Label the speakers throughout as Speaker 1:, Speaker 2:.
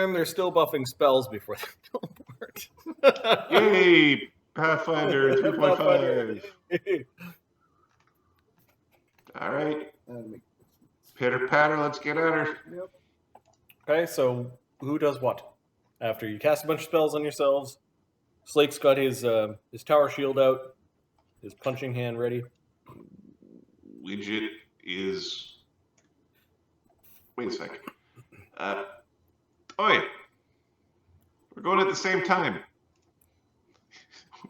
Speaker 1: time, they're still buffing spells before they teleport.
Speaker 2: Yay! Pathfinder 3.5. All right. Pitter patter, let's get at her.
Speaker 3: Yep.
Speaker 1: Okay, so who does what? After you cast a bunch of spells on yourselves, Slake's got his tower shield out, his punching hand ready.
Speaker 2: Widget is... Wait a second. Oi! We're going at the same time.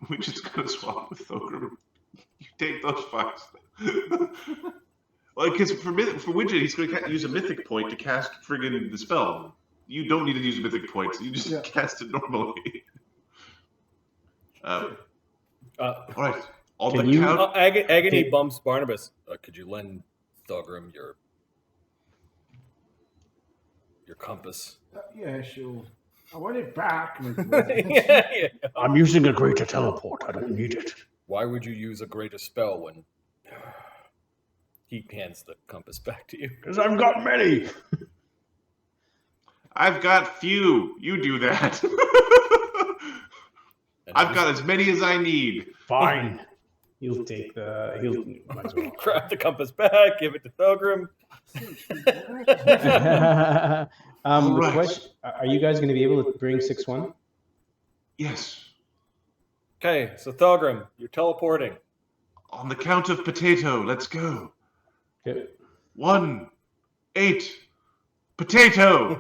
Speaker 2: Widget's going to swap with Thogrim. You take those fives. Well, because for Widget, he's going to use a mythic point to cast friggin' the spell. You don't need to use mythic points. You just cast it normally. All right. On
Speaker 4: Can
Speaker 2: the
Speaker 4: you-
Speaker 2: count.
Speaker 1: Agony bumps Barnabas. Could you lend Thogrim your compass?
Speaker 3: Yeah, sure. I want it back.
Speaker 1: Yeah.
Speaker 4: I'm using a greater teleport. I don't need it.
Speaker 1: Why would you use a greater spell when he hands the compass back to you?
Speaker 4: Because I've got many.
Speaker 2: I've got few. You do that. I've got as many as I need.
Speaker 4: Fine. He'll take the... might as well.
Speaker 1: Grab the compass back, give it to Thogrim.
Speaker 4: The question, are you guys going to be able to bring 6-1?
Speaker 2: Yes.
Speaker 1: Okay, so Thogrim, you're teleporting.
Speaker 2: On the count of potato, let's go.
Speaker 4: Okay.
Speaker 2: 1, 8, potato.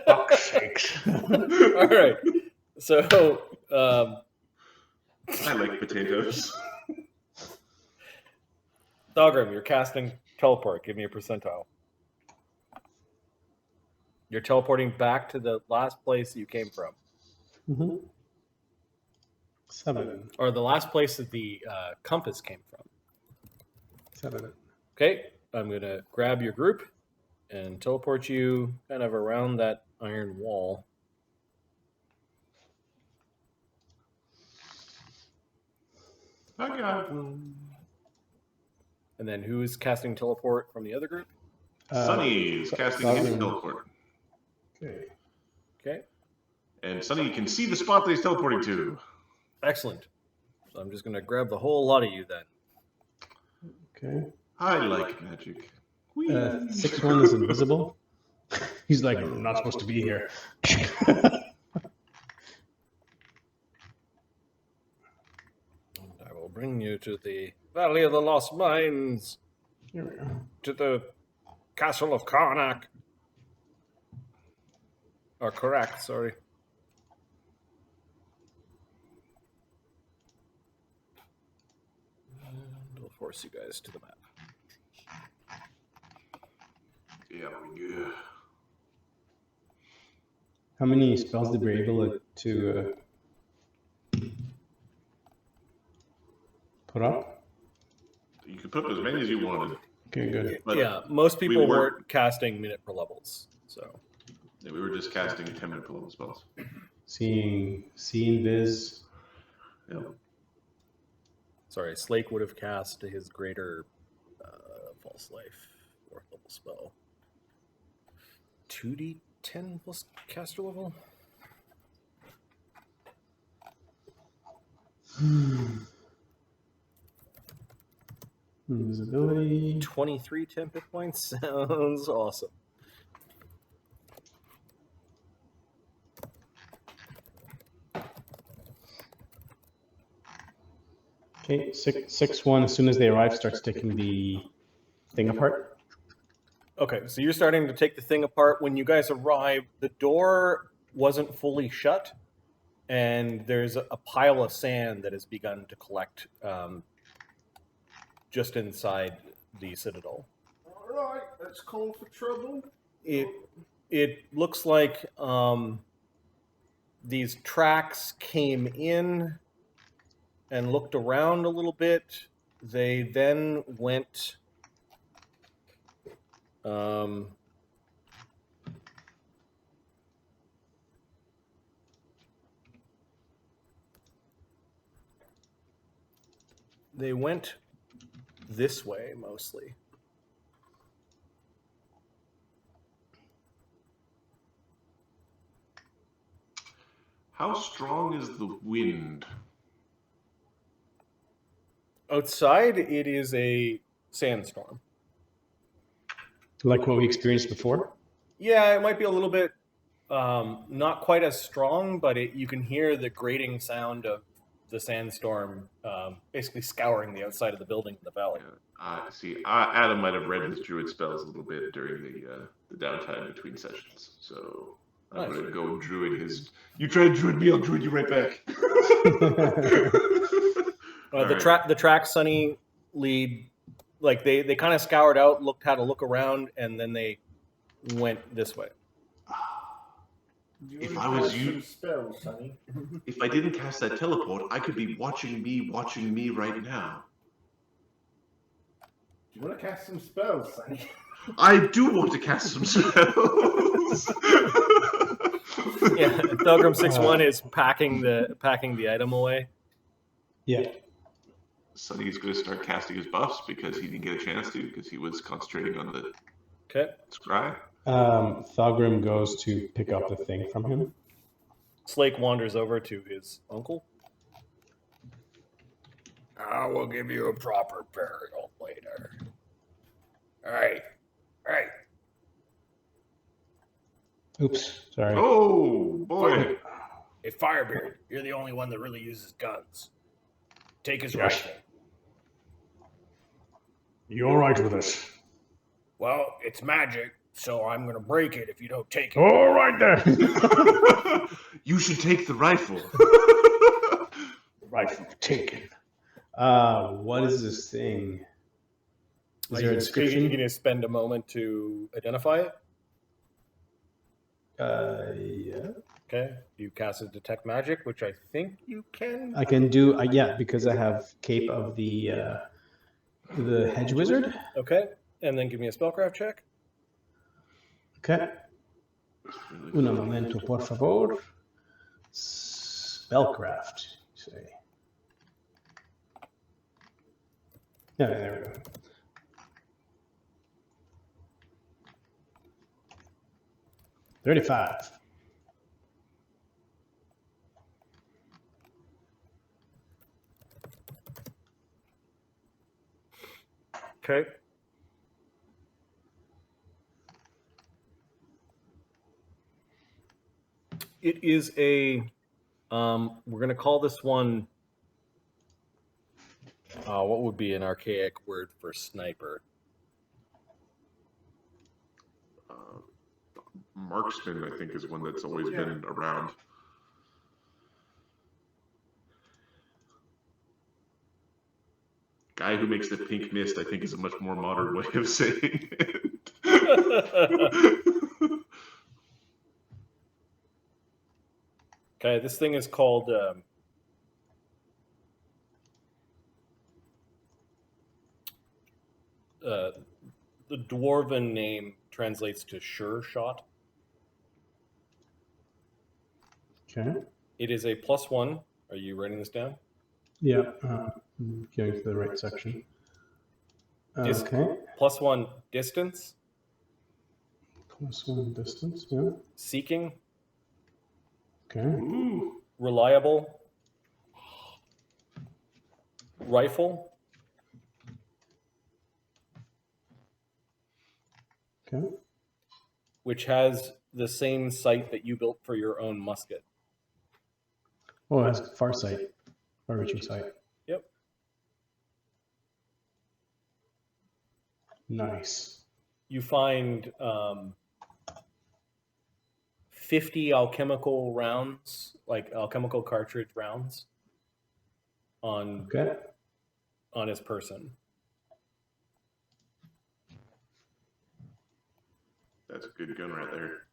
Speaker 4: Fuck's sakes.
Speaker 1: All right. So,
Speaker 2: I like potatoes.
Speaker 1: Thogrim, you're casting teleport. Give me a percentile. You're teleporting back to the last place you came from.
Speaker 4: Mm-hmm. 7.
Speaker 1: Or the last place that the compass came from.
Speaker 4: 7.
Speaker 1: Okay, I'm going to grab your group and teleport you kind of around that iron wall.
Speaker 2: I got one.
Speaker 1: And then who is casting teleport from the other group?
Speaker 2: Sunny is casting his teleport.
Speaker 4: Okay.
Speaker 1: Okay,
Speaker 2: And Sunny can see the spot that he's teleporting to.
Speaker 1: excellent. So I'm just going to grab the whole lot of you then.
Speaker 4: Okay.
Speaker 2: I like magic.
Speaker 4: 6-1 is invisible. He's like, I'm not supposed to be here.
Speaker 1: I will bring you to the Valley of the Lost Mines,
Speaker 4: Here we go.
Speaker 1: to the Castle of Karak. Or Karak, sorry. And we'll force you guys to the map.
Speaker 2: Yeah, we go.
Speaker 4: How many spells did we able to put up?
Speaker 2: You can put as many as you wanted.
Speaker 4: Okay, good.
Speaker 2: But
Speaker 1: Yeah, most people
Speaker 2: were-
Speaker 1: weren't casting minute per levels, so.
Speaker 2: Yeah, we were just casting 10-minute per level spells.
Speaker 4: Seeing Viz.
Speaker 2: Yeah.
Speaker 1: Sorry, Slake would have cast his greater False Life 4th level spell. 2d10 plus caster level?
Speaker 4: Invisibility.
Speaker 1: 23 temp hit points? Sounds awesome.
Speaker 4: Okay, 6-1. As soon as they arrive, starts taking the thing apart.
Speaker 1: Okay, so you're starting to take the thing apart. When you guys arrive, the door wasn't fully shut, and there's a pile of sand that has begun to collect just inside the citadel.
Speaker 3: All right, let's call for trouble.
Speaker 1: It looks like these tracks came in and looked around a little bit. They then went they went this way mostly.
Speaker 2: How strong is the wind?
Speaker 1: Outside, it is a sandstorm.
Speaker 4: Like what we experienced before?
Speaker 1: Yeah, it might be a little bit not quite as strong, but you can hear the grating sound of the sandstorm basically scouring the outside of the building in the valley.
Speaker 2: See, Adam might have read his druid spells a little bit during the downtime between sessions, so I'm
Speaker 1: Nice.
Speaker 2: going to go druid his... You try to druid me, I'll druid you right back.
Speaker 1: The track Sunny lead, like they kind of scoured out, had a look around, and then they went this way.
Speaker 2: If I was you,
Speaker 3: spells, Sonny.
Speaker 2: if I didn't cast that teleport, I could be watching me right now.
Speaker 3: Do you want to cast some spells, Sonny?
Speaker 2: I do want to cast some spells.
Speaker 1: Yeah, Thilgrim 6-1 is packing the item away.
Speaker 4: Yeah.
Speaker 2: Sonny's going to start casting his buffs because he didn't get a chance to because he was concentrating on the scry.
Speaker 4: Thilgrim goes to pick up the thing from him.
Speaker 1: Slake wanders over to his uncle. I will give you a proper burial later. All right.
Speaker 4: Oops, sorry.
Speaker 2: Oh, boy.
Speaker 1: Hey, Firebeard, you're the only one that really uses guns. Take his
Speaker 4: Yes.
Speaker 1: rifle.
Speaker 4: You all right with this?
Speaker 1: Well, it's magic, so I'm going to break it if you don't take it.
Speaker 4: All right then.
Speaker 2: You should take the rifle.
Speaker 4: Rifle taken. What is this thing? Is there a description?
Speaker 1: You going to spend a moment to identify it?
Speaker 4: Yeah.
Speaker 1: Okay. You cast a detect magic, which I think you can.
Speaker 4: I can do, yeah, because I have Cape of the Hedge Wizard.
Speaker 1: Okay. And then give me a spellcraft check.
Speaker 4: Okay. Un momento, por favor. Spellcraft, you say. Yeah, there we go. $35.
Speaker 1: Okay. It is a, we're going to call this one, what would be an archaic word for sniper?
Speaker 2: Marksman, I think, is one that's always been around. Guy who makes the pink mist, I think, is a much more modern way of saying it.
Speaker 1: Okay, this thing is called the dwarven name translates to sure shot.
Speaker 4: Okay.
Speaker 1: It is a +1. Are you writing this down?
Speaker 4: Yeah. Going to the right section. Okay.
Speaker 1: +1 distance.
Speaker 4: +1 distance, yeah.
Speaker 1: Seeking.
Speaker 4: Okay.
Speaker 2: Ooh.
Speaker 1: Reliable. Rifle.
Speaker 4: Okay.
Speaker 1: Which has the same sight that you built for your own musket.
Speaker 4: Oh, it has far sight. Far reaching sight.
Speaker 1: Yep.
Speaker 4: Nice.
Speaker 1: You find 50 alchemical rounds, like alchemical cartridge rounds, on his person.
Speaker 2: That's a good gun right there.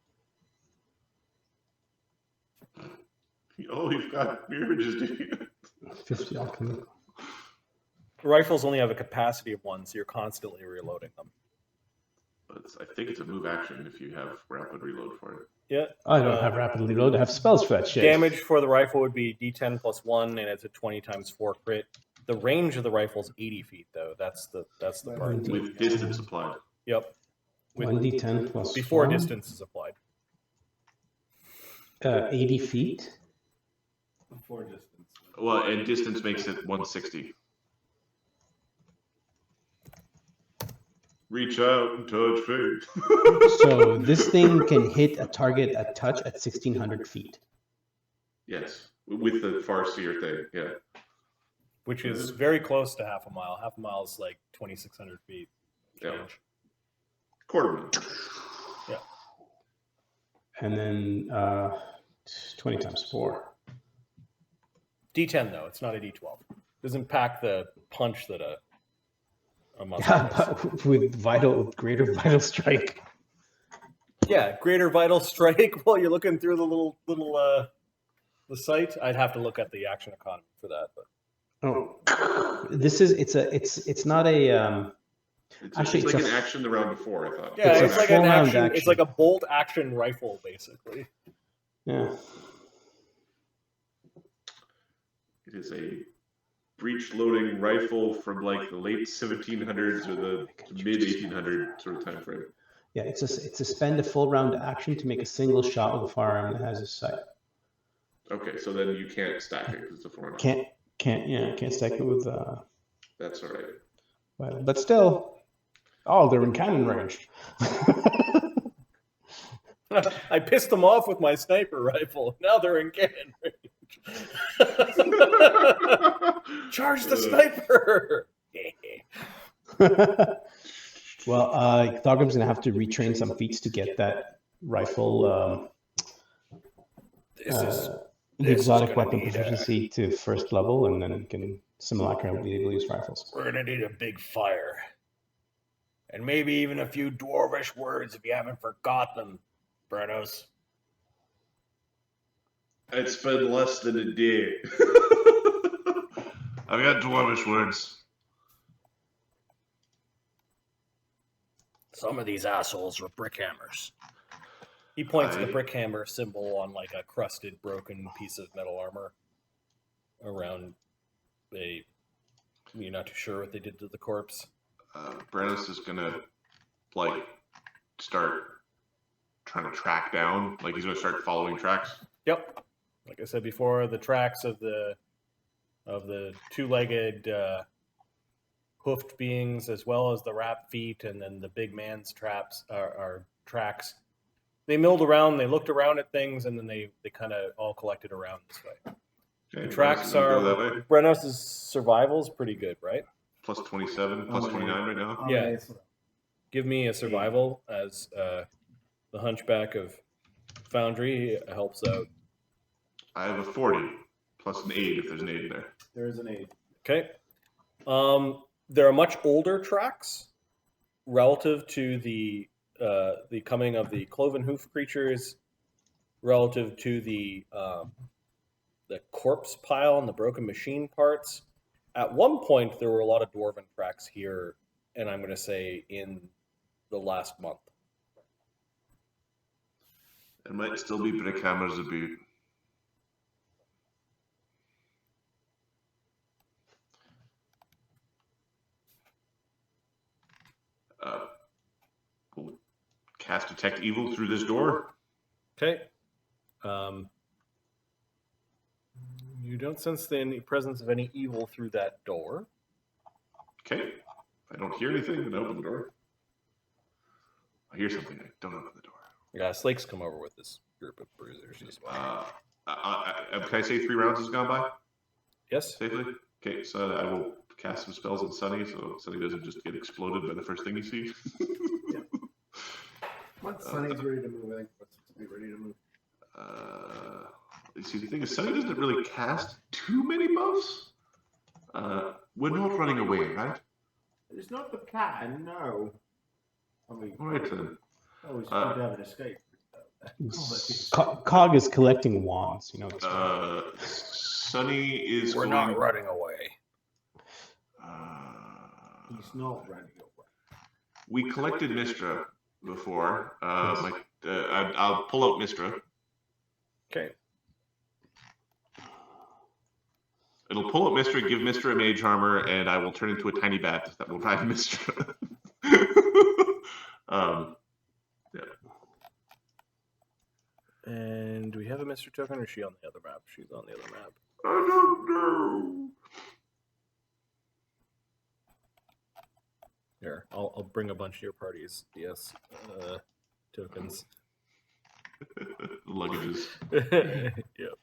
Speaker 2: Oh, you've got mirages, do you?
Speaker 4: 50 alchemical.
Speaker 1: Rifles only have a capacity of 1, so you're constantly reloading them.
Speaker 2: I think it's a move action if you have rapid reload for it.
Speaker 1: Yeah.
Speaker 4: I don't have rapid reload. I have spells for that shit.
Speaker 1: Damage for the rifle would be D10 +1, and it's a 20 × 4 crit. The range of the rifle is 80 feet, though. That's the part.
Speaker 2: With distance applied.
Speaker 1: Yep. With
Speaker 4: 1d10 +1.
Speaker 1: before distance is applied.
Speaker 4: 80 feet.
Speaker 3: For distance.
Speaker 2: Well, and distance makes it 160. Reach out and touch fate.
Speaker 4: So this thing can hit a target at touch at 1,600 feet.
Speaker 2: Yes, with the Farseer thing, yeah.
Speaker 1: Which is very close to half a mile. Half a mile is like 2,600 feet.
Speaker 2: Yeah.
Speaker 1: Change.
Speaker 2: Quarter mile.
Speaker 1: Yeah.
Speaker 4: And then 20 times 4.
Speaker 1: D10 though, it's not a D12. Doesn't pack the punch that a muscle
Speaker 4: Yeah,
Speaker 1: does.
Speaker 4: but with greater vital strike.
Speaker 1: Yeah, greater vital strike while you're looking through the little the sight. I'd have to look at the action economy for that, but
Speaker 4: Oh, it's not a actually
Speaker 2: It's
Speaker 4: it's
Speaker 2: like
Speaker 4: a
Speaker 2: an action the round before, I thought.
Speaker 1: yeah,
Speaker 4: It's a
Speaker 1: it's like an
Speaker 4: full-round
Speaker 1: action. It's
Speaker 4: action.
Speaker 1: like a bolt action rifle, basically.
Speaker 4: yeah.
Speaker 2: It is a breech-loading rifle from like the late 1700s or the mid-1800 sort of time frame.
Speaker 4: Yeah, it's a spend a full round action to make a single shot with a firearm that has a sight.
Speaker 2: Okay, so then you can't stack it because it's a foreign.
Speaker 4: Can't stack it with
Speaker 2: That's all right.
Speaker 4: but still, they're in cannon range.
Speaker 1: I pissed them off with my sniper rifle. Now they're in cannon range. Charge the sniper!
Speaker 4: Well, Thorgrim's gonna have to retrain some feats to get that rifle. The exotic weapon proficiency to first level, and then it can simulacrum be able to use rifles.
Speaker 1: We're gonna need a big fire. And maybe even a few dwarvish words if you haven't forgot them, Brenos.
Speaker 2: I'd spend less than a day. I've got dwarvish words.
Speaker 1: Some of these assholes were brickhammers. He points the brickhammer symbol on like a crusted, broken piece of metal armor around a. You're not too sure what they did to the corpse.
Speaker 2: Brenos is gonna like start trying to track down. Like he's gonna start following tracks.
Speaker 1: Yep. Like I said before, the tracks of the two-legged hoofed beings, as well as the wrapped feet, and then the big man's tracks. They milled around, they looked around at things, and then they kind of all collected around this way.
Speaker 2: Okay,
Speaker 1: The tracks
Speaker 2: Brenos is gonna go that way.
Speaker 1: are... Brenos' survival is pretty good, right?
Speaker 2: Plus 27, plus 29 right now.
Speaker 1: Yeah.
Speaker 3: Okay, so
Speaker 1: Give me a survival as the hunchback of Foundry helps out.
Speaker 2: I have a 40, plus an 8 if there's an 8 in there.
Speaker 3: there is an 8.
Speaker 1: Okay. There are much older tracks relative to the coming of the cloven hoof creatures, relative to the corpse pile and the broken machine parts. At one point, there were a lot of dwarven tracks here, and I'm going to say in the last month.
Speaker 2: There might still be brickhammers about. We'll cast Detect Evil through this door.
Speaker 1: Okay. You don't sense the presence of any evil through that door.
Speaker 2: Okay. If I don't hear anything, then open the door. I hear something. I don't open the door.
Speaker 1: Yeah, Slake's come over with this group of bruisers as well.
Speaker 2: Can I say 3 rounds has gone by
Speaker 1: Yes?
Speaker 2: safely? Okay, so I will cast some spells on Sunny, so Sunny doesn't just get exploded by the first thing you see.
Speaker 3: Once Sunny's ready to move, I think what's to be ready to move.
Speaker 2: You see, the thing is, Sunny doesn't really cast too many buffs. We're not running away, right?
Speaker 3: It's not the plan, no. I mean,
Speaker 2: All right, then.
Speaker 3: oh, we should have an escape.
Speaker 4: Cog is collecting wands, you know.
Speaker 2: Sunny is
Speaker 1: We're
Speaker 2: going...
Speaker 1: not running away.
Speaker 3: He's not running away.
Speaker 2: We collected Mistra before. I'll pull out Mistra.
Speaker 1: Okay.
Speaker 2: It'll pull out Mistra, give Mistra a mage armor, and I will turn into a tiny bat that will ride Mistra. Yeah.
Speaker 1: And do we have a Mr. Token, or is she on the other map? She's on the other map.
Speaker 2: I don't know.
Speaker 1: Here, I'll bring a bunch of your parties. Yes, tokens.
Speaker 2: Luggages.
Speaker 1: Yep.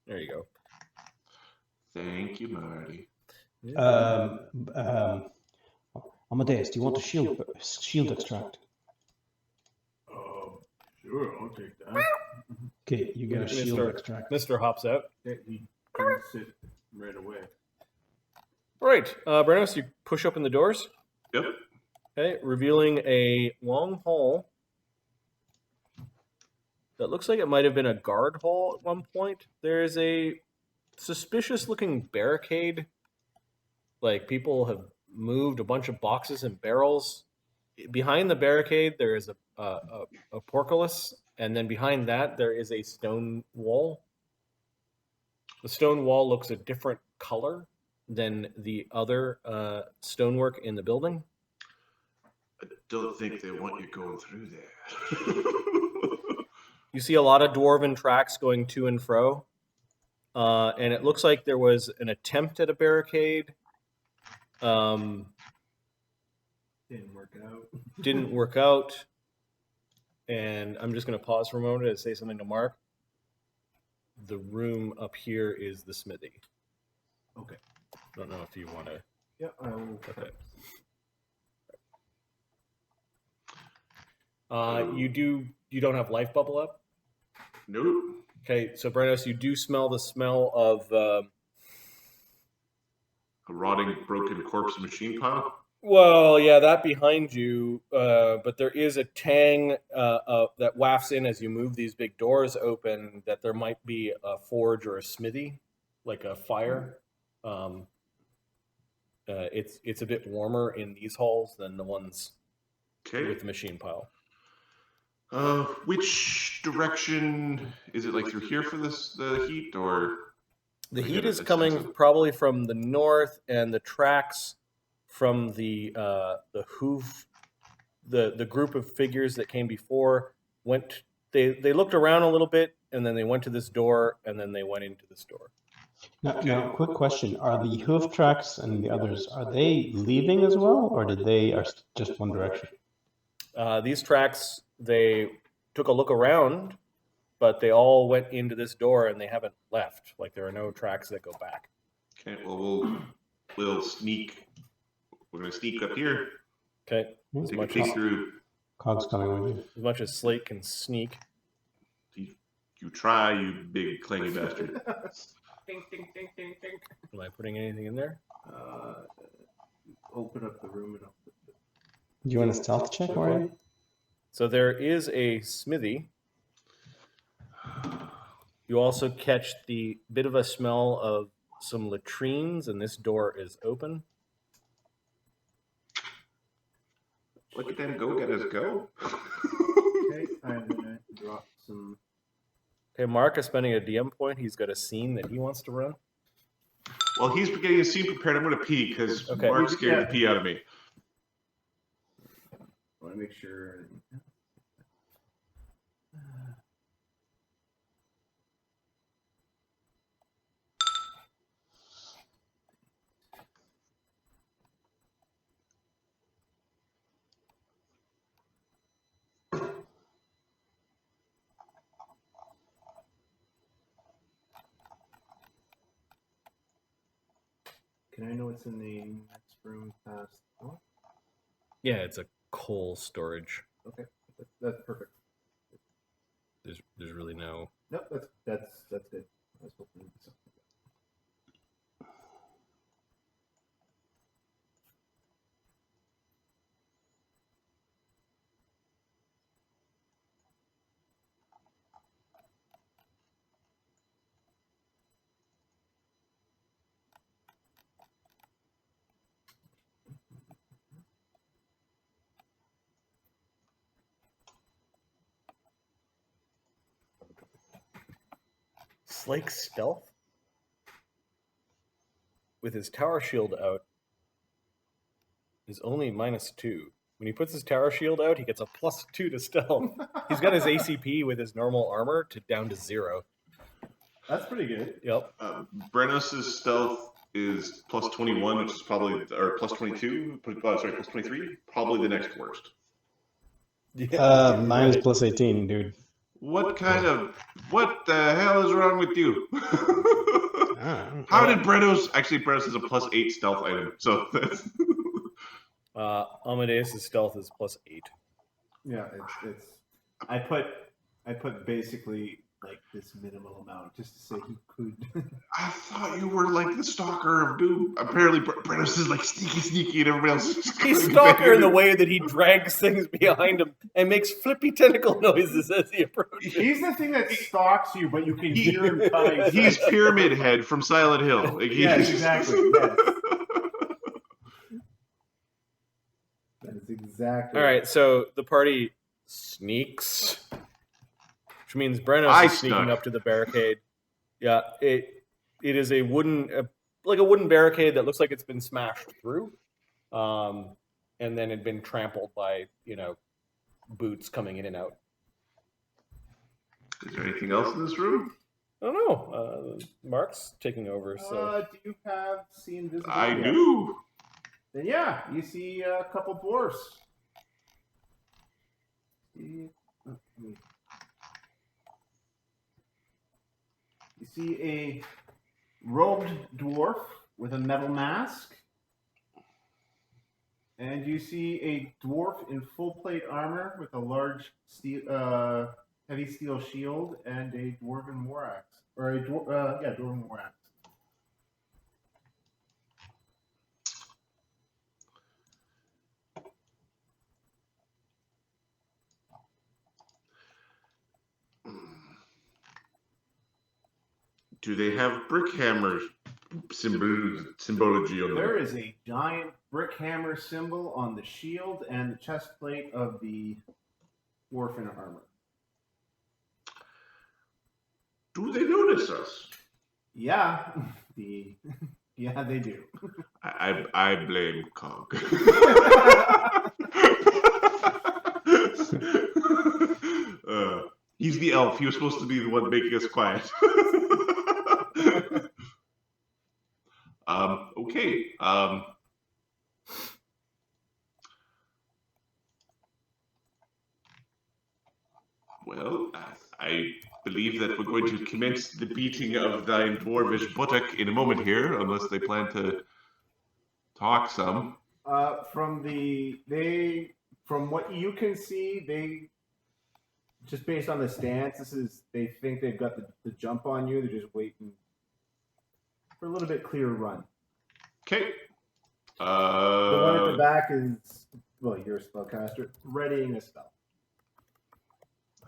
Speaker 1: There you go.
Speaker 2: Thank you, Marty.
Speaker 4: Amadeus, do you want a shield extract?
Speaker 3: Sure, I'll take that.
Speaker 4: Okay, you get a shield extract.
Speaker 1: Mr. hops out.
Speaker 3: He drinks it right away.
Speaker 1: All right, Brenos, you push open the doors.
Speaker 2: Yep.
Speaker 1: Okay, revealing a long hall that looks like it might have been a guard hall at one point. There's a suspicious-looking barricade. Like, people have moved a bunch of boxes and barrels. Behind the barricade, there is a portcullis, and then behind that, there is a stone wall. The stone wall looks a different color than the other stonework in the building.
Speaker 2: I don't think they want you going through there.
Speaker 1: You see a lot of dwarven tracks going to and fro. And it looks like there was an attempt at a barricade.
Speaker 3: Didn't work out.
Speaker 1: Didn't work out. And I'm just going to pause for a moment to say something to Mark. The room up here is the smithy.
Speaker 3: Okay.
Speaker 1: Don't know if you want to.
Speaker 3: Yeah, I will.
Speaker 1: Okay. You don't have life bubble up?
Speaker 2: Nope.
Speaker 1: Okay, so Brenos, you do smell the smell of
Speaker 2: A rotting, broken corpse machine pile?
Speaker 1: well, yeah, that behind you, but there is a tang that wafts in as you move these big doors open that there might be a forge or a smithy, like a fire. It's a bit warmer in these halls than the ones
Speaker 2: Okay.
Speaker 1: with the machine pile.
Speaker 2: Which direction is it? Like through here for the heat, or
Speaker 1: The
Speaker 2: I
Speaker 1: heat
Speaker 2: get
Speaker 1: is
Speaker 2: a sense
Speaker 1: coming
Speaker 2: of-
Speaker 1: probably from the north, and the tracks from the hoof, the group of figures that came before went. They looked around a little bit, and then they went to this door, and then they went into this door.
Speaker 4: Now, quick question: are the hoof tracks and the others are they leaving as well, or did they are just one direction?
Speaker 1: These tracks, they took a look around, but they all went into this door, and they haven't left. Like, there are no tracks that go back.
Speaker 2: Okay, well, we'll sneak. We're gonna sneak up here.
Speaker 1: Okay,
Speaker 4: Hmm?
Speaker 2: Take a peek through.
Speaker 4: Cog's coming with you.
Speaker 1: as much as Slate can sneak.
Speaker 2: You try, you big clangy bastard.
Speaker 3: Ding, ding, ding, ding, ding.
Speaker 1: Am I putting anything in there?
Speaker 3: Open up the room and I'll put the...
Speaker 4: Do you want a stealth check, Marty?
Speaker 1: So there is a smithy. You also catch the bit of a smell of some latrines, and this door is open.
Speaker 2: Look at them go-getters go.
Speaker 3: Okay, I'm gonna drop some...
Speaker 1: Okay, Mark is spending a DM point. He's got a scene that he wants to run.
Speaker 2: While he's getting his scene prepared, I'm gonna pee because
Speaker 1: Okay.
Speaker 2: Mark's scared the pee out of me.
Speaker 3: I want to make sure... Can I know what's in the next room past? Oh,
Speaker 1: Yeah, it's a coal storage.
Speaker 3: okay, that's perfect.
Speaker 1: There's really no.
Speaker 3: Nope, that's good. I was hoping it'd be something.
Speaker 1: Slake stealth? With his tower shield out, is only -2. When he puts his tower shield out, he gets a +2 to stealth. He's got his ACP with his normal armor down to 0.
Speaker 3: That's pretty good.
Speaker 1: Yep.
Speaker 2: Brenos' stealth is +21, which is probably, or +22. Sorry, +23. Probably the next worst.
Speaker 4: Mine is +18, dude.
Speaker 2: What the hell is wrong with you? How did Brenos? Actually, Brenos is a +8 stealth item, so that's.
Speaker 1: Amadeus' stealth is +8.
Speaker 3: Yeah, it's. I put basically like this minimal amount just to say he could.
Speaker 2: I thought you were like the stalker of doom. Apparently, Brenos is like sneaky, and everybody else is just
Speaker 1: He's stalker in the way that he drags things behind him and makes flippy tentacle noises as he approaches.
Speaker 3: He's the thing that stalks you, but you can hear him coming.
Speaker 2: He's Pyramid Head from Silent Hill. Like,
Speaker 3: Yes, exactly. Yes. That is exactly.
Speaker 1: All right, so the party sneaks, which means Brenos is sneaking up to the barricade. Yeah, it is a wooden barricade that looks like it's been smashed through, and then had been trampled by boots coming in and out.
Speaker 2: Is there anything else in this room?
Speaker 1: I don't know. Mark's taking over. So
Speaker 3: Do you see invisibility?
Speaker 2: I do.
Speaker 3: Then yeah, you see a couple dwarfs. You see a robed dwarf with a metal mask. And you see a dwarf in full plate armor with a large heavy steel shield and a dwarven war axe. Or a dwarven war axe.
Speaker 2: Do they have Brickhammer symbology on them?
Speaker 3: There is a giant Brickhammer symbol on the shield and the chest plate of the dwarf in armor.
Speaker 2: Do they notice us?
Speaker 3: Yeah, yeah, they do.
Speaker 2: I blame Cog. He's the elf. He was supposed to be the one making us quiet. Okay. Well, I believe that we're going to commence the beating of thine dwarvish buttock in a moment here, unless they plan to talk some.
Speaker 3: From what you can see, they just based on the stance, they think they've got the jump on you. They're just waiting for a little bit clearer run.
Speaker 2: Okay.
Speaker 3: The one at the back is, well, you're a spellcaster, readying a spell.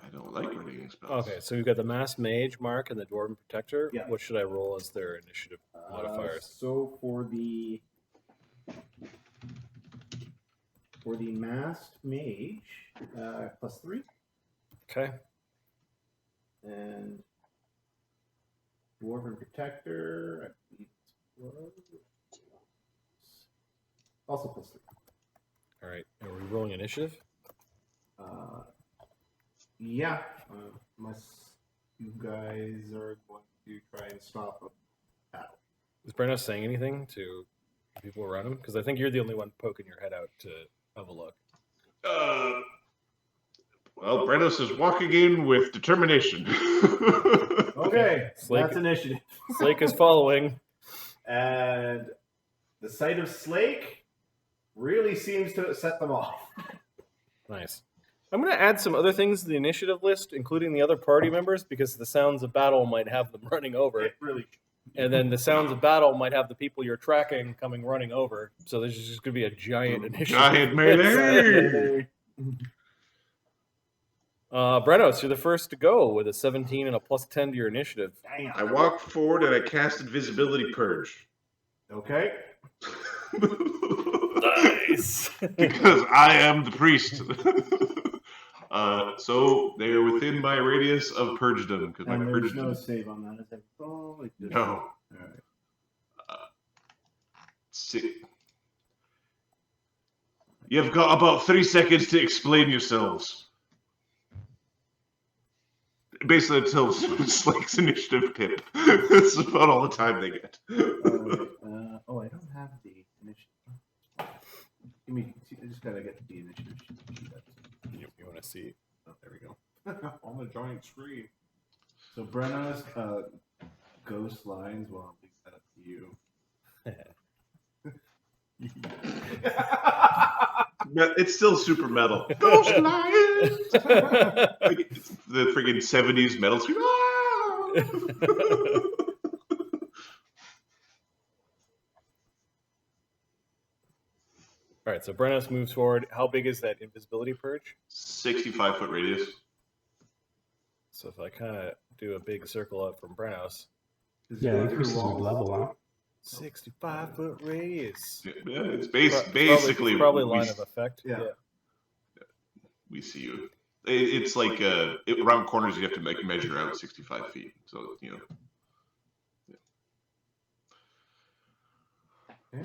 Speaker 2: I don't like readying spells.
Speaker 1: okay, so we've got the masked mage, Mark, and the dwarven protector.
Speaker 3: Yeah.
Speaker 1: What should I roll as their initiative modifiers?
Speaker 3: So for the masked mage, +3.
Speaker 1: Okay.
Speaker 3: And dwarven protector, I believe it's also +3.
Speaker 1: All right. Are we rolling initiative?
Speaker 3: Yeah, unless you guys are going to try and stop a battle.
Speaker 1: Is Brenos saying anything to people around him? Because I think you're the only one poking your head out to have a look.
Speaker 2: Well, Brenos is walking in with determination.
Speaker 3: Okay,
Speaker 1: Slake-
Speaker 3: that's initiative.
Speaker 1: Slake is following.
Speaker 3: And the sight of Slake really seems to set them off.
Speaker 1: Nice. I'm going to add some other things to the initiative list, including the other party members, because the sounds of battle might have them running over.
Speaker 3: It really.
Speaker 1: And then the sounds of battle might have the people you're tracking coming running over. So there's just going to be a giant initiative.
Speaker 2: Giant melee!
Speaker 1: Brenos, you're the first to go with a 17 and a +10 to your initiative.
Speaker 3: Damn.
Speaker 2: I walked forward and I cast Invisibility Purge.
Speaker 3: Okay.
Speaker 1: Nice.
Speaker 2: Because I am the priest. So they are within my radius of purgedom. Because my
Speaker 3: And there's
Speaker 2: purgedom.
Speaker 3: no save on that. Is that like this?
Speaker 2: No.
Speaker 3: All right.
Speaker 2: You've got about 3 seconds to explain yourselves. Basically, until Slake's initiative tip. That's about all the time they get.
Speaker 3: I don't have the initiative. I just gotta get the initiative.
Speaker 1: You want to see? Oh, there we go.
Speaker 3: On the giant screen. So Brenna's ghost lines. Well, I'll leave that up to you.
Speaker 2: It's still super metal. Ghost lines. Like, it's the friggin' 70s metal scream.
Speaker 1: All right, so Brennos moves forward. How big is that invisibility purge?
Speaker 2: 65-foot radius.
Speaker 1: So if I kind of do a big circle up from Brennos,
Speaker 4: Yeah, increases with level, huh?
Speaker 1: 65-foot radius.
Speaker 2: Yeah, it's basically
Speaker 1: probably line of effect.
Speaker 3: Yeah.
Speaker 2: We see you. It's like around corners you have to measure out 65 feet. So
Speaker 3: Okay.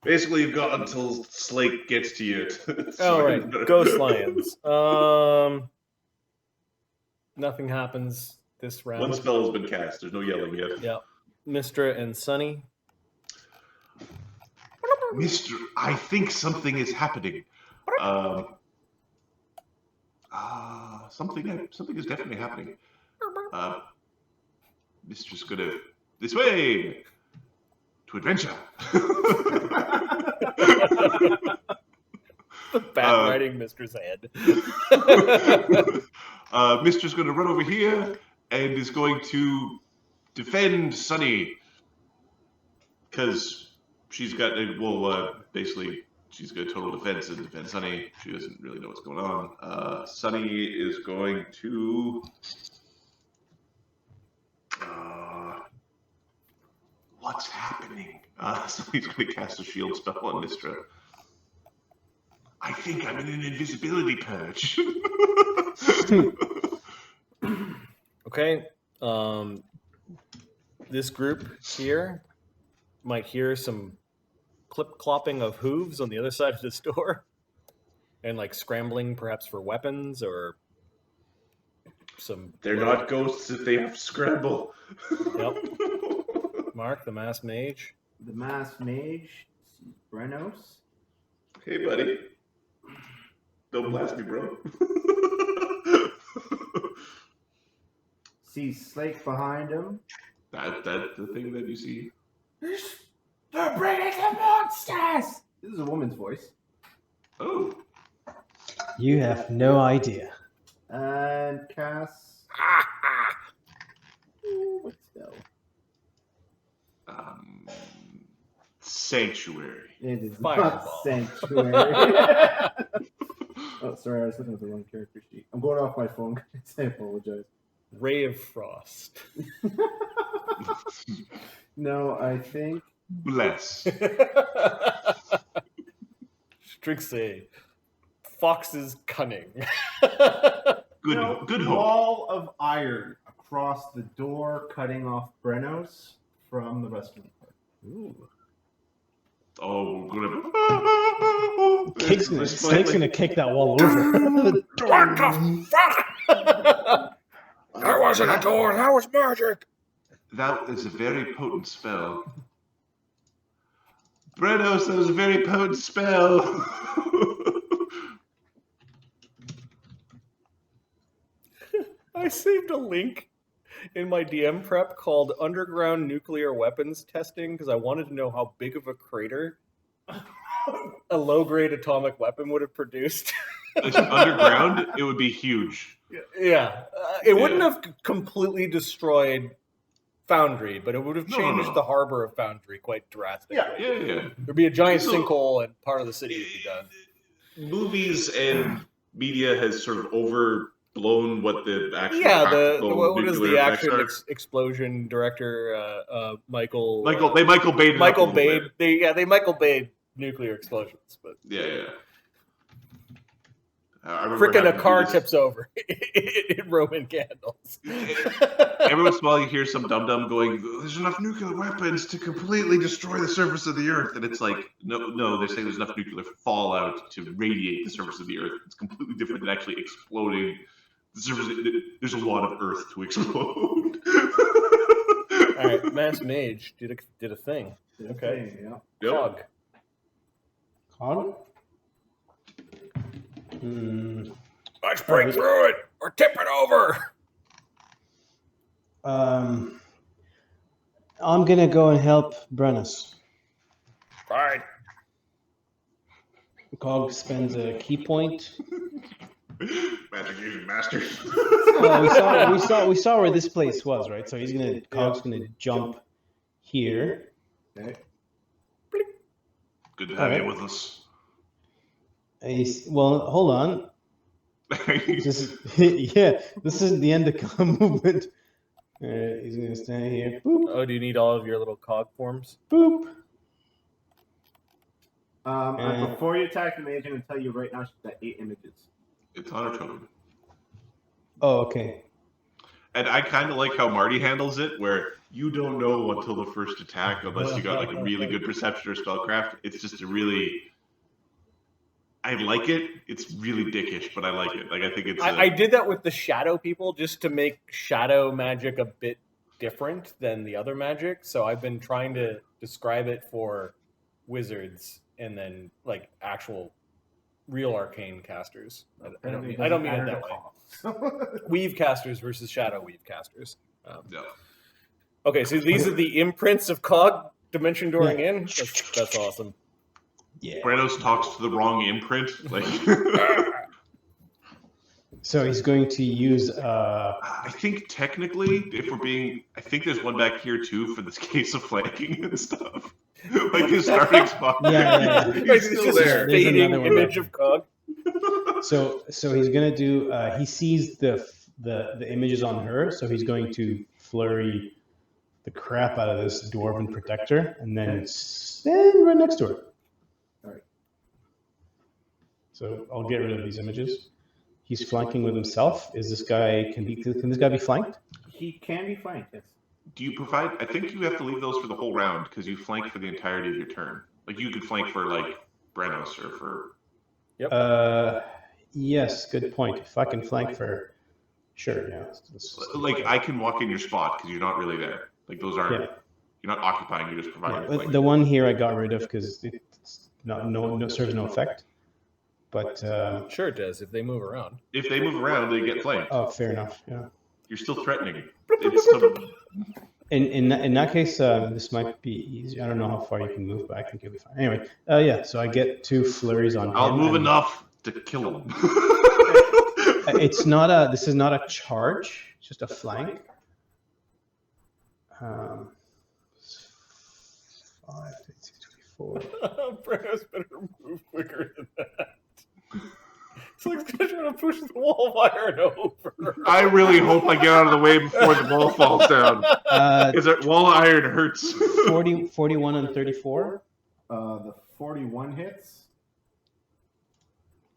Speaker 2: Basically, you've got until Slake gets to you.
Speaker 1: All right, ghost lions. Nothing happens this round.
Speaker 2: One spell has been cast. There's no yelling yet.
Speaker 1: Yeah, Mistra and Sunny.
Speaker 2: Mister, I think something is happening. Something is definitely happening. Mister's gonna this way to adventure.
Speaker 1: The bat riding Mistra's head.
Speaker 2: Mister's gonna run over here and is going to defend Sunny because she's got basically she's got total defense and defend Sunny. She doesn't really know what's going on. Sunny is going to what's happening? So he's going to cast a shield spell on Mistra. I think I'm in an invisibility purge.
Speaker 1: Okay. This group here might hear some clip-clopping of hooves on the other side of this door, and like scrambling perhaps for weapons or some...
Speaker 2: They're not ghosts if they have to scramble.
Speaker 1: Yep. Mark, the masked mage.
Speaker 3: The masked mage, Brennos.
Speaker 2: Hey, buddy. Don't blast me, bro.
Speaker 3: Sees Slake behind him.
Speaker 2: That the thing that you see?
Speaker 3: They're bringing the monsters! This is a woman's voice.
Speaker 2: Oh.
Speaker 4: You have no idea.
Speaker 3: And Cass. What spell?
Speaker 2: Sanctuary.
Speaker 3: It is
Speaker 1: Fireball.
Speaker 3: not Sanctuary. Oh, sorry, I was looking at the wrong character sheet. I'm going off my phone. I apologize.
Speaker 1: Ray of Frost.
Speaker 3: No, I think...
Speaker 2: Bless.
Speaker 1: Strixie. Fox's cunning.
Speaker 2: Good hope.
Speaker 3: Wall of iron across the door, cutting off Brennos from the rest of the party.
Speaker 1: Ooh.
Speaker 2: Oh, we're gonna...
Speaker 4: Snake's gonna kick that wall over.
Speaker 1: What the fuck? That wasn't a door, that was magic.
Speaker 2: That is a very potent spell. Brennos, that was a very potent spell.
Speaker 1: I saved a link in my DM prep called Underground Nuclear Weapons Testing because I wanted to know how big of a crater a low-grade atomic weapon would have produced.
Speaker 2: Underground, it would be huge.
Speaker 1: Yeah. It wouldn't have completely destroyed Foundry, but it would have changed the harbor of Foundry quite drastically.
Speaker 2: Yeah.
Speaker 1: There'd be a giant sinkhole and part of the city would be done.
Speaker 2: Movies and media has sort of overblown what the actual
Speaker 1: what is the action explosion director Michael
Speaker 2: Bade.
Speaker 1: Michael Bade. They Michael Bade nuclear explosions, but
Speaker 2: yeah.
Speaker 1: Frickin' a car tips over in Roman candles.
Speaker 2: Every once in a while, you hear some dum-dum going, "There's enough nuclear weapons to completely destroy the surface of the Earth," and it's like, no, they're saying there's enough nuclear fallout to radiate the surface of the Earth. It's completely different than actually exploding the surface. There's a lot of Earth to explode.
Speaker 1: All right, Mass Mage did a thing. Okay,
Speaker 3: Yeah.
Speaker 1: Cog.
Speaker 3: Let's
Speaker 1: break through it or tip it over.
Speaker 4: I'm gonna go and help Brennus.
Speaker 1: Fine.
Speaker 4: Cog spends a key point.
Speaker 2: Magic using masters.
Speaker 4: We saw where this place was, right? So Cog's gonna jump here.
Speaker 3: Okay.
Speaker 2: Good to have you with us.
Speaker 4: Well, hold on. This is the end of movement. All right, he's gonna stand here. Boop.
Speaker 1: Oh, do you need all of your little cog forms?
Speaker 4: Boop.
Speaker 3: Before you attack the mage, I'm going to tell you right now she's got 8 images.
Speaker 2: It's on her token.
Speaker 4: Oh, okay.
Speaker 2: And I kind of like how Marty handles it, where you don't know until the first attack unless you got like a really good perception or spellcraft. It's just a really... I like it. It's really dickish, but I like it. Like I think it's...
Speaker 1: I did that with the shadow people just to make shadow magic a bit different than the other magic. So I've been trying to describe it for wizards and then like actual real arcane casters. I don't mean it that way. Weave casters versus shadow weave casters.
Speaker 2: Yeah.
Speaker 1: Okay, so these are the imprints of Cog dimension dooring in. That's awesome.
Speaker 4: Yeah.
Speaker 2: Branos talks to the wrong imprint. Like,
Speaker 4: so he's going to use.
Speaker 2: I think technically, if we're being, I think there's one back here too for this case of flanking and stuff. Like his starting spot.
Speaker 4: Yeah.
Speaker 2: He's still
Speaker 1: just
Speaker 2: there.
Speaker 1: a fading image of Cog.
Speaker 4: So he's gonna do. He sees the images on her, so he's going to flurry the crap out of this dwarven protector, and then stand right next to her.
Speaker 3: All right.
Speaker 4: So I'll get rid of these images. He's flanking with himself. Is this guy can this guy be flanked?
Speaker 3: He can be flanked, yes.
Speaker 2: Do you provide? I think you have to leave those for the whole round because you flank for the entirety of your turn. Like you could flank for like Branos or for.
Speaker 1: Yep.
Speaker 4: Yes, good point. If I can flank for, sure, yeah.
Speaker 2: Like I can walk in your spot because you're not really there. Like those aren't.
Speaker 4: Yeah.
Speaker 2: You're not occupying. You're just providing.
Speaker 4: Yeah, the one here I got rid of because it's no serves no effect. But
Speaker 1: Sure it does if they move around.
Speaker 2: if they move around, they get flanked.
Speaker 4: oh, fair enough. Yeah.
Speaker 2: You're still threatening. It's still,
Speaker 4: In that case, this might be easy. I don't know how far you can move, but I think you'll be fine. Anyway, yeah. So I get 2 flurries on him.
Speaker 2: I'll move enough to kill him.
Speaker 4: It's not a. This is not a charge. It's just a flank. 5, 6, 24.
Speaker 1: Branos better move quicker than that. It's like trying to push the wall of iron over.
Speaker 2: I really hope I get out of the way before the wall falls down. Because that wall of iron hurts.
Speaker 4: 41 and 34.
Speaker 3: The 41 hits.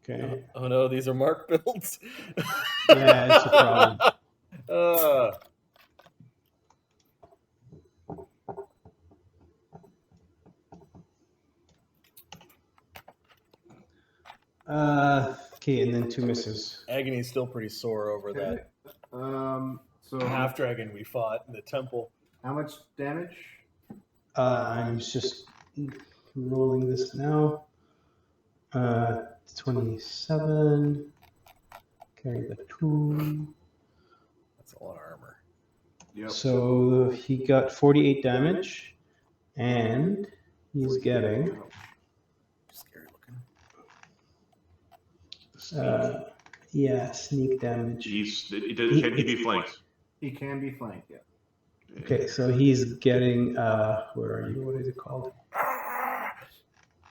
Speaker 4: Okay.
Speaker 1: Oh no, these are mark builds.
Speaker 4: Yeah, it's a problem. Okay, and then 2 misses.
Speaker 1: Agony's still pretty sore over that
Speaker 3: So
Speaker 1: half dragon we fought in the temple.
Speaker 3: how much damage?
Speaker 4: I'm just rolling this now. 27. Carry the 2.
Speaker 1: That's a lot of armor.
Speaker 3: Yep.
Speaker 4: So he got 48 damage, and he's getting.
Speaker 1: Scary looking.
Speaker 4: Yeah, sneak damage.
Speaker 2: Can he be flanked?
Speaker 3: He can be flanked, yeah.
Speaker 4: Okay, so he's getting. Where are you? What is it called?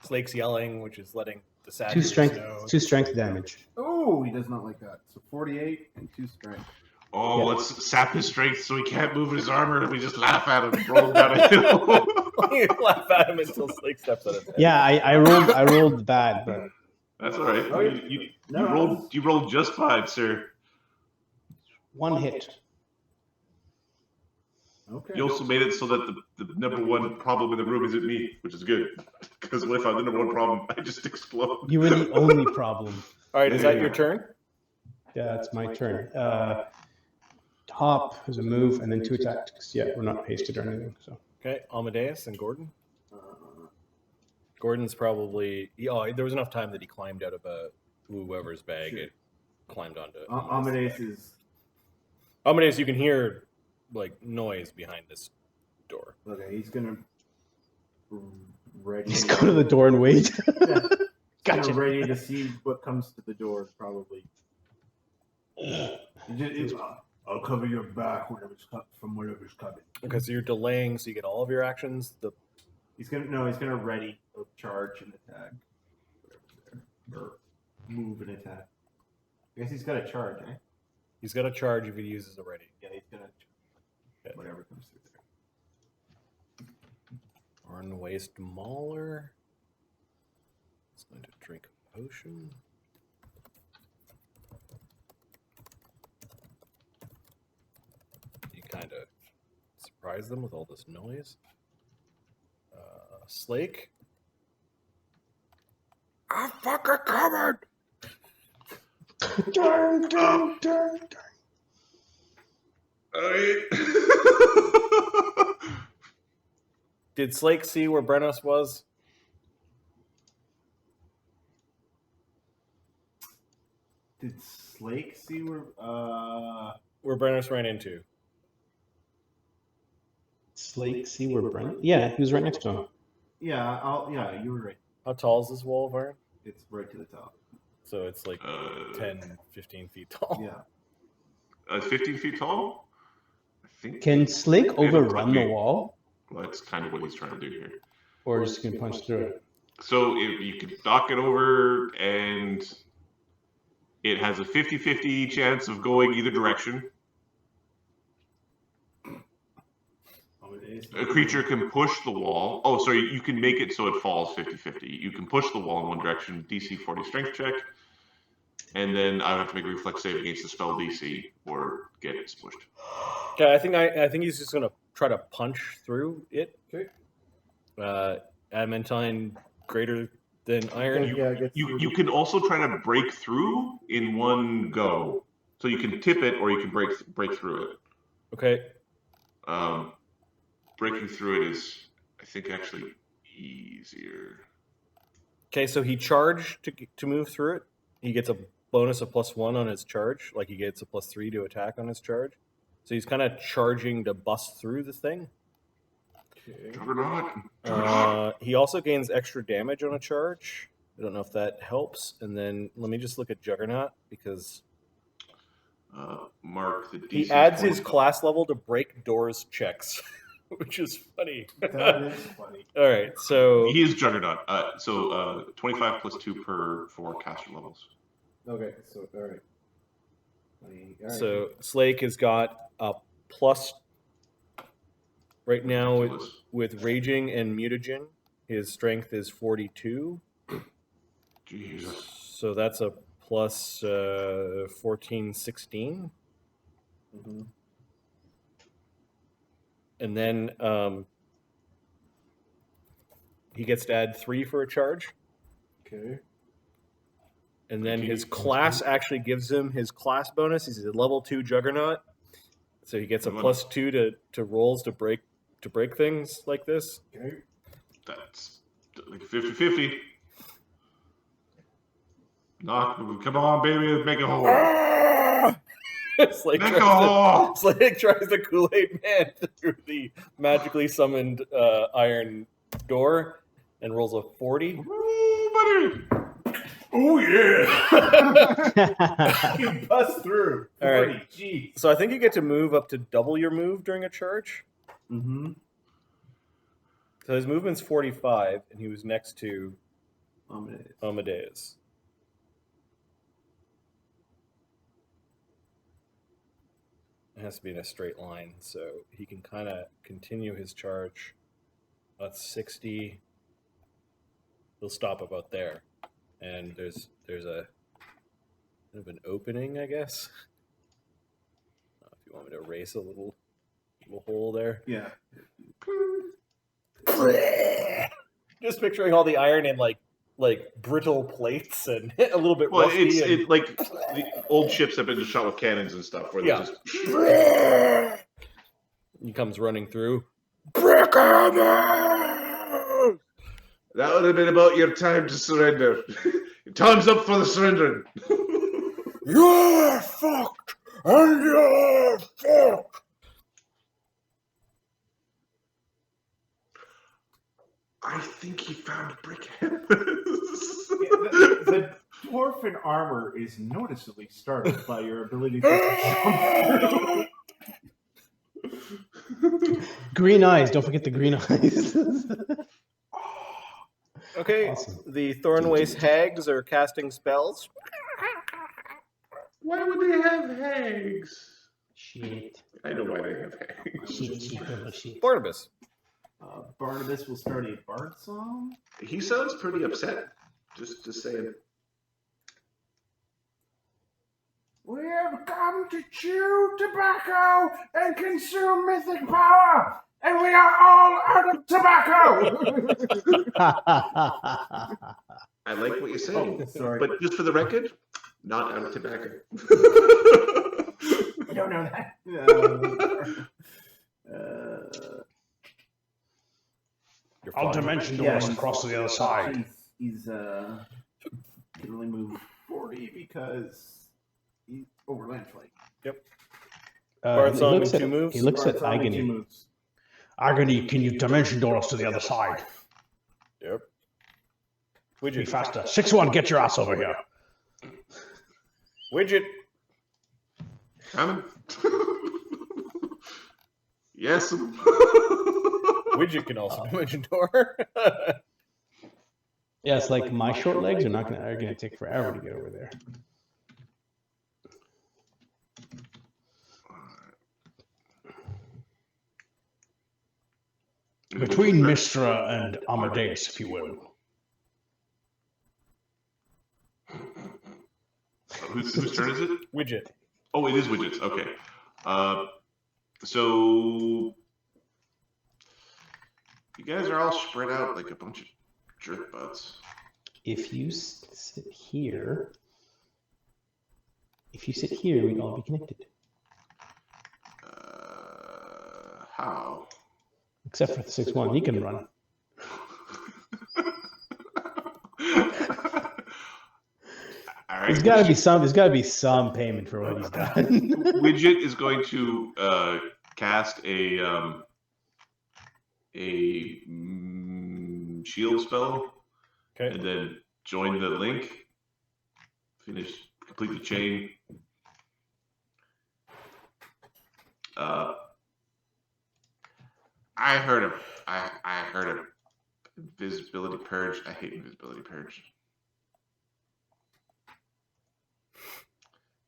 Speaker 1: Slake's yelling, which is letting the
Speaker 4: 2
Speaker 1: savages
Speaker 4: strength.
Speaker 1: know.
Speaker 4: 2 strength damage.
Speaker 3: Oh, he does not like that. So 48 and 2 strength.
Speaker 2: Oh,
Speaker 4: Yeah.
Speaker 2: let's sap his strength so he can't move his armor and we just laugh at him and roll him down a hill.
Speaker 1: You laugh at him until Slake steps out of bed.
Speaker 4: Yeah, I rolled bad, but
Speaker 2: That's all right.
Speaker 3: Oh,
Speaker 2: You
Speaker 3: no,
Speaker 2: rolled just fine, sir.
Speaker 4: One hit.
Speaker 3: Okay.
Speaker 2: You also made it so that the number one problem in the room isn't me, which is good. Because what if I'm the number one problem? I just explode.
Speaker 4: You were the only problem.
Speaker 1: All right, is that your turn?
Speaker 4: Yeah, it's my turn. Hop is a move, and then 2 attacks. Yeah, we're not pasted or anything. So
Speaker 1: Okay, Amadeus and Gordon.
Speaker 3: Uh,
Speaker 1: Gordon's probably. Oh, there was enough time that he climbed out of whoever's bag
Speaker 3: Sure.
Speaker 1: and climbed onto.
Speaker 3: Amadeus
Speaker 1: bag.
Speaker 3: is
Speaker 1: Amadeus, you can hear like noise behind this door.
Speaker 3: okay. He's gonna ready.
Speaker 4: just go to the door and wait.
Speaker 3: Yeah.
Speaker 4: Gotcha.
Speaker 3: Ready to see what comes to the door, probably. I'll cover your back from whatever's coming.
Speaker 1: Okay, so you're delaying, so you get all of your actions.
Speaker 3: He's gonna ready a charge and attack. Whatever's there. Or move and attack. I guess he's got a charge, eh?
Speaker 1: He's got a charge if he uses a ready.
Speaker 3: Yeah, he's gonna whatever comes through there.
Speaker 1: Thornwaste Mauler. He's going to drink a potion. You kind of surprise them with all this noise. Slake. I'm fucking covered!
Speaker 4: Darn.
Speaker 1: Did Slake see where Brennos was?
Speaker 3: Did Slake see where
Speaker 1: Where Brennos ran into?
Speaker 4: Slake, see where Brent? Yeah, he was right next to him.
Speaker 3: yeah, you were right.
Speaker 1: How tall is this wall of iron?
Speaker 3: It's right to the top.
Speaker 1: So it's like 10, 15 feet tall.
Speaker 3: Yeah.
Speaker 2: 15 feet tall? I think.
Speaker 4: Can Slake overrun the wall,
Speaker 2: Well, that's kind of what he's trying to do here.
Speaker 4: or is he gonna punch through it?
Speaker 2: So if you could knock it over, and it has a 50-50 chance of going either direction. A creature can push the wall. Oh, sorry, you can make it so it falls 50-50. You can push the wall in one direction, DC 40 strength check, and then I would have to make a reflex save against the spell DC or get it smushed.
Speaker 1: Okay, I think he's just gonna try to punch through it.
Speaker 3: Okay.
Speaker 1: Adamantine greater than iron.
Speaker 2: You can also try to break through in one go. So you can tip it or you can break through it.
Speaker 1: Okay.
Speaker 2: Breaking through it is, I think, actually easier.
Speaker 1: Okay, so he charged to move through it. He gets a bonus of +1 on his charge, like he gets a +3 to attack on his charge. So he's kind of charging to bust through the thing.
Speaker 3: Okay.
Speaker 2: Juggernaut.
Speaker 1: He also gains extra damage on a charge. I don't know if that helps. And then let me just look at Juggernaut because
Speaker 2: Mark the DC.
Speaker 1: he adds his class level to break doors checks, which is funny.
Speaker 3: That is funny.
Speaker 1: All right, so
Speaker 2: He is Juggernaut. 25 plus 2 per 4 caster levels.
Speaker 3: Okay, so all right. All right.
Speaker 1: so Slake has got a plus right now with Raging and Mutagen. His strength is 42.
Speaker 2: Jesus.
Speaker 1: So that's a plus 14, 16.
Speaker 3: Mm-hmm.
Speaker 1: And then he gets to add 3 for a charge.
Speaker 3: Okay.
Speaker 1: And then his class actually gives him his class bonus. He's a level 2 Juggernaut. So he gets a +2 to rolls to break things like this.
Speaker 3: Okay.
Speaker 2: That's like 50-50. Come on, baby, make a hole.
Speaker 1: Slake
Speaker 2: Make a hole.
Speaker 1: tries to Kool-Aid Man through the magically summoned iron door and rolls a 40.
Speaker 2: Ooh, buddy.
Speaker 3: Oh yeah! You bust through.
Speaker 1: All right.
Speaker 3: Jeez.
Speaker 1: So I think you get to move up to double your move during a charge.
Speaker 3: Mm-hmm.
Speaker 1: So his movement's 45, and he was next to
Speaker 3: Amadeus.
Speaker 1: Amadeus. It has to be in a straight line, so he can kind of continue his charge. That's 60. He'll stop about there. and there's a bit of an opening, I guess. If you want me to erase a little hole there.
Speaker 3: Yeah.
Speaker 1: Just picturing all the iron in like brittle plates and a little bit
Speaker 2: Well,
Speaker 1: rusty.
Speaker 2: it's like the old ships have been shot with cannons and stuff, where they just.
Speaker 1: He comes running through.
Speaker 2: Brickhammer! That would have been about your time to surrender. Your time's up for the surrender.
Speaker 1: You're fucked, and you're fucked.
Speaker 2: I think he found Brickhammer.
Speaker 3: The dwarven armor is noticeably startled by your ability to jump through.
Speaker 4: Green eyes. Don't forget the green eyes.
Speaker 1: Okay,
Speaker 4: Awesome.
Speaker 1: the Thornwaste hags are casting spells.
Speaker 2: Why would they have hags?
Speaker 4: Shit.
Speaker 2: I know why they have hags.
Speaker 4: Shit.
Speaker 1: Barnabas.
Speaker 3: Barnabas will start a bard song.
Speaker 2: He sounds pretty upset. Just saying.
Speaker 3: We have come to chew tobacco and consume mythic power, and we are all out of tobacco.
Speaker 2: I like what you're saying.
Speaker 3: Oh, sorry.
Speaker 2: But just for the record, not out of tobacco.
Speaker 3: I don't know that.
Speaker 4: I'll dimension doors across to the other side.
Speaker 3: He's can only move 40 because he's overland flight.
Speaker 1: Yep.
Speaker 4: He
Speaker 1: Bardsong
Speaker 4: looks
Speaker 1: in
Speaker 4: at,
Speaker 1: 2 moves.
Speaker 4: he looks at
Speaker 3: Bards only 2
Speaker 4: Agony.
Speaker 3: moves.
Speaker 4: Agony, can you dimension door us to the other side?
Speaker 1: Yep.
Speaker 4: Be
Speaker 1: Widget.
Speaker 4: faster. 6-1, get your ass over here.
Speaker 1: Widget.
Speaker 2: Coming. Yes.
Speaker 1: Widget can also dimension door.
Speaker 4: Yeah, it's like my short legs are gonna take forever to get over there. Between Mistra and Amadeus, if you will.
Speaker 2: Whose turn is it?
Speaker 1: Widget.
Speaker 2: Oh, it is Widget's. Okay. So you guys are all spread out like a bunch of jerk butts.
Speaker 4: If you sit here, we'd all be connected.
Speaker 2: How?
Speaker 4: Except for the 6-1, he can run.
Speaker 2: All right.
Speaker 4: There's got to be some payment for what he's done.
Speaker 2: Widget is going to cast a shield spell,
Speaker 1: Okay.
Speaker 2: and then join the link. Complete the chain. I heard him. I heard him. Invisibility purge. I hate invisibility purge.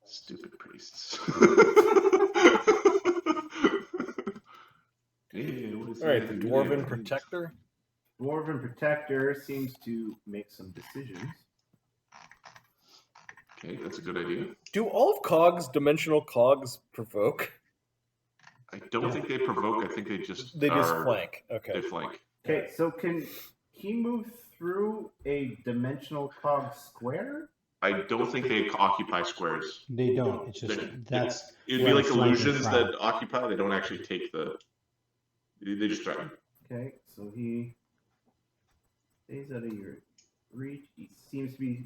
Speaker 2: Stupid priests.
Speaker 1: All right, the Dwarven Protector.
Speaker 3: Dwarven Protector seems to make some decisions.
Speaker 2: Okay, that's a good idea.
Speaker 1: Do all of Cog's dimensional cogs provoke?
Speaker 2: I don't think they provoke. I think they just
Speaker 1: They just flank. Okay.
Speaker 2: They flank.
Speaker 3: Okay, so can he move through a dimensional cog square?
Speaker 2: I don't think they occupy squares.
Speaker 4: They don't. It's just that's.
Speaker 2: It'd be
Speaker 4: where
Speaker 2: like
Speaker 4: the flank is
Speaker 2: illusions
Speaker 4: from.
Speaker 2: that occupy. They don't actually take the. They just threaten.
Speaker 3: Okay, so he stays out of your reach. He seems to be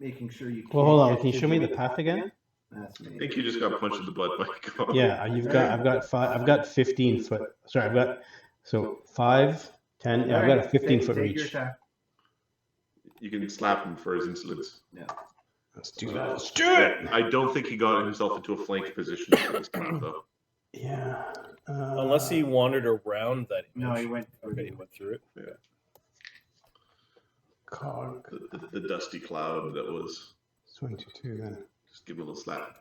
Speaker 3: making sure you.
Speaker 4: Well, hold on. Can you show me the path again?
Speaker 3: That's me.
Speaker 2: I think you just got punched in the butt by a car.
Speaker 4: Yeah, I've got 15 foot. Sorry, I've got 5, 10. Yeah, I've got a 15-foot
Speaker 3: Take your
Speaker 4: reach.
Speaker 3: attack.
Speaker 2: You can slap him for his insolence.
Speaker 3: Yeah.
Speaker 4: Let's do that. Let's do it.
Speaker 2: I don't think he got himself into a flank position for this clap, though.
Speaker 4: Yeah.
Speaker 1: Unless he wandered around that image.
Speaker 3: No, he went.
Speaker 1: Okay, he went through it.
Speaker 2: Yeah.
Speaker 4: Cog.
Speaker 2: The dusty cloud that was.
Speaker 4: 22 then.
Speaker 2: Just give him a little slap.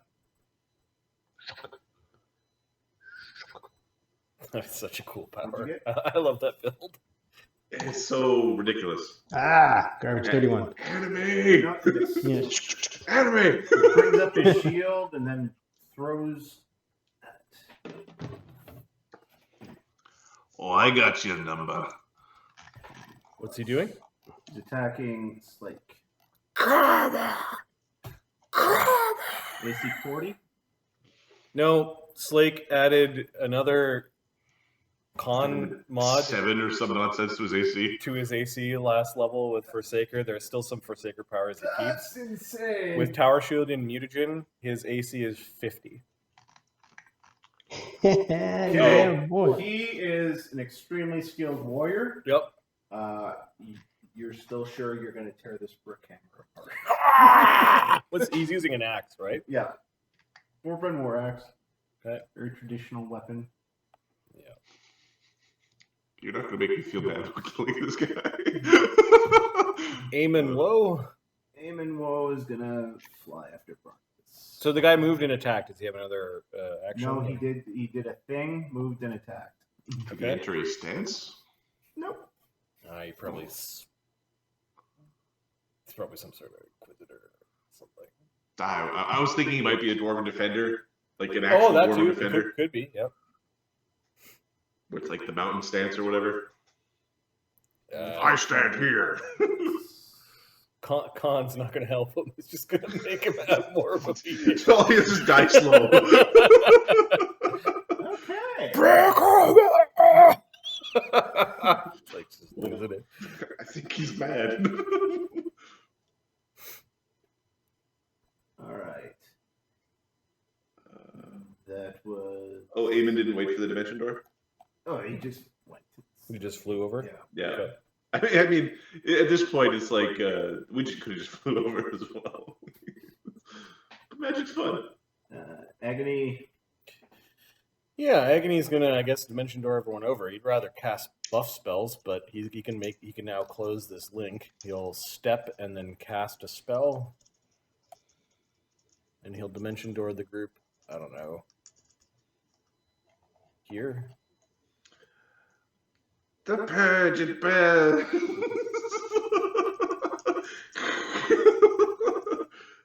Speaker 1: That's such a cool
Speaker 3: What'd
Speaker 1: power.
Speaker 3: you
Speaker 1: I love that build.
Speaker 2: It's so ridiculous.
Speaker 4: Garbage 31.
Speaker 2: Anime!
Speaker 3: Not for this.
Speaker 4: Yeah.
Speaker 2: Anime!
Speaker 3: He brings up his shield and then throws.
Speaker 2: Oh, I got your number.
Speaker 1: What's he doing?
Speaker 3: He's attacking Slake. AC 40.
Speaker 1: No, Slake added another con mod
Speaker 2: 7 or some nonsense to his AC.
Speaker 1: to his AC last level with Forsaker. There's still some Forsaker powers he keeps.
Speaker 3: That's insane.
Speaker 1: With Tower Shield and Mutagen, his AC is 50.
Speaker 4: Yeah, boy.
Speaker 3: He is an extremely skilled warrior.
Speaker 1: Yep.
Speaker 3: You're still sure you're going to tear this Brickhammer apart?
Speaker 1: He's using an axe, right?
Speaker 3: Yeah. Dwarven War Axe.
Speaker 1: Okay.
Speaker 3: Very traditional weapon.
Speaker 1: Yeah.
Speaker 2: You're not going to make me feel bad for killing this guy.
Speaker 1: Aemon Woe.
Speaker 3: Aemon Woe is going to fly after Broncos.
Speaker 1: So the guy moved and attacked. Does he have another action?
Speaker 3: No, he did. He did a thing, moved and attacked.
Speaker 2: Did he enter his stance?
Speaker 3: Nope.
Speaker 1: He probably... It's probably some sort of Inquisitor or something.
Speaker 2: I was thinking he might be a Dwarven Defender. Like an actual
Speaker 1: That
Speaker 2: Dwarven
Speaker 1: too.
Speaker 2: Defender.
Speaker 1: Could be, yep.
Speaker 2: With like the mountain stance or whatever.
Speaker 1: Uh,
Speaker 2: I stand here.
Speaker 1: Khan's not going to help him. It's just going to make him have more of a beat.
Speaker 2: All he has is die slow.
Speaker 3: Okay.
Speaker 1: It's like, just losing it.
Speaker 2: I think he's mad.
Speaker 3: All right. That was.
Speaker 2: Oh, Eamon didn't wait for the dimension door?
Speaker 3: Oh, he just went.
Speaker 1: You just flew over?
Speaker 3: Yeah.
Speaker 2: Yeah.
Speaker 1: Okay.
Speaker 2: I mean, at this point, it's like, we just could have just flew over as well. Magic's fun.
Speaker 3: Agony.
Speaker 1: Yeah, Agony's going to, I guess, dimension door everyone over. He'd rather cast buff spells, but he can now close this link. He'll step and then cast a spell. And he'll dimension door the group, I don't know, here.
Speaker 2: The purge and bell.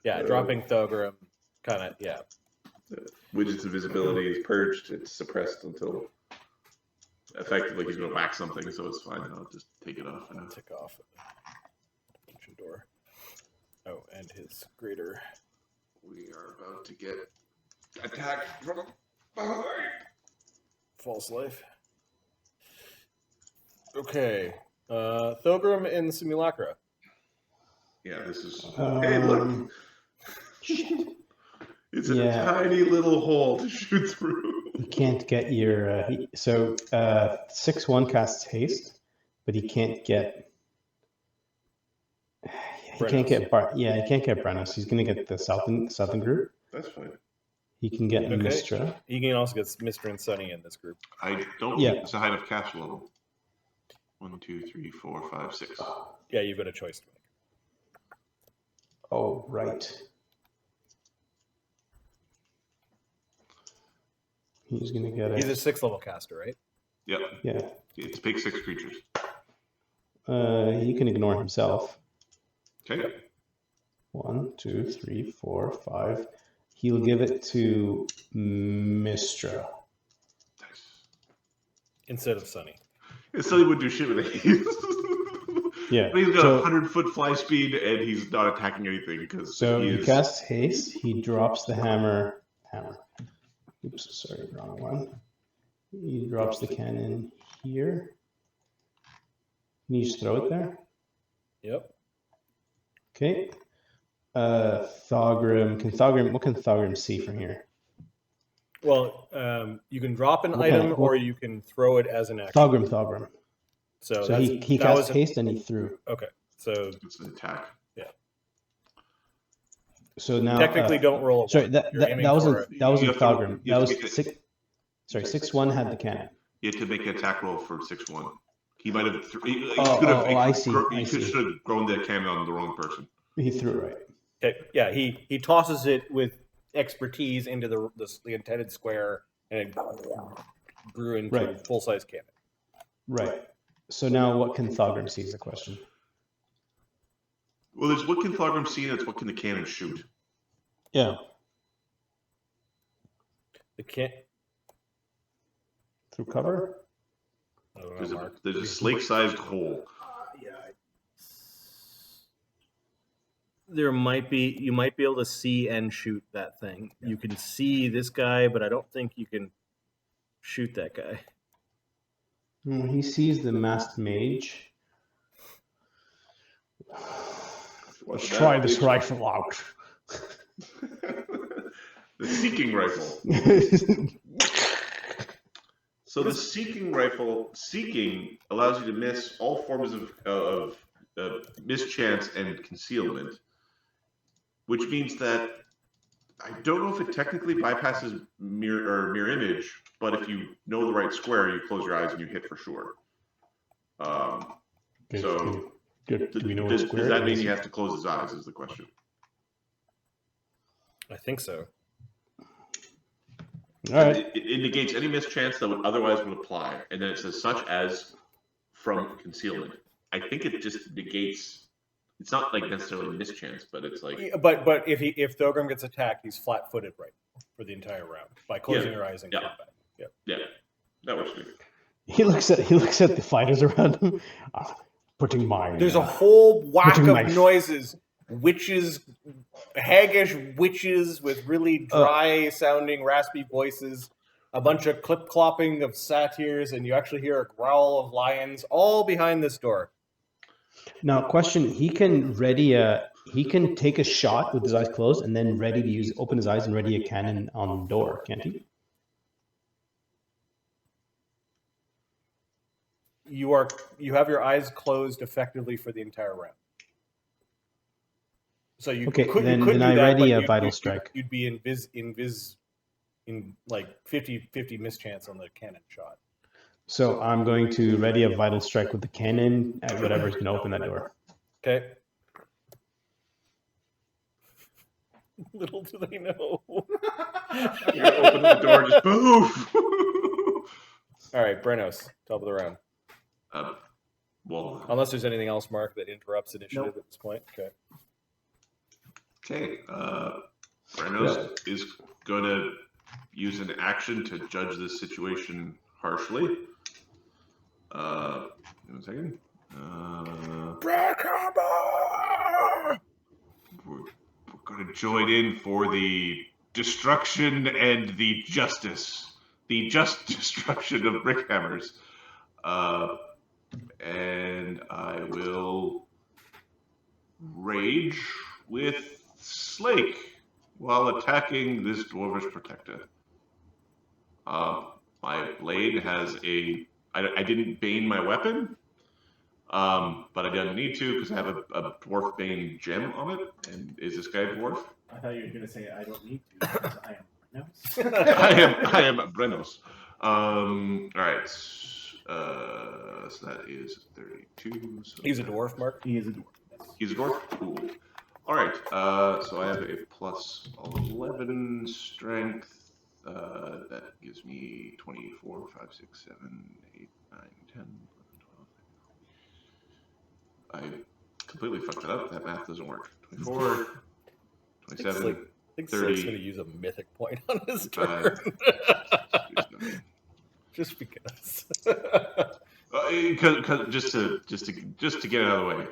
Speaker 1: Yeah, dropping Thogrim, kind of, yeah.
Speaker 2: Widget's invisibility is purged. It's suppressed until effectively he's going to whack something, so it's fine. I'll just take it off.
Speaker 1: And tick off dimension door. Oh, and his greater.
Speaker 2: We are about to get attacked from behind.
Speaker 1: False life. Okay. Thogrim in Simulacra.
Speaker 2: Yeah, this is. Hey, look! It's a tiny little hole to shoot through.
Speaker 4: You can't get your. 6/1 casts haste, but he can't get. He can't get he can't get Brennis. He's gonna get the southern group.
Speaker 2: That's fine.
Speaker 4: He can get Mistra.
Speaker 1: He can also get Mr. and Sunny in this group.
Speaker 2: I don't think it's a high enough castle level. 1, 2, 3, 4, 5, 6.
Speaker 1: Yeah, you've got a choice to make.
Speaker 4: Oh, right. He's gonna get
Speaker 1: He's a 6th level caster, right?
Speaker 2: Yep.
Speaker 4: Yeah.
Speaker 2: It's pick 6 creatures.
Speaker 4: He can ignore himself.
Speaker 2: Okay.
Speaker 4: 1, 2, 3, 4, 5. He'll give it to Mistra.
Speaker 2: Nice.
Speaker 1: Instead of Sunny.
Speaker 2: So he would do shit with it.
Speaker 4: Yeah.
Speaker 2: But he's got 100-foot fly speed, and he's not attacking anything because
Speaker 4: he casts haste. He drops the hammer. Oops, sorry, wrong one. He drops the cannon here. Can you just throw it there?
Speaker 1: Yep.
Speaker 4: Okay. Thogrim. What can Thogrim see from here?
Speaker 1: Well, you can drop an item, or you can throw it as an action.
Speaker 4: Thogrim. So he cast haste and he threw.
Speaker 1: Okay, so
Speaker 2: it's an attack.
Speaker 1: Yeah.
Speaker 4: So now
Speaker 1: technically, don't roll.
Speaker 4: Sorry, that wasn't Thogrim. That was 6/1 had the cannon.
Speaker 2: You had to make an attack roll for 6/1. He might have.
Speaker 4: I see.
Speaker 2: He should have grown the cannon on the wrong person.
Speaker 4: He threw it right.
Speaker 1: Okay, yeah, he tosses it with expertise into the intended square, and it grew into full size cannon.
Speaker 4: Right. So now, what can Thorgrim see is the question.
Speaker 2: Well, there's what can Thorgrim see, and it's what can the cannon shoot.
Speaker 4: Yeah.
Speaker 1: The can't.
Speaker 4: Through cover?
Speaker 1: I don't know, Mark.
Speaker 2: There's a slate-sized hole.
Speaker 1: Yeah. You might be able to see and shoot that thing. You can see this guy, but I don't think you can shoot that guy.
Speaker 4: He sees the masked mage. Let's try this rifle out.
Speaker 2: The seeking rifle. So the seeking rifle, seeking allows you to miss all forms of mischance and concealment, which means that I don't know if it technically bypasses mirror image, but if you know the right square, you close your eyes and you hit for sure. So
Speaker 4: Good. Do we know what
Speaker 2: does
Speaker 4: square
Speaker 2: that
Speaker 4: it
Speaker 2: mean
Speaker 4: is?
Speaker 2: he has to close his eyes? Is the question.
Speaker 1: I think so.
Speaker 4: All right.
Speaker 2: It negates any mischance that would otherwise apply, and then it says such as from concealment. I think it just negates. It's not like necessarily mischance, but it's like.
Speaker 1: But if Thorgrim gets attacked, he's flat-footed right for the entire round by closing your eyes and combat.
Speaker 2: Yeah, that works for me.
Speaker 4: He looks at the fighters around him. Putting mine.
Speaker 1: There's a whole whack
Speaker 4: Putting
Speaker 1: of
Speaker 4: my-
Speaker 1: noises. Witches, haggish witches with really dry sounding, raspy voices, a bunch of clip clopping of satyrs, and you actually hear a growl of lions all behind this door.
Speaker 4: Now, question: he can take a shot with his eyes closed, and then open his eyes and ready a cannon on the door, can't he?
Speaker 1: You have your eyes closed effectively for the entire round. So you
Speaker 4: Okay,
Speaker 1: could
Speaker 4: then
Speaker 1: do
Speaker 4: I
Speaker 1: that,
Speaker 4: ready
Speaker 1: but
Speaker 4: a vital strike.
Speaker 1: You'd be in like 50-50 mischance on the cannon shot.
Speaker 4: So I'm going to ready a vital strike with the cannon at whatever's going to open that door.
Speaker 1: Okay. Little do they know.
Speaker 2: You open the door, just poof.
Speaker 1: All right, Brenos, top of the round.
Speaker 2: Well,
Speaker 1: Unless there's anything else, Mark, that interrupts initiative at this point. Okay.
Speaker 2: okay. Brenos is going to use an action to judge this situation harshly. Give me a second. We're going to join in for the destruction and the justice. The just destruction of Brickhammers. And I will rage with Slake while attacking this dwarvish protector. My blade has I didn't bane my weapon, but I didn't need to because I have a dwarf bane gem on it. And is this guy a dwarf?
Speaker 3: I thought you were going to say I don't need to because I am.
Speaker 2: I am Brenos. All right. So that is 32. So
Speaker 1: He's a dwarf, Mark.
Speaker 3: He is a dwarf. Yes.
Speaker 2: He's a dwarf? Cool. All right. So I have a plus 11 strength. That gives me 24, 5, 6, 7, 8, 9, 10, 11, 12. I completely fucked it up. That math doesn't work. 24, 27,
Speaker 1: I think
Speaker 2: 30.
Speaker 1: Slake's going to use a mythic point on his turn.
Speaker 2: 35.
Speaker 1: Just because.
Speaker 2: Just to get it out of the way.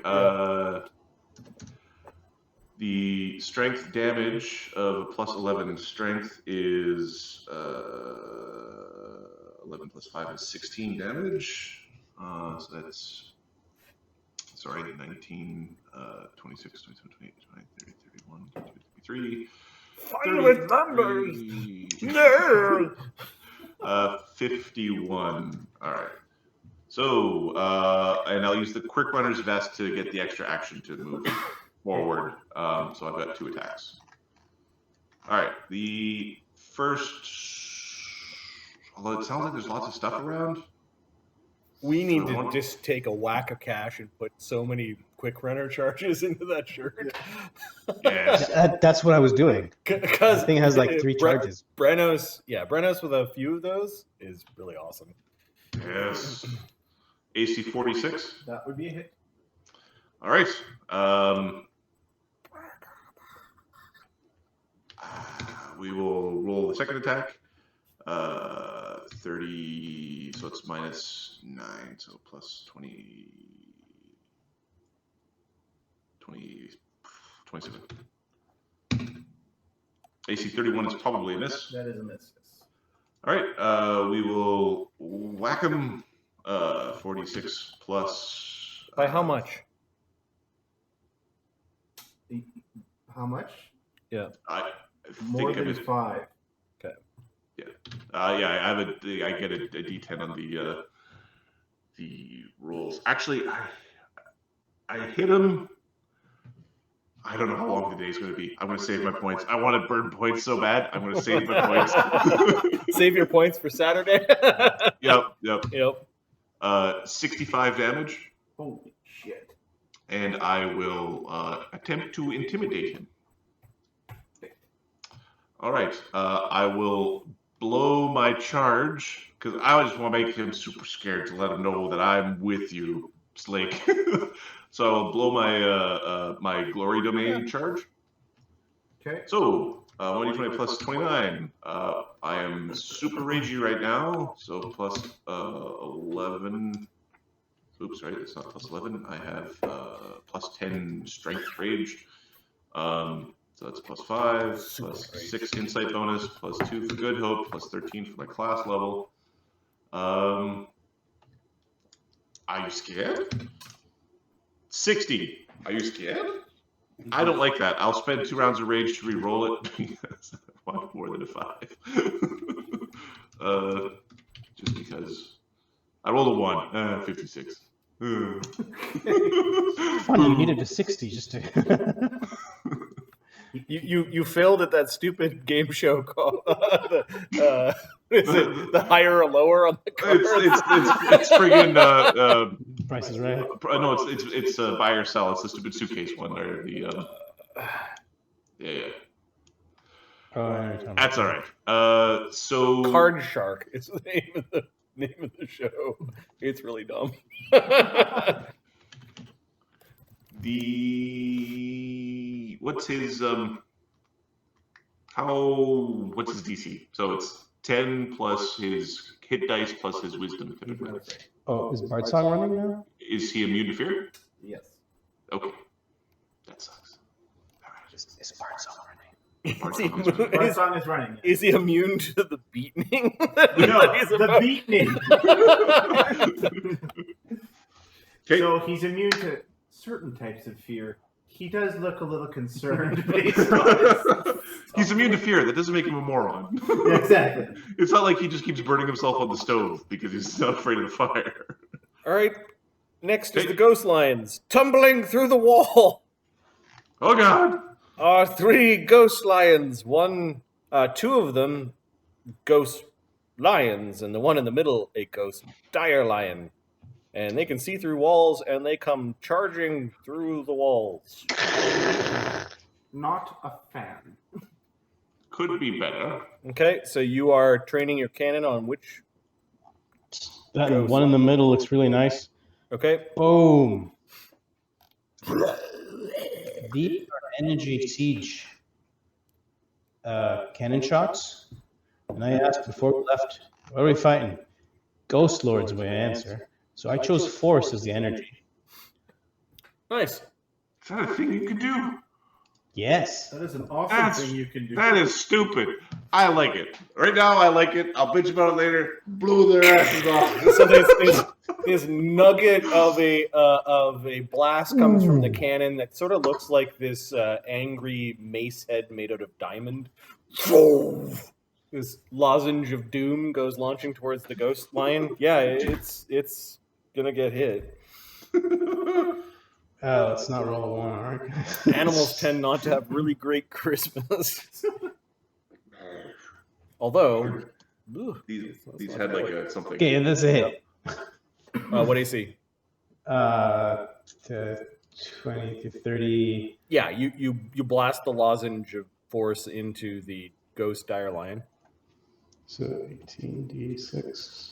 Speaker 2: The strength damage of a plus 11 in strength is 11 plus 5 is 16 damage. So that's 19, 26, 27, 28, 29, 30, 31, 32, 33.
Speaker 1: Fine with numbers! No!
Speaker 2: 51. All right. So, and I'll use the Quick Runner's Vest to get the extra action to move forward. So I've got 2 attacks. All right. The first, although it sounds like there's lots of stuff around.
Speaker 1: We need to just take a whack of cash and put so many quick runner charges into that shirt.
Speaker 2: Yes.
Speaker 4: That's what I was doing.
Speaker 1: Because
Speaker 4: The thing has like 3 charges.
Speaker 1: Brenos with a few of those is really awesome.
Speaker 2: Yes. AC 46.
Speaker 3: That would be a hit.
Speaker 2: All right. We will roll the second attack. 30, so it's minus 9, so plus 20, 27. AC 31 is probably a miss.
Speaker 3: That is a miss.
Speaker 2: All right, we will whack him. 46 plus.
Speaker 1: By how much?
Speaker 3: How much?
Speaker 1: Yeah.
Speaker 2: I
Speaker 3: More
Speaker 2: think of
Speaker 3: than
Speaker 2: it.
Speaker 3: 5.
Speaker 2: Yeah, I get a D10 on the rolls. Actually, I hit him. I don't know how long the day's going to be. I'm going to save my points. I want to burn points so bad. I'm going to save my points.
Speaker 1: Save your points for Saturday.
Speaker 2: Yep. 65 damage.
Speaker 3: Holy shit.
Speaker 2: And I will attempt to intimidate him. All right. I will blow my charge, because I just want to make him super scared to let him know that I'm with you, Slake. So I'll blow my my glory domain charge.
Speaker 3: Okay.
Speaker 2: So 1d20 plus 29. I am super ragey right now, so plus 11. Oops, right, it's not plus 11. I have plus 10 strength rage. So that's plus 5, plus 6 insight bonus, plus 2 for good hope, plus 13 for my class level. Are you scared? 60. Are you scared? I don't like that. I'll spend 2 rounds of rage to re-roll it because I want more than a 5. Just because. I rolled a 1. 56.
Speaker 4: Funny, you needed a 60 just to.
Speaker 1: You failed at that stupid game show called is it the higher or lower on the card?
Speaker 2: It's friggin'
Speaker 4: Price is Right.
Speaker 2: No, it's buy or sell. It's the stupid suitcase one or the yeah.
Speaker 4: Oh,
Speaker 2: That's all right. So
Speaker 1: Card Shark. It's the name of the show. It's really dumb.
Speaker 2: What's his DC? So it's 10 plus his hit dice plus his wisdom.
Speaker 4: Oh, is Bard Song running now?
Speaker 2: Is he immune to fear?
Speaker 3: Yes.
Speaker 2: Okay. That sucks.
Speaker 4: Is Bard Song running?
Speaker 3: Bard Song is running.
Speaker 1: Is he immune to the beating?
Speaker 3: No, the beating.
Speaker 2: Okay.
Speaker 3: So he's immune to certain types of fear. He does look a little concerned based on
Speaker 2: He's immune to fear. That doesn't make him a moron.
Speaker 3: Yeah, exactly.
Speaker 2: It's not like he just keeps burning himself on the stove because he's not afraid of the fire.
Speaker 1: All right. Next is the ghost lions tumbling through the wall.
Speaker 2: Oh God!
Speaker 1: 3 ghost lions. 2 of them ghost lions, and the one in the middle a ghost dire lion. And they can see through walls, and they come charging through the walls.
Speaker 3: Not a fan.
Speaker 2: Could be better.
Speaker 1: Okay, so you are training your cannon on which?
Speaker 4: That one in the middle looks really nice.
Speaker 1: Okay.
Speaker 4: Boom. These are energy siege cannon shots. And I asked before we left, what are we fighting? Ghost Lords, my answer. So I chose force as the energy.
Speaker 1: Nice.
Speaker 2: Is that a thing you can do?
Speaker 4: Yes.
Speaker 3: That is an awesome thing you can do.
Speaker 2: That is stupid. I like it. Right now, I like it. I'll bitch about it later. Blow their asses off.
Speaker 1: So this nugget of a blast comes from the cannon that sort of looks like this angry mace head made out of diamond. This lozenge of doom goes launching towards the ghost lion. Yeah, it's gonna get hit.
Speaker 4: Let's not roll a 1, all right?
Speaker 1: Animals tend not to have really great Christmas. Although,
Speaker 2: These had like a something.
Speaker 4: Okay, that's a hit.
Speaker 1: what do you see?
Speaker 4: To 20 to 30.
Speaker 1: Yeah, you blast the lozenge of force into the ghost dire lion.
Speaker 4: So 18d6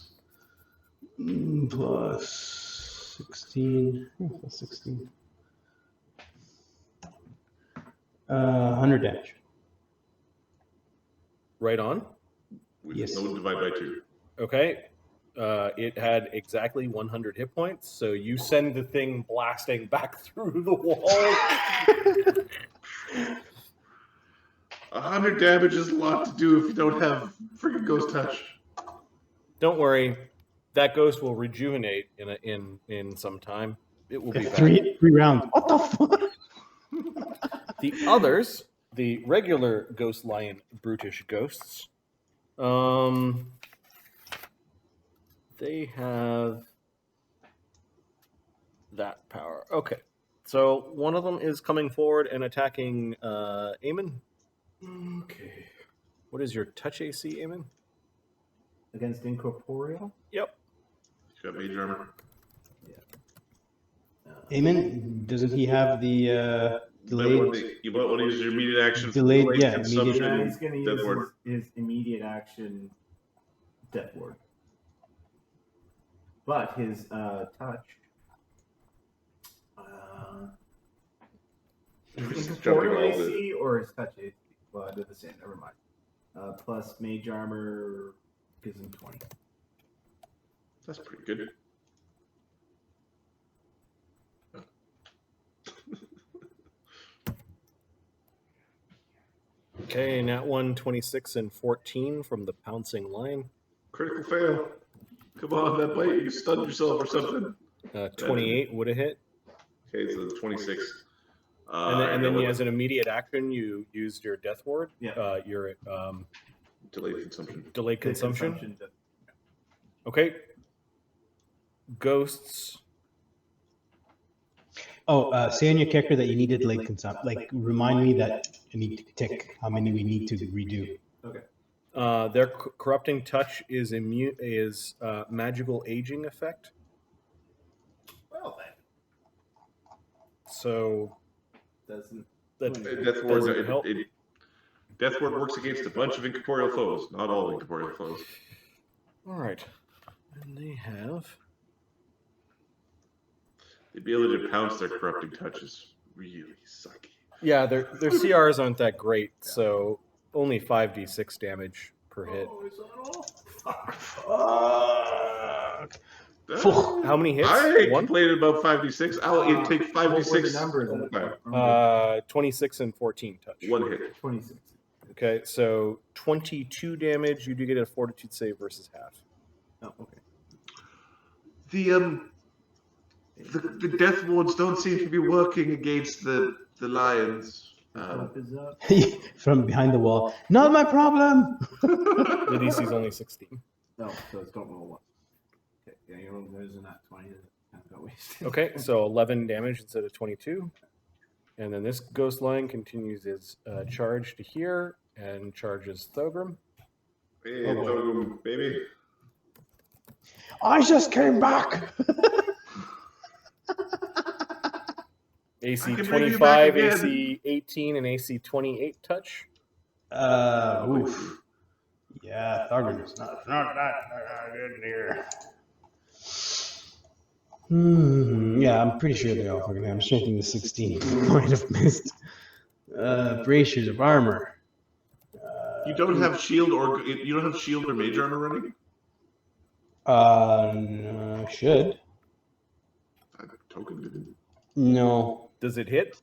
Speaker 4: plus 16. Plus 16. 100 damage.
Speaker 1: Right on.
Speaker 2: With
Speaker 4: Yes.
Speaker 2: no divide by 2.
Speaker 1: Okay. It had exactly 100 hit points, so you send the thing blasting back through the wall.
Speaker 2: 100 damage is a lot to do if you don't have freaking ghost touch.
Speaker 1: Don't worry, that ghost will rejuvenate in some time. It will be back.
Speaker 4: Three rounds. What the fuck?
Speaker 1: The others, the regular ghost lion brutish ghosts, they have that power. Okay, so one of them is coming forward and attacking Eamon.
Speaker 3: Okay.
Speaker 1: What is your touch AC, Eamon?
Speaker 3: Against incorporeal?
Speaker 1: Yep.
Speaker 2: Got mage armor.
Speaker 4: Eamon, doesn't he have the delayed?
Speaker 2: You might want to use your immediate action.
Speaker 4: Delayed, yeah,
Speaker 2: consumption.
Speaker 3: Yeah, he's going to
Speaker 2: Death
Speaker 3: use
Speaker 2: Ward.
Speaker 3: his immediate action Death Ward. But his touch. His
Speaker 2: Jumping
Speaker 3: incorporeal
Speaker 2: all the-
Speaker 3: AC or his touch AC? Well, they're the same. Never mind. Plus mage armor gives him 20.
Speaker 2: That's pretty good.
Speaker 1: Okay, nat 1, 26, and 14 from the pouncing lion.
Speaker 2: Critical fail. Come on, that bite, you stunned yourself or something.
Speaker 1: 28 would have hit.
Speaker 2: Okay, so 26.
Speaker 1: And then as an immediate action, you used your death ward.
Speaker 3: Yeah.
Speaker 1: Your
Speaker 2: delayed consumption.
Speaker 1: delayed consumption.
Speaker 3: Death-
Speaker 1: Okay. Ghosts.
Speaker 4: Oh, say on your character that you needed delayed consumption. Like, remind me that I need to tick how many we need to redo.
Speaker 3: Okay.
Speaker 1: Their corrupting touch is magical aging effect.
Speaker 3: Well then.
Speaker 1: So
Speaker 3: Doesn't.
Speaker 1: that
Speaker 2: Death Ward,
Speaker 1: doesn't help.
Speaker 2: Death Ward works against a bunch of incorporeal foes, not all incorporeal foes.
Speaker 1: All right. And they have.
Speaker 2: The ability to pounce their corrupting touch is really sucky.
Speaker 1: Yeah, their CRs aren't that great, so only 5d6 damage per hit.
Speaker 3: Oh, is that all?
Speaker 4: Fuck.
Speaker 1: How many hits?
Speaker 2: I
Speaker 1: One?
Speaker 2: complained about 5d6. I'll take
Speaker 3: What were the
Speaker 2: 5d6.
Speaker 3: numbers?
Speaker 1: 26 and 14 touch.
Speaker 2: One hit.
Speaker 3: 26.
Speaker 1: Okay, so 22 damage. You do get a fortitude save versus half.
Speaker 3: Oh, okay.
Speaker 2: The death wards don't seem to be working against the lions.
Speaker 3: Up is up.
Speaker 4: From behind the wall. Not my problem.
Speaker 1: The DC is only 16.
Speaker 3: No, so don't roll one. Okay, yeah, you roll those in that 20. That got wasted.
Speaker 1: Okay, so 11 damage instead of 22. And then this ghost lion continues its charge to here and charges Thogrim.
Speaker 2: Hey, Thogum, baby.
Speaker 4: I just came back.
Speaker 1: AC
Speaker 2: I can bring you back
Speaker 1: 25,
Speaker 2: again.
Speaker 1: AC 18, and AC 28 touch.
Speaker 4: Oof. Yeah, Thorgrim is not that in here. Yeah, I'm pretty sure they're all fucking. I'm just thinking the 16 might have missed. Braciers of armor.
Speaker 2: You don't have shield or mage armor running?
Speaker 4: No, should.
Speaker 2: Token didn't.
Speaker 4: No.
Speaker 1: Does it hit?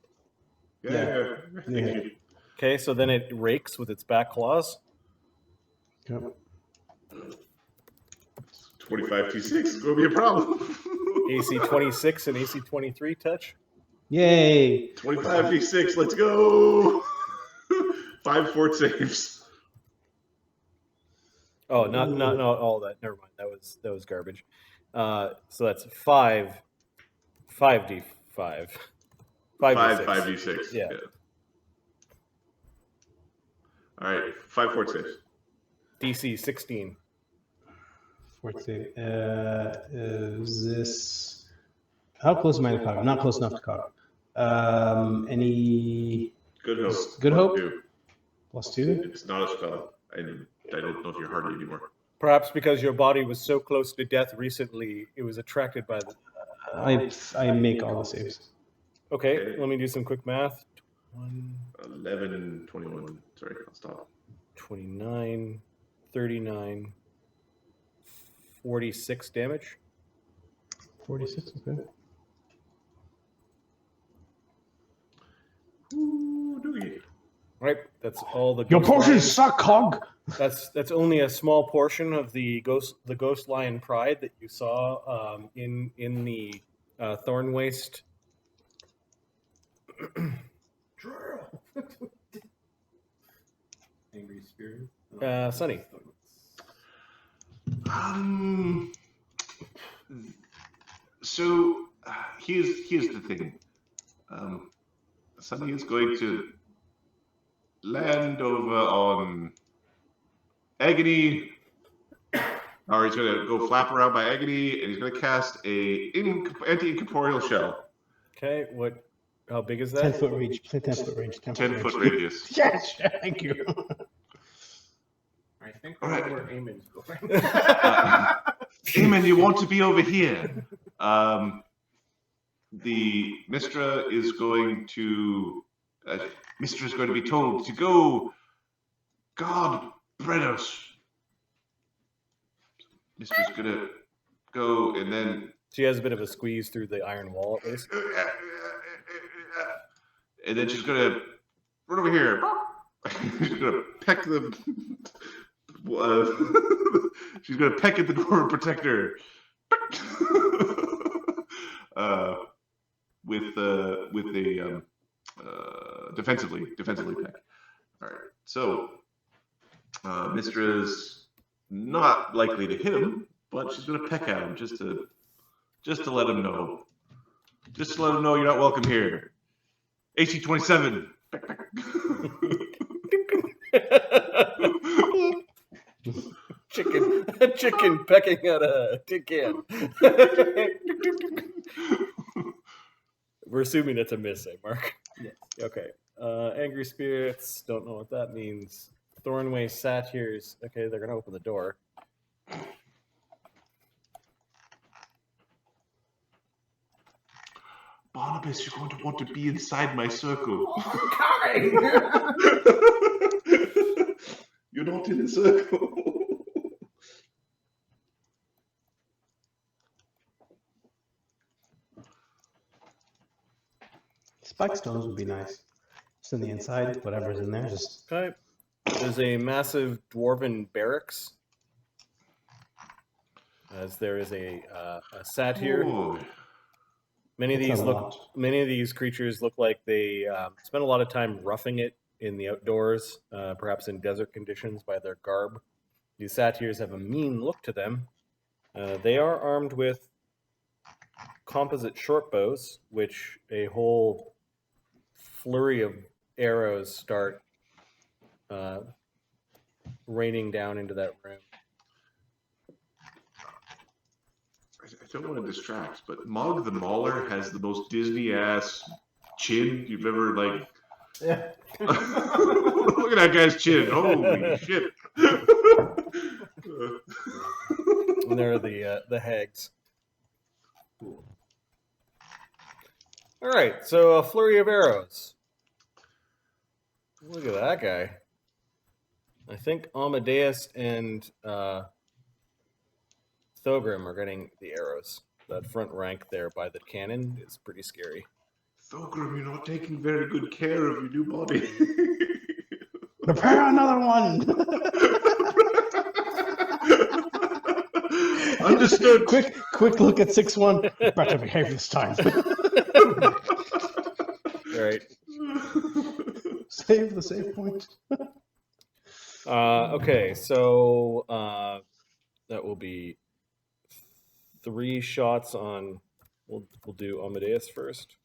Speaker 2: Yeah.
Speaker 4: Yeah.
Speaker 1: Okay, so then it rakes with its back claws.
Speaker 4: Yep.
Speaker 2: 25 T6 is going to be a problem.
Speaker 1: AC 26 and AC 23 touch.
Speaker 4: Yay!
Speaker 2: 25 T6, let's go! 5 fort saves.
Speaker 1: Oh, not all that. Never mind. That was garbage. So that's 5d5. 5d6.
Speaker 2: 5d6.
Speaker 1: Yeah.
Speaker 2: All right, 5 fort saves.
Speaker 1: DC 16.
Speaker 4: Fort save. Is this? How close am I to Cog? I'm not close enough to Cog. Any
Speaker 2: Good hope.
Speaker 4: Good hope?
Speaker 2: Two.
Speaker 4: +2?
Speaker 2: It's not a spell. I don't know if you're hardy anymore.
Speaker 1: Perhaps because your body was so close to death recently, it was attracted by the
Speaker 4: I make all the saves.
Speaker 1: Okay, let me do some quick math.
Speaker 2: 11, 21. Sorry, I'll stop.
Speaker 1: 29, 39, 46 damage.
Speaker 4: 46. Okay.
Speaker 2: Ooh, doogie.
Speaker 1: Right, that's all the
Speaker 4: Your
Speaker 1: ghost
Speaker 4: potions
Speaker 1: lions.
Speaker 4: suck, Hog.
Speaker 1: That's only a small portion of the ghost lion pride that you saw in the Thornwaste.
Speaker 3: Angry spirit.
Speaker 1: Sunny.
Speaker 2: So here's the thing. Sunny is going to land over on Agony, or he's going to go flap around by Agony, and he's going to cast a anti-incorporeal shell.
Speaker 1: Okay, how big is that?
Speaker 4: 10-foot range. 10-foot range.
Speaker 2: 10-foot radius.
Speaker 4: Yes, thank you.
Speaker 3: I think
Speaker 2: All right.
Speaker 3: where Eamon's going.
Speaker 2: Eamon, you want to be over here. The Mistra is going to be told to go guard Bredos. Mistra's gonna go, and then
Speaker 1: She has a bit of a squeeze through the iron wall, at least.
Speaker 2: and then she's gonna run over here. She's gonna peck the. She's gonna peck at the dwarven protector. With a defensively peck. All right, so Mistra's not likely to hit him, but she's gonna peck at him just to let him know. Just to let him know you're not welcome here. AC 27.
Speaker 1: Chicken pecking at a tin can. We're assuming that's a miss, eh, Mark?
Speaker 3: Yes.
Speaker 1: Okay. Angry spirits. Don't know what that means. Thornwaste satyrs. Okay, they're gonna open the door.
Speaker 2: Barnabas, you're going to want to be inside my circle.
Speaker 3: Coming!
Speaker 2: You're not in the circle.
Speaker 4: Spike stones would be nice. Just on the inside, whatever's in there, just.
Speaker 1: Okay. There's a massive dwarven barracks. As there is a satyr.
Speaker 2: Oh.
Speaker 1: Many of
Speaker 4: That's
Speaker 1: these
Speaker 4: a lot.
Speaker 1: many of these creatures look like they spend a lot of time roughing it in the outdoors, perhaps in desert conditions, by their garb. These satyrs have a mean look to them. They are armed with composite short bows, which a whole flurry of arrows start raining down into that room.
Speaker 2: I don't want to distract, but Mog the Mauler has the most Disney-ass chin you've ever, like...
Speaker 3: Yeah.
Speaker 2: Look at that guy's chin. Holy shit.
Speaker 1: And they're the hags. All right, so a flurry of arrows. Look at that guy. I think Amadeus and Thogrim are getting the arrows. That front rank there by the cannon is pretty scary.
Speaker 2: Thogrim, you're not taking very good care of your new body.
Speaker 4: Prepare another one!
Speaker 2: Understood.
Speaker 4: Quick look at 6-1. Better behave this time.
Speaker 1: All right.
Speaker 4: Save the save point.
Speaker 1: Okay, so that will be 3 shots on. We'll do Amadeus first.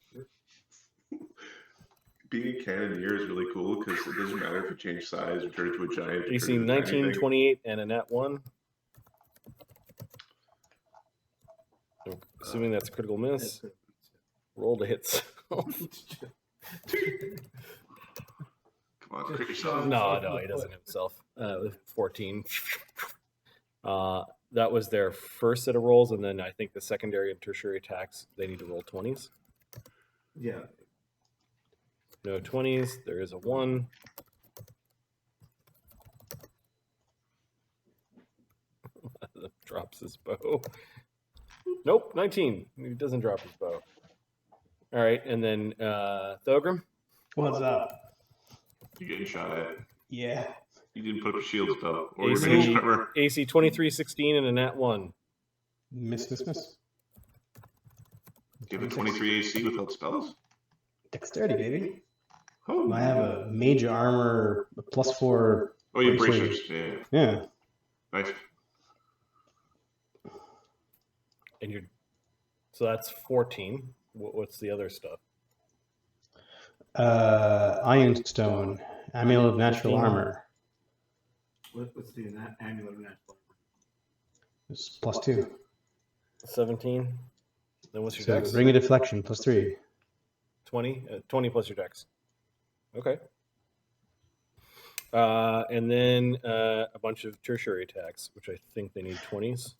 Speaker 2: Being a cannoneer is really cool because it doesn't matter if you change size or turn into a giant.
Speaker 1: You see 19, 28, and a nat 1. So, assuming that's a critical miss. Roll to hit.
Speaker 2: Come on, crit yourself.
Speaker 1: No, he doesn't himself. 14. that was their first set of rolls, and then I think the secondary and tertiary attacks, they need to roll 20s.
Speaker 3: Yeah.
Speaker 1: No 20s. There is a 1. Drops his bow. Nope, 19. He doesn't drop his bow. All right, and then Thogrim.
Speaker 4: What's up?
Speaker 2: You getting shot at?
Speaker 4: Yeah.
Speaker 2: You didn't put up a shield spell or your
Speaker 1: AC,
Speaker 2: range armor.
Speaker 1: AC 23, 16, and a nat 1.
Speaker 4: Miss.
Speaker 2: Do you have a 23 AC without spells?
Speaker 4: Dexterity, baby.
Speaker 2: Oh,
Speaker 4: I have a major armor, a +4.
Speaker 2: Oh, you have
Speaker 4: bracers.
Speaker 2: bracers. Yeah.
Speaker 4: Yeah.
Speaker 2: Nice.
Speaker 1: And you're so that's 14. What's the other stuff?
Speaker 4: Ironstone, Amulet of Natural
Speaker 1: 15.
Speaker 4: Armor.
Speaker 3: What's the amulet of natural?
Speaker 4: It's +2.
Speaker 1: 17. Then what's your
Speaker 4: So
Speaker 1: dex?
Speaker 4: ring of deflection +3.
Speaker 1: 20. 20 plus your dex. Okay. And then a bunch of tertiary attacks, which I think they need 20s.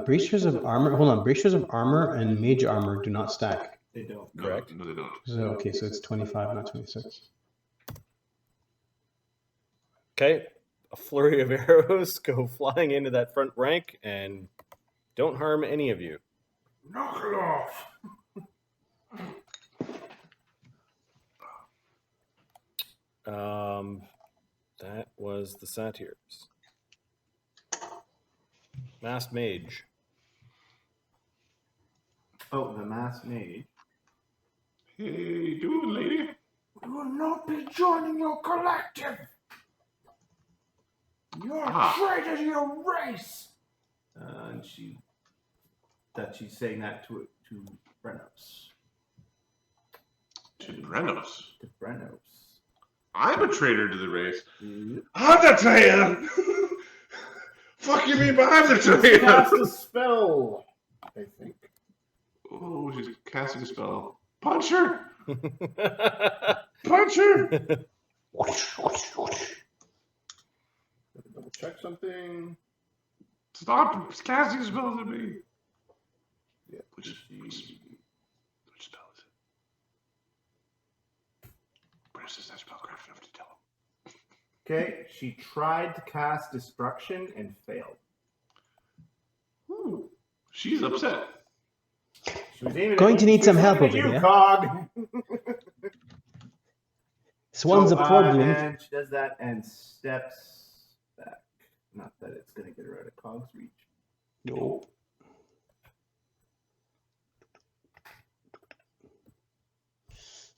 Speaker 4: Bracers of armor. Hold on. Bracers of armor and mage armor do not stack.
Speaker 3: They don't.
Speaker 1: Correct.
Speaker 2: No, they don't.
Speaker 4: So okay, so it's 25, not 26.
Speaker 1: Okay. A flurry of arrows go flying into that front rank and don't harm any of you.
Speaker 3: Knock it off.
Speaker 1: That was the satyrs. Masked mage.
Speaker 3: Oh, the masked mage.
Speaker 2: Hey, doing, lady?
Speaker 3: We will not be joining your collective. You're a traitor to your race. And she's saying that to Brenos.
Speaker 2: To Brenos.
Speaker 3: To Brenos.
Speaker 2: I'm a traitor to the race.
Speaker 3: Mm-hmm.
Speaker 2: I'm the traitor! Fuck you mean, but I'm the
Speaker 3: Cast
Speaker 2: traitor!
Speaker 3: a spell, I think.
Speaker 2: Oh, she's casting a spell. Punch her! Punch her!
Speaker 3: Double check something.
Speaker 2: Stop casting spells at me.
Speaker 3: Yeah.
Speaker 2: Which spell is it? Brandon says that spellcraft enough to tell him.
Speaker 3: Okay, she tried to cast destruction and failed.
Speaker 2: Ooh, she's upset.
Speaker 3: She was aiming
Speaker 4: Going
Speaker 3: at
Speaker 4: to
Speaker 3: you.
Speaker 4: need
Speaker 3: She
Speaker 4: some
Speaker 3: was
Speaker 4: help
Speaker 3: aiming at
Speaker 4: over
Speaker 3: you,
Speaker 4: here.
Speaker 3: Cog.
Speaker 4: This one's a problem.
Speaker 3: And she does that and steps back. Not that it's going to get her out of Cog's reach.
Speaker 4: No.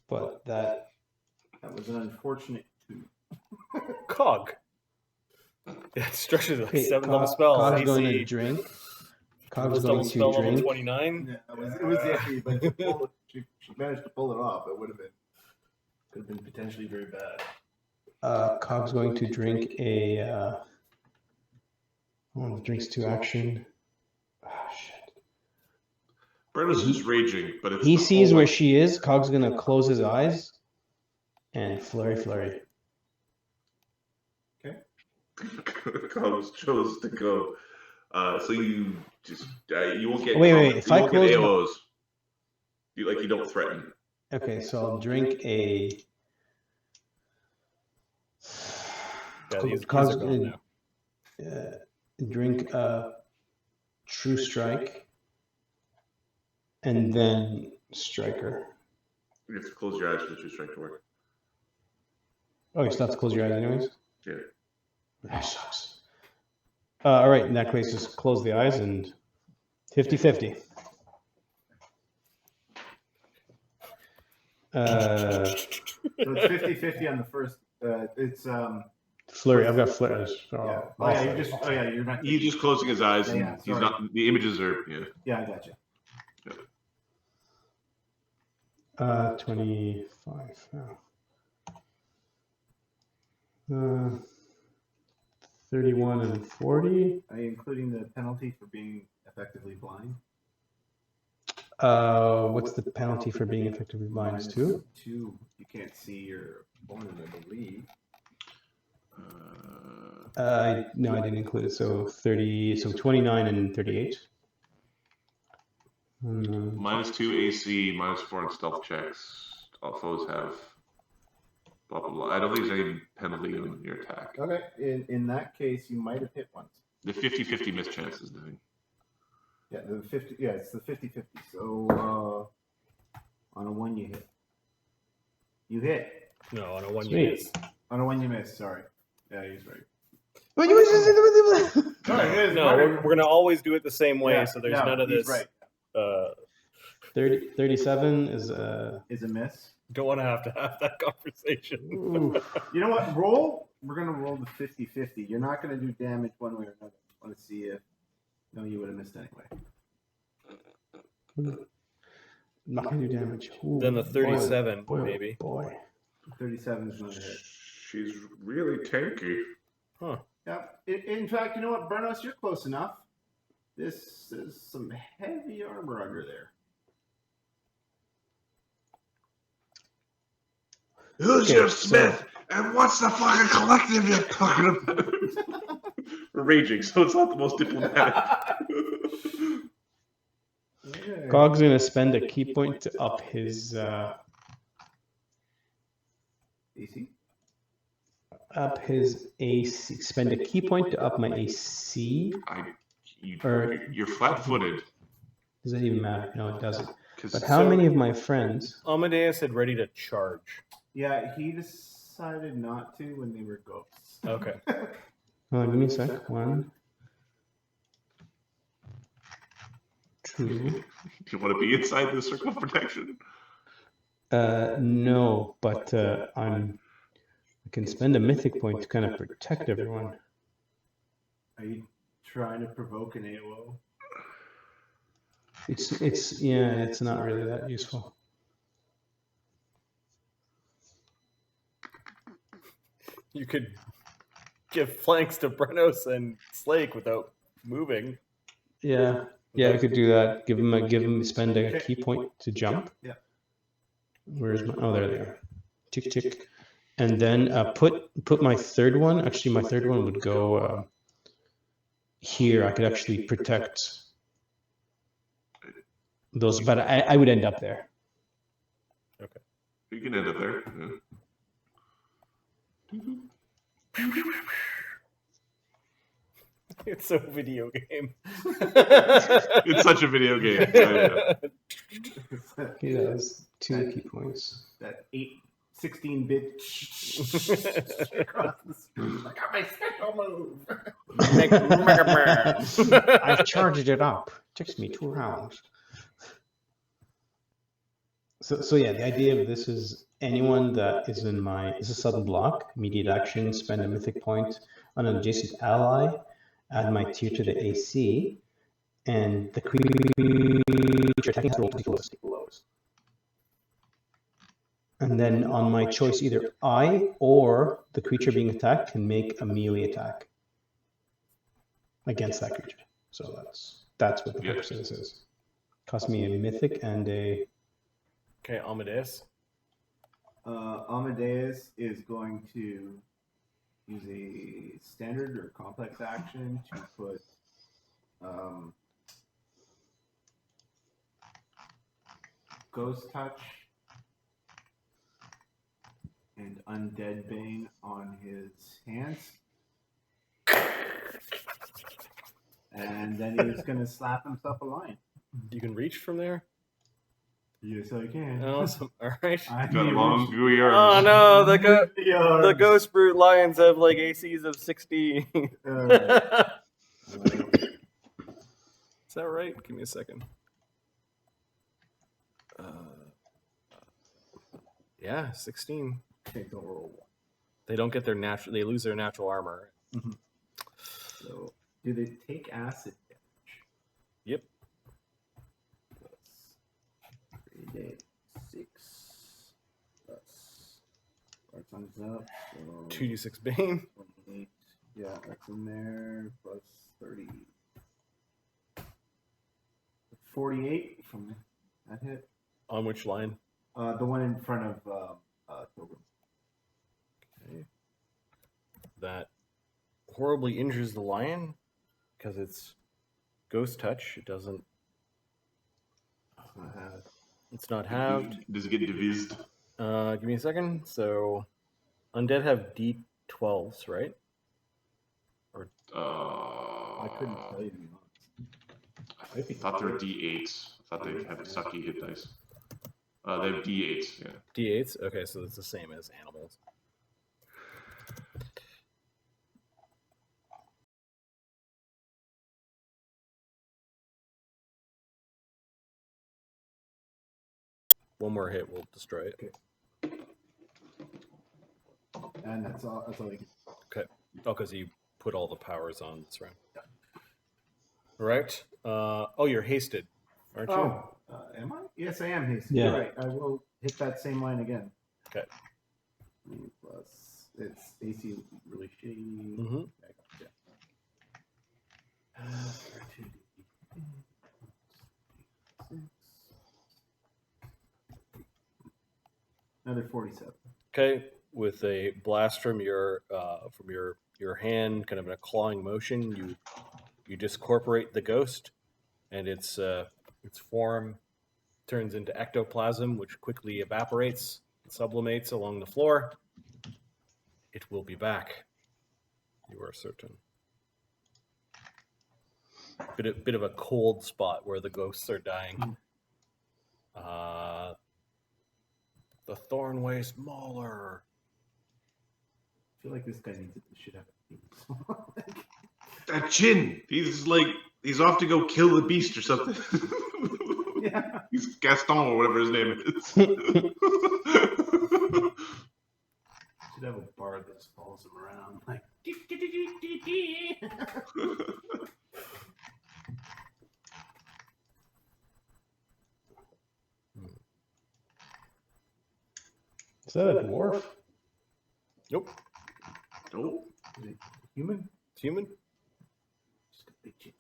Speaker 4: But that
Speaker 3: was an unfortunate 2.
Speaker 1: Cog. Yeah, structured like
Speaker 4: okay,
Speaker 1: 7 level spell.
Speaker 4: Cog's going
Speaker 1: AC
Speaker 4: to drink. Cog's
Speaker 1: was
Speaker 4: going
Speaker 1: double
Speaker 4: to
Speaker 1: spell level
Speaker 4: drink.
Speaker 1: 29.
Speaker 3: Yeah, it was iffy, but she managed to pull it off. It could have been potentially very bad.
Speaker 4: Cog's going to drink a. Drinks 2 action. Oh, shit.
Speaker 2: Brandon's just raging, but it's
Speaker 4: He sees where she is. Cog's going to close his eyes and flurry.
Speaker 2: Cog chose to go. So you just you won't get.
Speaker 4: Wait. If
Speaker 2: you
Speaker 4: I
Speaker 2: won't get
Speaker 4: close
Speaker 2: AOs. You don't threaten.
Speaker 4: Okay, so I'll drink a.
Speaker 1: Yeah, these
Speaker 4: Cog's
Speaker 1: are gone now.
Speaker 4: Drink a True Strike, and then Striker.
Speaker 2: You have to close your eyes for the true strike to work.
Speaker 4: Oh, you still have to close your eyes anyways?
Speaker 2: Yeah.
Speaker 4: That sucks. All right, in that case, just close the eyes and 50-50.
Speaker 3: So it's 50-50 on the first. It's
Speaker 4: Flurry. I've got flurries.
Speaker 3: yeah. You're not.
Speaker 2: He's just closing his eyes, and
Speaker 3: Yeah,
Speaker 2: he's
Speaker 3: sorry.
Speaker 2: not. The images are. Yeah.
Speaker 3: Yeah, I got you.
Speaker 4: 25. Oh. 31 and 40.
Speaker 3: Are you including the penalty for being effectively blind?
Speaker 4: What's the penalty for being effectively blind? Is 2?
Speaker 3: 2. You can't see your opponent, I believe.
Speaker 4: No, I didn't include it. So 30. So 29 and 38.
Speaker 2: -2 AC, -4 on stealth checks. All foes have. Blah blah blah. I don't think there's any penalty on your attack.
Speaker 3: Okay. In that case, you might have hit once.
Speaker 2: The 50-50 miss chance is the thing.
Speaker 3: Yeah, the 50. Yeah, it's the 50-50. So on a 1 you hit. You hit.
Speaker 1: No, on a 1 you
Speaker 4: Sweet.
Speaker 1: miss.
Speaker 3: On a 1 you miss. Sorry. Yeah, he's right.
Speaker 1: No, we're gonna always do it the same way, so there's none of
Speaker 3: he's
Speaker 1: this.
Speaker 3: Right.
Speaker 4: 37 is
Speaker 3: Is a miss.
Speaker 1: Don't want to have that conversation.
Speaker 3: You know what? Roll. We're gonna roll the 50-50. You're not gonna do damage one way or another. I want to see if. No, you would have missed anyway.
Speaker 4: not gonna do damage. Ooh,
Speaker 1: Then the 37,
Speaker 4: boy,
Speaker 1: maybe.
Speaker 4: Boy.
Speaker 3: 37 is not a hit.
Speaker 2: She's really tanky.
Speaker 1: Huh.
Speaker 3: Yeah. In fact, you know what, Bernos, you're close enough. This is some heavy armor under there.
Speaker 2: Who's
Speaker 4: Okay,
Speaker 2: your
Speaker 4: so-
Speaker 2: smith? And what's the fucking collective you're talking about? We're raging, so it's not the most diplomatic.
Speaker 3: Okay.
Speaker 4: Gog's gonna spend a key point to up his
Speaker 3: AC.
Speaker 4: AC. Spend a key point to up my AC.
Speaker 2: You're flat-footed.
Speaker 4: Does that even matter? No, it doesn't.
Speaker 2: 'Cause-
Speaker 4: But how many of my friends?
Speaker 1: Amadeus had ready to charge.
Speaker 3: Yeah, he decided not to when they were ghosts.
Speaker 1: Okay.
Speaker 4: Give me a sec. 1, 2.
Speaker 2: Do you want to be inside the circle of protection?
Speaker 4: No, but I can spend a mythic point to kind of protect everyone.
Speaker 3: Are you trying to provoke an AOO?
Speaker 4: It's not really that useful.
Speaker 1: You could give flanks to Brenos and Slake without moving.
Speaker 4: Yeah, I could do that. Give him spend a key point to jump.
Speaker 3: Yeah.
Speaker 4: Where's my? Oh, there they are. Tick tick, and then put my third one. Actually, my third one would go here. I could actually protect those, but I would end up there.
Speaker 1: Okay.
Speaker 2: You can end up there. Yeah.
Speaker 1: It's so video game.
Speaker 2: It's such a video game. Yeah.
Speaker 4: Okay, that was 2 key points.
Speaker 3: That 16-bit across the screen. I got my special move.
Speaker 4: I've charged it up. Takes me 2 rounds. So yeah, the idea of this is anyone that is in is a sudden block, immediate action, spend a mythic point on an adjacent ally, add my tier to the AC, and the creature attacking has to roll 2 blows. And then on my choice, either I or the creature being attacked can make a melee attack against that creature. So that's what the purpose of this is. Cost me a mythic and a.
Speaker 1: Okay, Amadeus.
Speaker 3: Amadeus is going to use a standard or complex action to put Ghost Touch and Undead Bane on his hands. And then he's going to slap himself a line.
Speaker 1: You can reach from there?
Speaker 3: Yes, I can.
Speaker 1: Awesome. All right.
Speaker 2: Got a long, gooey
Speaker 1: Oh
Speaker 2: arms.
Speaker 1: no, the Ghost Brute Lions have like ACs of 60. Is that right? Give me a second. Yeah, 16.
Speaker 3: Okay, don't roll.
Speaker 1: They don't get their natural. They lose their natural armor.
Speaker 3: So, do they take acid damage?
Speaker 1: Yep.
Speaker 3: Plus 3d6 plus 4 times up. So
Speaker 1: 2d6 Bane.
Speaker 3: 28. Yeah, that's in there. Plus 30. 48 from that hit.
Speaker 1: On which line?
Speaker 3: The one in front of Pilgrim.
Speaker 1: Okay. That horribly injures the lion because it's ghost touch. It doesn't. It's not halved.
Speaker 2: Does it get divised?
Speaker 1: Give me a second. So, undead have D12s, right?
Speaker 3: I couldn't tell you.
Speaker 2: I thought they were D8s. I thought they had sucky hit dice. They have D8s, yeah.
Speaker 1: D8s? Okay, so it's the same as animals. One more hit will destroy it.
Speaker 3: And that's all you can.
Speaker 1: Okay. Oh, because you put all the powers on this round. Yeah. All right. Oh, you're hasted, aren't you?
Speaker 3: Oh, am I? Yes, I am hasted.
Speaker 4: Yeah.
Speaker 3: You're right. I will hit that same line again.
Speaker 1: Okay.
Speaker 3: Plus, it's AC really shitty.
Speaker 1: Mm-hmm.
Speaker 3: Another 47.
Speaker 1: Okay. With a blast from your hand, kind of in a clawing motion, you discorporate the ghost, and its form turns into ectoplasm, which quickly evaporates, sublimates along the floor. It will be back. You are certain. Bit of a cold spot where the ghosts are dying. The Thornwaste Mauler.
Speaker 3: I feel like this guy needs it. Should have a
Speaker 2: That chin! He's off to go kill the beast or something.
Speaker 3: Yeah.
Speaker 2: He's Gaston or whatever his name is.
Speaker 3: Should have a bard that just follows him around. Like,
Speaker 4: Is that a dwarf?
Speaker 1: Nope.
Speaker 2: Nope.
Speaker 3: is it human?
Speaker 1: It's human.
Speaker 3: Just a big chin.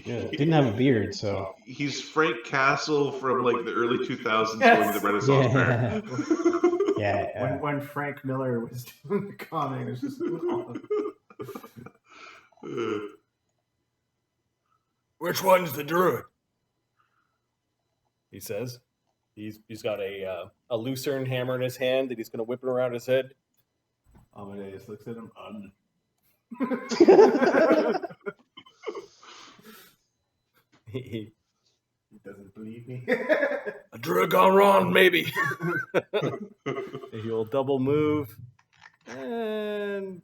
Speaker 4: Yeah, didn't have a beard, so.
Speaker 2: He's Frank Castle from like the early 2000s
Speaker 3: Yes.
Speaker 2: going to the Renaissance
Speaker 4: Yeah.
Speaker 2: Fair.
Speaker 4: Yeah.
Speaker 3: When Frank Miller was doing the comic, it was just
Speaker 1: Which one's the druid? He says. He's got a lucerne hammer in his hand that he's going to whip it around his head.
Speaker 3: Amadeus looks at him.
Speaker 1: He
Speaker 3: doesn't believe me.
Speaker 1: a druid gone wrong, maybe. He'll double move, and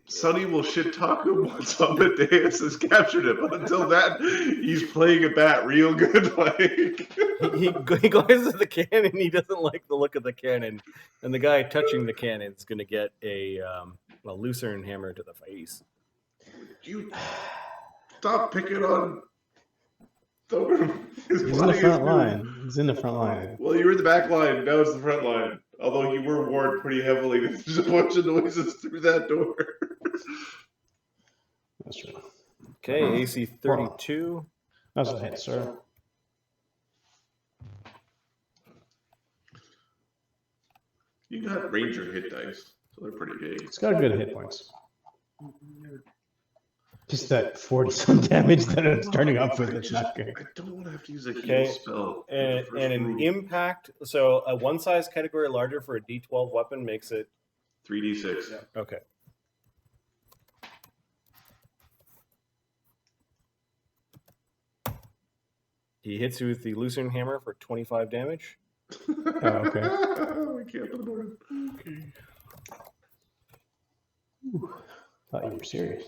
Speaker 2: Sonny will shit talk him once Amadeus has captured him. Until that, he's playing a bat real good. Like
Speaker 1: he glances at the cannon. He doesn't like the look of the cannon, and the guy touching the cannon is going to get a lucerne hammer to the face.
Speaker 2: you stop picking on Thorn.
Speaker 4: He's in the front line. He's in the front line.
Speaker 2: Well, you were in the back line. Now it's the front line. Although you were warned pretty heavily that there's a bunch of noises through that door.
Speaker 4: That's true.
Speaker 1: Okay, AC 32.
Speaker 4: That's a hit, sir.
Speaker 2: You got Ranger hit dice, so they're pretty big.
Speaker 4: It's got good hit points. Just that 40-some damage that it's starting off with. It's not good.
Speaker 2: I don't want to have to use a heal
Speaker 1: Okay,
Speaker 2: spell.
Speaker 1: and an impact. So a one size category larger for a D12 weapon makes it
Speaker 2: 3d6.
Speaker 1: okay. He hits you with the lucerne hammer for 25 damage.
Speaker 4: Oh, okay.
Speaker 2: We can't put the board. Okay.
Speaker 4: Thought you were serious.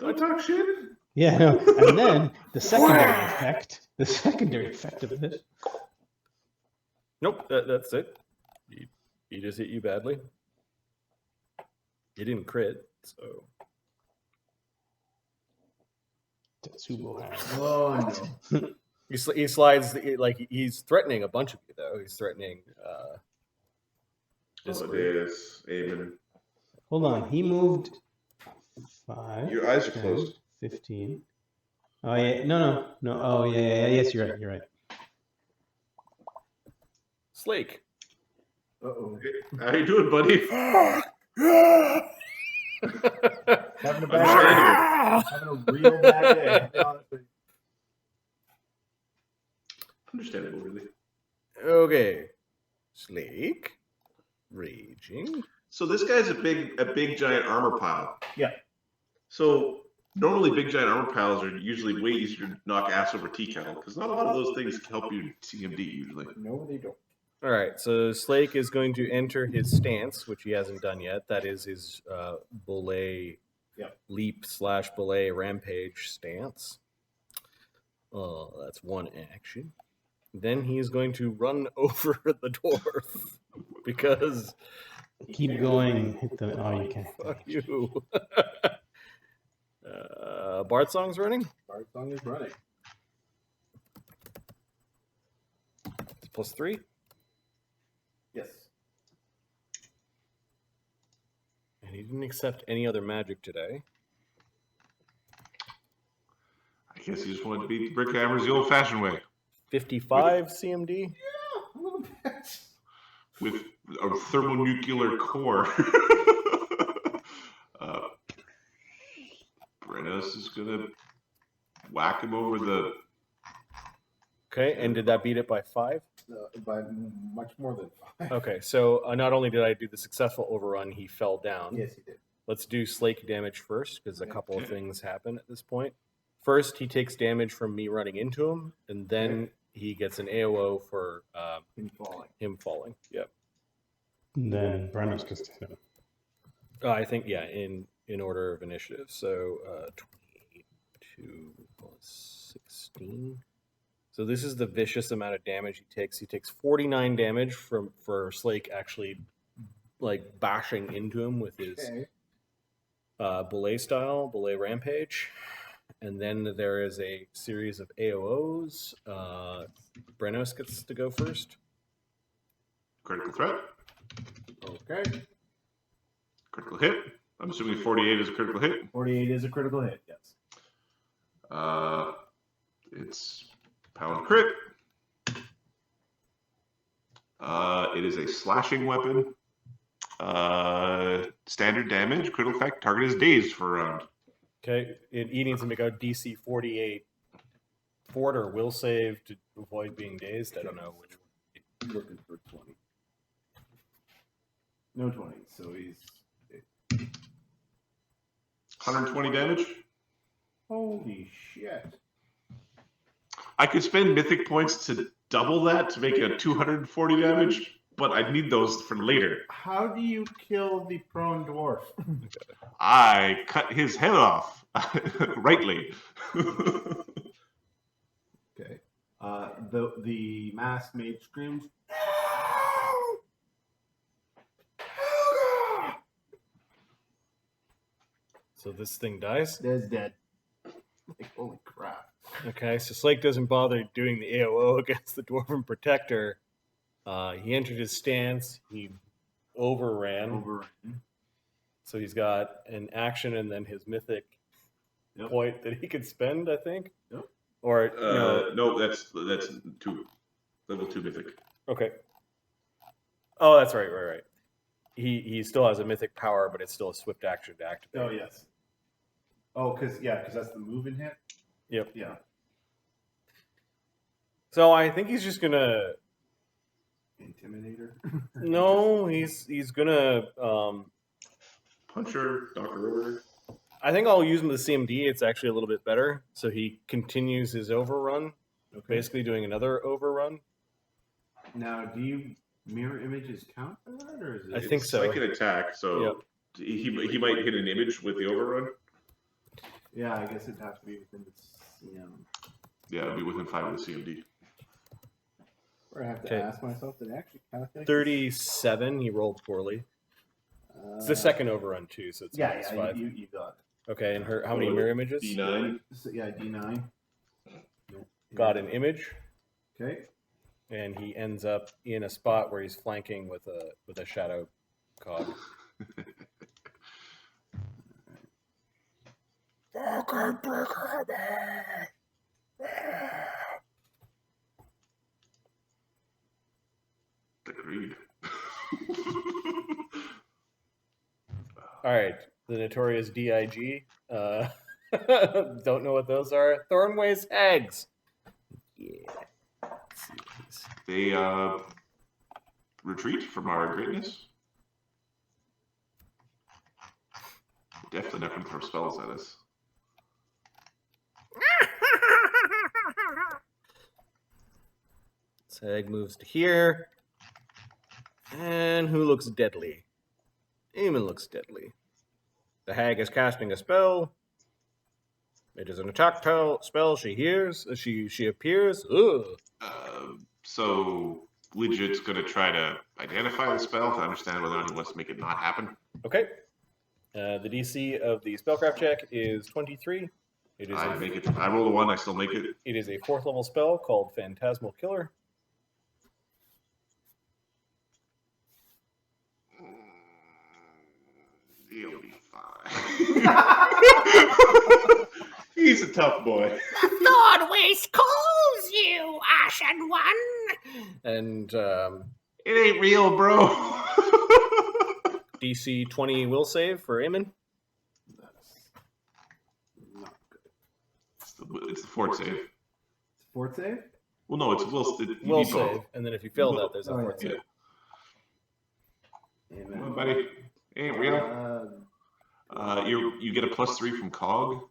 Speaker 2: Don't talk shit.
Speaker 4: Yeah, no. And then the secondary effect. The secondary effect of this.
Speaker 1: Nope, that's it. He just hit you badly. He didn't crit, so.
Speaker 4: Tetsubo hammer.
Speaker 3: Oh no.
Speaker 1: He slides, like, he's threatening a bunch of you, though. He's threatening. This group.
Speaker 2: Amadeus, Amen.
Speaker 4: Hold on. He moved 5.
Speaker 2: Your eyes are
Speaker 4: 10,
Speaker 2: closed.
Speaker 4: 15. Oh, yeah. No. Oh, yeah. Yes, you're right.
Speaker 1: Slake.
Speaker 3: Uh-oh.
Speaker 2: How you doing, buddy?
Speaker 3: Having a
Speaker 2: Understandable.
Speaker 3: having a real bad day. Honestly.
Speaker 2: Understandable, really.
Speaker 1: Okay. Slake. Raging.
Speaker 2: So this guy's a big giant armor pile.
Speaker 3: Yeah.
Speaker 2: So normally big giant armor piles are usually way easier to knock ass over tea kettle because not a lot of those things can help you in CMD usually.
Speaker 3: No, they don't.
Speaker 1: All right, so Slake is going to enter his stance, which he hasn't done yet. That is his belay leap / belay rampage stance. That's one action. Then he is going to run over the dwarf because
Speaker 4: Keep going. Hit the. Oh, you can't.
Speaker 1: fuck you. Bard Song's running.
Speaker 3: Bard Song is running.
Speaker 1: It's +3.
Speaker 3: Yes.
Speaker 1: And he didn't accept any other magic today.
Speaker 2: I guess he just wanted to beat the Brickhammers the old-fashioned way
Speaker 1: 55 CMD.
Speaker 3: A little bit.
Speaker 2: with a thermonuclear core. Brenos is gonna whack him over the.
Speaker 1: Okay, and did that beat it by 5?
Speaker 3: By much more than 5.
Speaker 1: Okay, so not only did I do the successful overrun, he fell down.
Speaker 3: Yes, he did.
Speaker 1: Let's do Slake damage first, because a couple of things happen at this point. First, he takes damage from me running into him, and then he gets an AOO for
Speaker 3: Him falling.
Speaker 1: Yep.
Speaker 4: And then Brenner's gets to hit him.
Speaker 1: I think, yeah, in order of initiative. So 22 plus 16. So this is the vicious amount of damage he takes. He takes 49 damage for Slake actually like bashing into him with his belay rampage. And then there is a series of AOOs. Brenos gets to go first.
Speaker 2: Critical threat.
Speaker 3: Okay.
Speaker 2: Critical hit. I'm assuming 48 is a critical hit.
Speaker 3: 48 is a critical hit, yes.
Speaker 2: It's pound crit. It is a slashing weapon. Standard damage. Critical effect. Target is dazed for a round.
Speaker 1: Okay, he needs to make a DC 48 fort or will save to avoid being dazed. I don't know which one.
Speaker 3: Looking for 20. No 20, so he's...
Speaker 2: 120 damage.
Speaker 3: Holy shit.
Speaker 2: I could spend mythic points to double that to make a 240 damage, but I'd need those for later.
Speaker 3: How do you kill the prone dwarf?
Speaker 2: I cut his head off. Rightly.
Speaker 3: Okay. The masked mage screams,
Speaker 1: So this thing dies.
Speaker 3: That's dead. Like, holy crap.
Speaker 1: Okay, so Slake doesn't bother doing the AOO against the Dwarven Protector. He entered his stance. He overran. So he's got an action and then his mythic point that he could spend, I think.
Speaker 3: Yep.
Speaker 1: Or
Speaker 2: no, that's two. Level 2 mythic.
Speaker 1: Okay. Oh, that's right. He still has a mythic power, but it's still a swift action to activate.
Speaker 3: Oh, yes. Oh, because that's the move and hit?
Speaker 1: Yep.
Speaker 3: Yeah.
Speaker 1: So I think he's just gonna
Speaker 3: Intimidator?
Speaker 1: No, he's gonna
Speaker 2: Punch her, knock her over.
Speaker 1: I think I'll use him with the CMD. It's actually a little bit better. So he continues his overrun, basically doing another overrun.
Speaker 3: Now, do you mirror images count for that, or is it?
Speaker 1: I think so.
Speaker 2: It's like an attack, so he might hit an image with the overrun.
Speaker 3: Yeah, I guess it'd have to be within the CM.
Speaker 2: Yeah, it'll be within 5 of the CMD.
Speaker 3: Or I have to ask myself, did I actually calculate?
Speaker 1: 37. He rolled poorly. It's the second overrun too, so it's -5.
Speaker 3: You got it.
Speaker 1: Okay, and how many mirror images?
Speaker 2: D9.
Speaker 3: So, yeah, D9.
Speaker 1: Got an image,
Speaker 3: Okay.
Speaker 1: and he ends up in a spot where he's flanking with a shadow cog.
Speaker 2: Agreed.
Speaker 1: All right, the notorious DIG. Don't know what those are. Thornwaste eggs. Yeah. Let's see what these-
Speaker 2: They retreat from our greatness. Definitely not going to throw spells at us.
Speaker 1: This egg moves to here. And who looks deadly? Eamon looks deadly. The hag is casting a spell. It is an attack spell. She hears. She appears. Ugh.
Speaker 2: So Legit's going to try to identify the spell to understand whether or not he wants to make it not happen.
Speaker 1: Okay. The DC of the spellcraft check is 23. It is
Speaker 2: I make it. I roll a 1. I still make it.
Speaker 1: It is a 4th level spell called Phantasmal Killer.
Speaker 2: He'll be fine. He's a tough boy.
Speaker 5: Thornwaste calls you, Ashen One.
Speaker 1: And
Speaker 2: It ain't real, bro.
Speaker 1: DC 20 will save for Eamon.
Speaker 2: It's the fort save.
Speaker 3: Fort save?
Speaker 2: Well, no, it's will.
Speaker 1: Will save, and then if you fail that, there's a
Speaker 3: Oh,
Speaker 1: fort
Speaker 3: yeah.
Speaker 1: save.
Speaker 2: Come on, buddy. It ain't real. You get a +3 from Cog.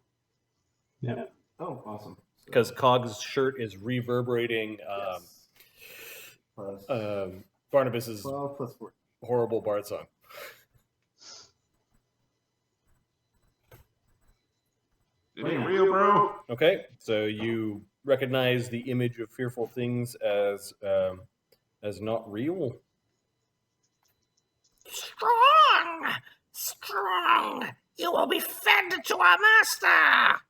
Speaker 4: Yeah.
Speaker 3: Oh, awesome.
Speaker 1: Because Cog's shirt is reverberating
Speaker 3: Yes. Plus
Speaker 1: Barnabas's
Speaker 3: 12 plus 4.
Speaker 1: horrible bard song.
Speaker 2: It ain't real, bro.
Speaker 1: Okay, so you recognize the image of fearful things as not real.
Speaker 5: Strong! Strong! You will be fed to our master!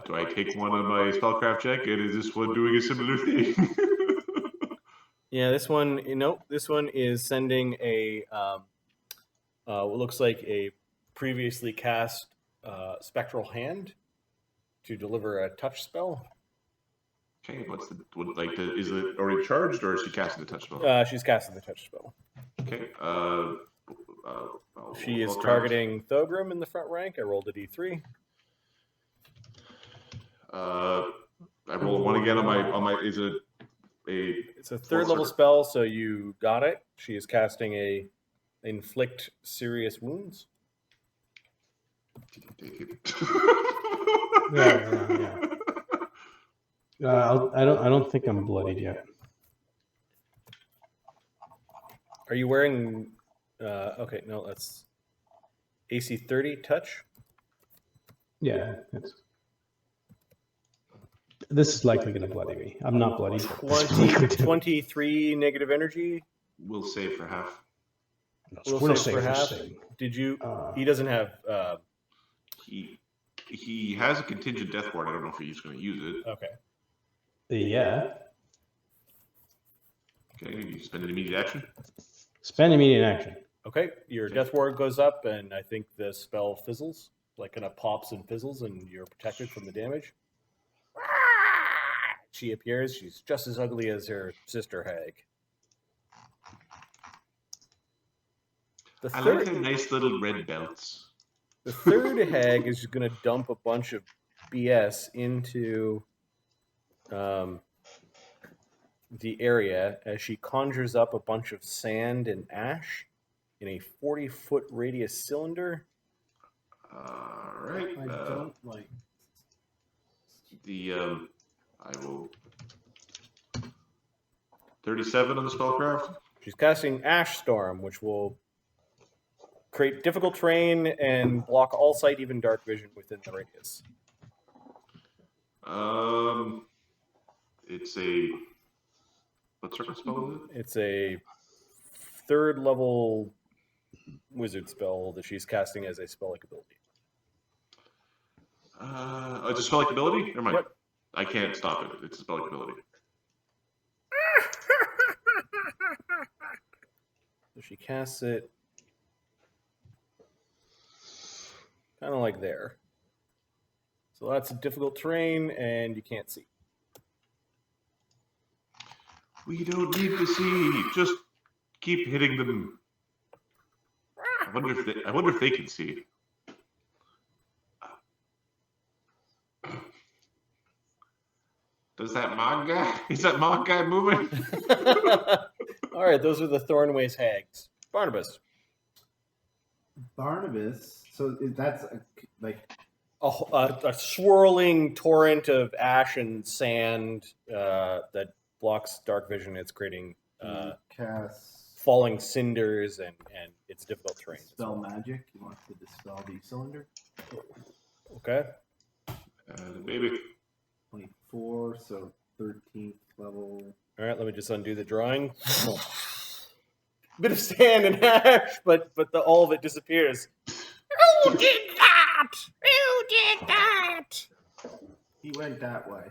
Speaker 2: Do I take one on my spellcraft check? And is this one doing a similar thing?
Speaker 1: Yeah, this one, this one is sending a what looks like a previously cast spectral hand to deliver a touch spell.
Speaker 2: Okay, is it already charged or is she casting the touch spell?
Speaker 1: She's casting the touch spell.
Speaker 2: Okay.
Speaker 1: She is
Speaker 2: I'll
Speaker 1: targeting Thogrim in the front rank. I rolled a d3.
Speaker 2: I roll a 1 again on my. Is it a?
Speaker 1: It's a 3rd level spell, so you got it. She is casting a inflict serious wounds.
Speaker 2: Take it.
Speaker 4: Yeah. I don't think I'm bloodied yet.
Speaker 1: Are you wearing? Okay, no, that's AC 30 touch.
Speaker 4: Yeah. This is likely going to bloody me. I'm not bloodied.
Speaker 1: 23 negative energy.
Speaker 2: We'll save for half.
Speaker 1: We'll save for half. Did you? He doesn't have.
Speaker 2: He has a contingent death ward. I don't know if he's going to use it.
Speaker 1: Okay.
Speaker 4: Yeah.
Speaker 2: Okay, you spend an immediate action.
Speaker 4: Spend immediate action.
Speaker 1: Okay, your death ward goes up, and I think the spell fizzles, like kind of pops and fizzles, and you're protected from the damage. She appears. She's just as ugly as her sister hag.
Speaker 2: I like their nice little red belts.
Speaker 1: The third hag is going to dump a bunch of BS into the area as she conjures up a bunch of sand and ash in a 40-foot radius cylinder.
Speaker 2: All right.
Speaker 3: I don't like.
Speaker 2: I will 37 on the spellcraft.
Speaker 1: She's casting Ash Storm, which will create difficult terrain and block all sight, even dark vision within the radius.
Speaker 2: It's a what sort of spell is it?
Speaker 1: It's a 3rd level wizard spell that she's casting as a spell-like ability.
Speaker 2: It's a spell-like ability? Never mind.
Speaker 1: What?
Speaker 2: I can't stop it. It's a spell-like ability.
Speaker 1: So she casts it kind of like there. So that's a difficult terrain, and you can't see.
Speaker 2: We don't need to see. Just keep hitting them. I wonder if they can see. Does that Mog guy? Is that Mog guy moving?
Speaker 1: All right, those are the Thornwaste hags. Barnabas.
Speaker 3: Barnabas. So that's
Speaker 1: A swirling torrent of ash and sand that blocks dark vision. It's creating
Speaker 3: cast
Speaker 1: falling cinders, and it's difficult terrain.
Speaker 3: spell magic. You want to dispel the cylinder.
Speaker 1: Okay.
Speaker 2: Maybe.
Speaker 3: 24, so 13th level.
Speaker 1: All right, let me just undo the drawing. Bit of sand and ash, but all of it disappears.
Speaker 5: Who did that? Who did that?
Speaker 3: He went that way.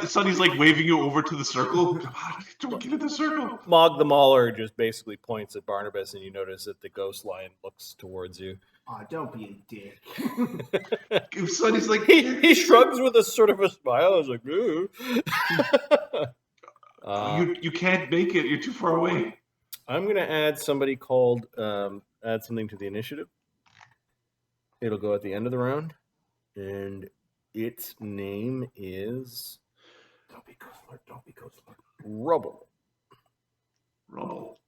Speaker 2: Sonny's like waving you over to the circle. Come on, don't get in the circle.
Speaker 1: Mog the Mauler just basically points at Barnabas, and you notice that the ghost lion looks towards you.
Speaker 3: Aw, don't be a dick.
Speaker 2: Sonny's like
Speaker 1: He shrugs with a sort of a smile. I was like, ooh.
Speaker 2: you can't make it. You're too far away.
Speaker 1: I'm gonna add somebody called add something to the initiative. It'll go at the end of the round, and its name is
Speaker 3: Don't be ghost lord. Don't be ghost lord.
Speaker 1: Rubble.
Speaker 2: Rubble.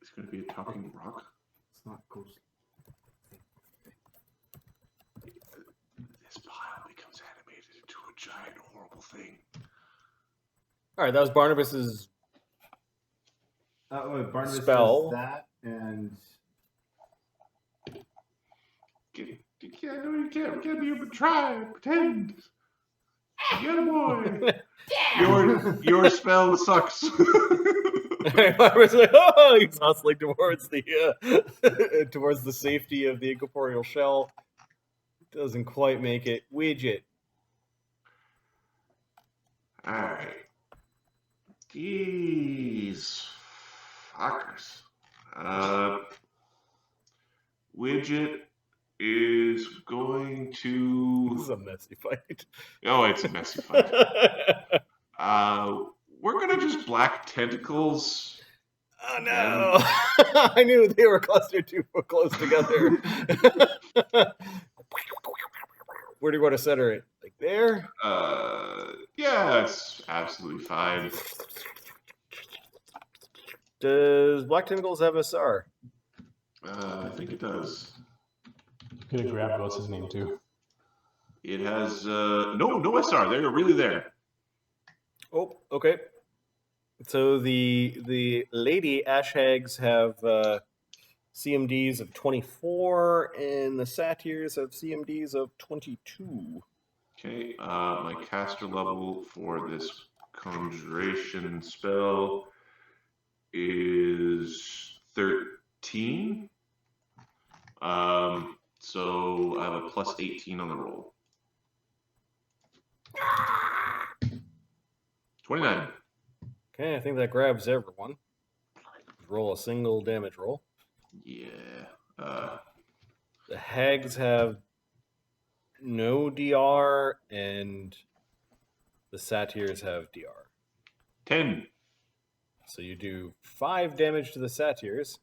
Speaker 2: It's going to be a talking rock.
Speaker 3: It's not ghost.
Speaker 2: This pile becomes animated into a giant, horrible thing.
Speaker 1: All right, that was Barnabas's
Speaker 3: Barnabas
Speaker 1: spell.
Speaker 3: does that, and
Speaker 2: You can't be able to try, pretend. Get a boy. Your spell sucks.
Speaker 1: Barnabas like, oh, he's hustling towards the towards the safety of the incorporeal shell. Doesn't quite make it. Widget.
Speaker 2: Alright. These fuckers. Widget is going
Speaker 1: This
Speaker 2: to...
Speaker 1: is a messy fight.
Speaker 2: Oh, it's a messy fight. We're gonna just black tentacles.
Speaker 1: Oh no! I knew they were clustered too close together. Where do you want to center it? Like there?
Speaker 2: Yeah, it's absolutely fine.
Speaker 1: Does Black Tentacles have SR?
Speaker 2: I think it does.
Speaker 4: Could have grabbed what's his name too.
Speaker 2: It has no SR. They're really there.
Speaker 1: Oh, okay. So the lady ash hags have CMDs of 24, and the satyrs have CMDs of 22.
Speaker 2: Okay, my caster level for this conjuration spell is 13. So I have a plus 18 on the roll. 29.
Speaker 1: Okay, I think that grabs everyone. Roll a single damage roll.
Speaker 2: Yeah.
Speaker 1: The hags have no DR, and the satyrs have DR.
Speaker 2: 10.
Speaker 1: So you do 5 damage to the satyrs